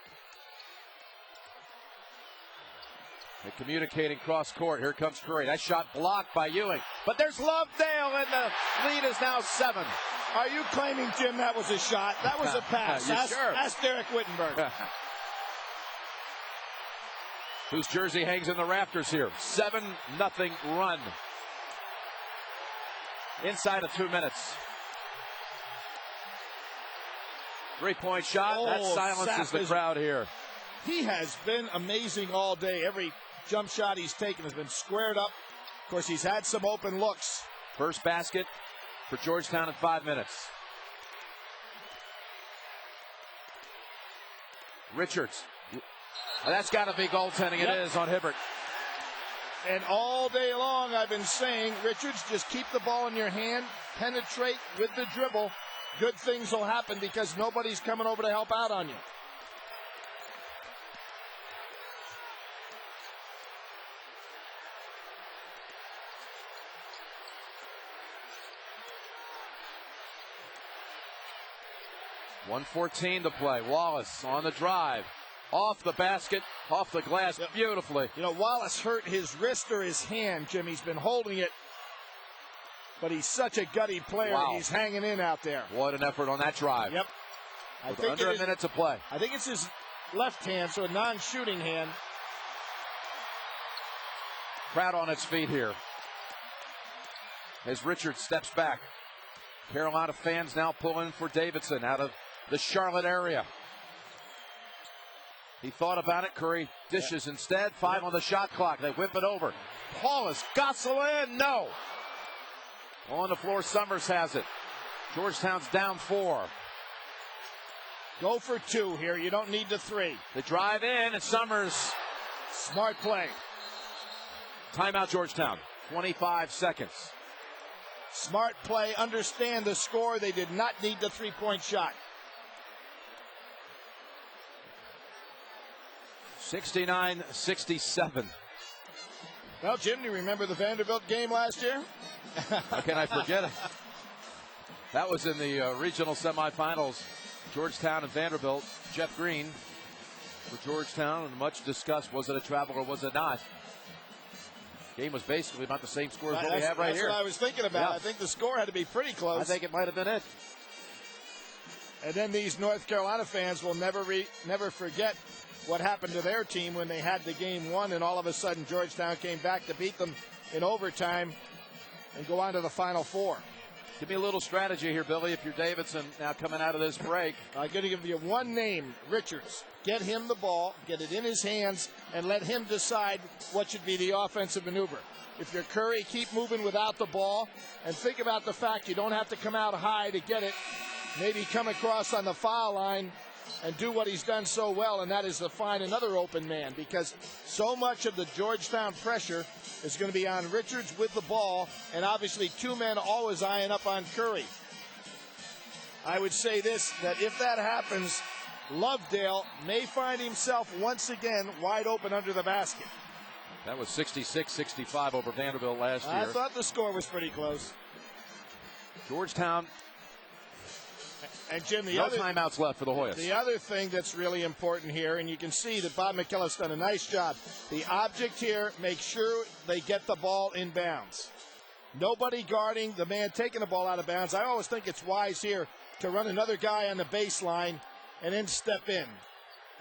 They're communicating cross court. Here comes Curry. That shot blocked by Ewing. But there's Lovedale, and the lead is now 7. Are you claiming, Jim, that was a shot? That was a pass. Sure? Ask Derek Wittenberg. whose jersey hangs in the rafters here. 7-0 run. Inside of 2 minutes. 3-point shot. That silences the crowd here. He has been amazing all day. Every jump shot he's taken has been squared up. Of course, he's had some open looks. First basket for Georgetown in 5 minutes. Richards. That's got to be goaltending. It is on Hibbert. And all day long I've been saying, Richards, just keep the ball in your hand, penetrate with the dribble. Good things will happen because nobody's coming over to help out on you. .114 to play. Wallace on the drive. Off the basket, off the glass, beautifully. You know, Wallace hurt his wrist or his hand, Jim. He's been holding it, but he's such a gutty player. Wow. He's hanging in out there. What an effort on that drive. Yep. With under a minute to play. I think it's his left hand, so a non-shooting hand. Crowd on its feet here. As Richards steps back. Carolina fans now pulling for Davidson out of the Charlotte area. He thought about it. Curry dishes instead. 5 on the shot clock. They whip it over. Paulus, Gosselin, no. On the floor, Summers has it. Georgetown's down 4. Go for 2 here. You don't need the 3. They drive in, and Summers. Smart play. Timeout, Georgetown. 25 seconds. Smart play. Understand the score. They did not need the 3-point shot. 69-67. Well, Jim, do you remember the Vanderbilt game last year? How can I forget it? That was in the regional semifinals. Georgetown and Vanderbilt. Jeff Green for Georgetown, and much discussed. Was it a travel or was it not? Game was basically about the same score as what we have right here. That's what I was thinking about. Yeah. I think the score had to be pretty close. I think it might have been it. And then these North Carolina fans will never forget what happened to their team when they had the game won, and all of a sudden Georgetown came back to beat them in overtime and go on to the Final Four. Give me a little strategy here, Billy, if you're Davidson now coming out of this break. I'm going to give you one name, Richards. Get him the ball, get it in his hands, and let him decide what should be the offensive maneuver. If you're Curry, keep moving without the ball, and think about the fact you don't have to come out high to get it. Maybe come across on the foul line and do what he's done so well, and that is to find another open man, because so much of the Georgetown pressure is going to be on Richards with the ball, and obviously 2 men always eyeing up on Curry. I would say this, that if that happens, Lovedale may find himself once again wide open under the basket. That was 66-65 over Vanderbilt last year. I thought the score was pretty close. Georgetown. And Jim, no timeouts left for the Hoyas. The other thing that's really important here, and you can see that Bob McKillop's done a nice job. The object here, make sure they get the ball in bounds. Nobody guarding the man taking the ball out of bounds. I always think it's wise here to run another guy on the baseline and then step in.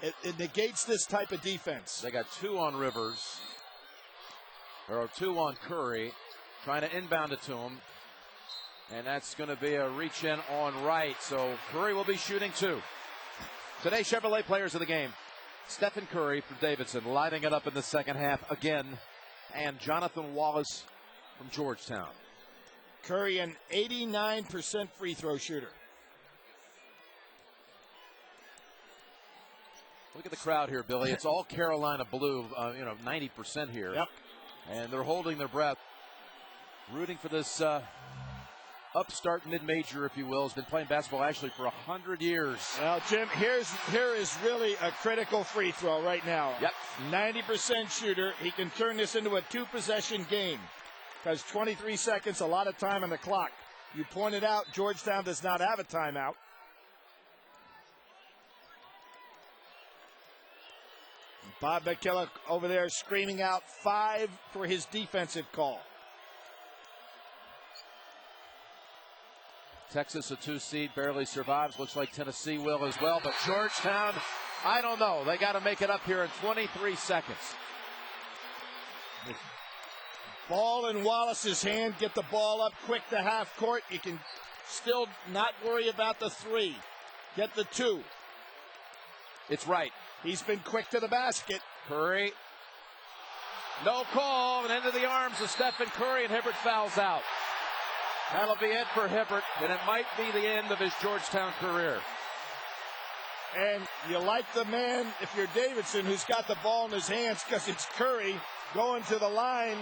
It negates this type of defense. They got 2 on Rivers. There are 2 on Curry. Trying to inbound it to him. And that's going to be a reach in on right. So Curry will be shooting 2. Today, Chevrolet players of the game. Stephen Curry from Davidson, lighting it up in the second half again. And Jonathan Wallace from Georgetown. Curry, an 89% free throw shooter. Look at the crowd here, Billy. It's all Carolina blue, 90% here. Yep. And they're holding their breath, rooting for this upstart mid-major, if you will. Has been playing basketball actually for 100 years. Well, Jim, here is really a critical free throw right now. Yep. 90% shooter. He can turn this into a 2-possession game because 23 seconds, a lot of time on the clock. You pointed out Georgetown does not have a timeout. Bob McKillop over there screaming out 5 for his defensive call. Texas, a 2 seed, barely survives. Looks like Tennessee will as well. But Georgetown, I don't know. They got to make it up here in 23 seconds. Ball in Wallace's hand. Get the ball up quick to half court. You can still not worry about the 3. Get the 2. It's right. He's been quick to the basket. Curry. No call, and into the arms of Stephen Curry, and Hibbert fouls out. That'll be it for Hibbert, and it might be the end of his Georgetown career. And you like the man, if you're Davidson, who's got the ball in his hands, because it's Curry going to the line,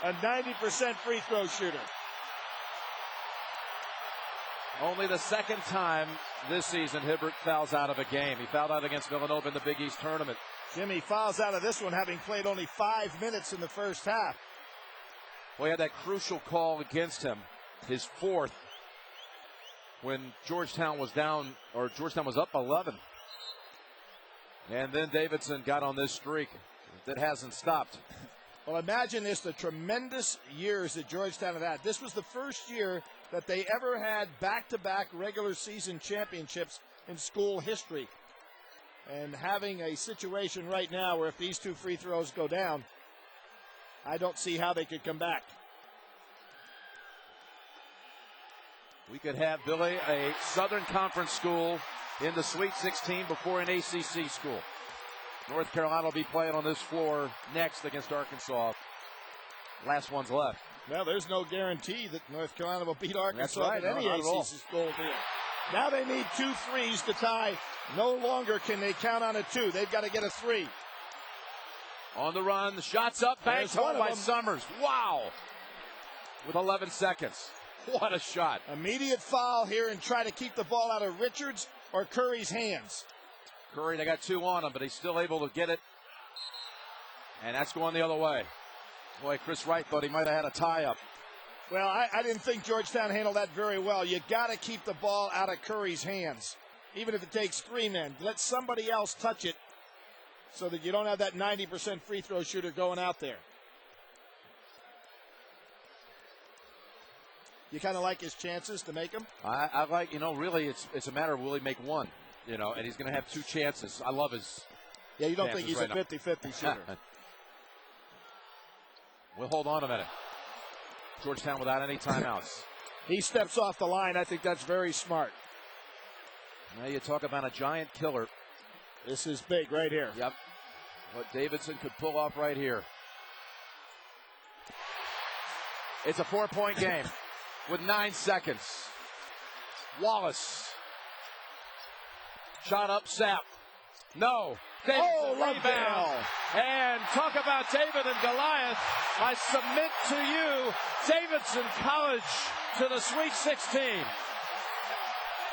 a 90% free throw shooter. Only the second time this season Hibbert fouls out of a game. He fouled out against Villanova in the Big East tournament. Jimmy fouls out of this one, having played only 5 minutes in the first half. Well, he had that crucial call against him, his 4th, when Georgetown was down, or Georgetown was up 11. And then Davidson got on this streak that hasn't stopped. Well, imagine this, the tremendous years that Georgetown had. This was the first year that they ever had back-to-back regular season championships in school history. And having a situation right now where if these 2 free throws go down, I don't see how they could come back. We could have, Billy, a Southern Conference school in the Sweet 16 before an ACC school. North Carolina will be playing on this floor next against Arkansas. Last one's left. Well, there's no guarantee that North Carolina will beat Arkansas right. at any No, not at all. ACC school deal. Now they need 2 threes to tie. No longer can they count on a 2. They've got to get a 3. On the run, the shot's up, banked home by Summers. Wow! With 11 seconds. What a shot. Immediate foul here and try to keep the ball out of Richards or Curry's hands. Curry, they got 2 on him, but he's still able to get it. And that's going the other way. Boy, Chris Wright thought he might have had a tie-up. Well, I didn't think Georgetown handled that very well. You got to keep the ball out of Curry's hands, even if it takes 3 men. Let somebody else touch it so that you don't have that 90% free throw shooter going out there. You kind of like his chances to make them? I like, really, it's a matter of will he make 1, and he's going to have 2 chances. I love his. Yeah, you don't think he's right a 50-50 shooter? We'll hold on a minute. Georgetown without any timeouts. He steps off the line. I think that's very smart. Now you talk about a giant killer. This is big right here. Yep. What Davidson could pull off right here. It's a 4-point game with 9 seconds. Wallace. Shot up, Sapp. No. Rebound. And talk about David and Goliath. I submit to you, Davidson College to the Sweet 16.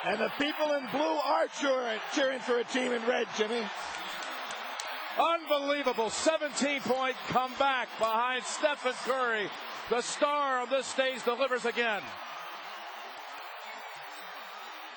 And the people in blue are cheering for a team in red, Jimmy. Unbelievable 17-point comeback behind Stephen Curry. The star of this stage delivers again.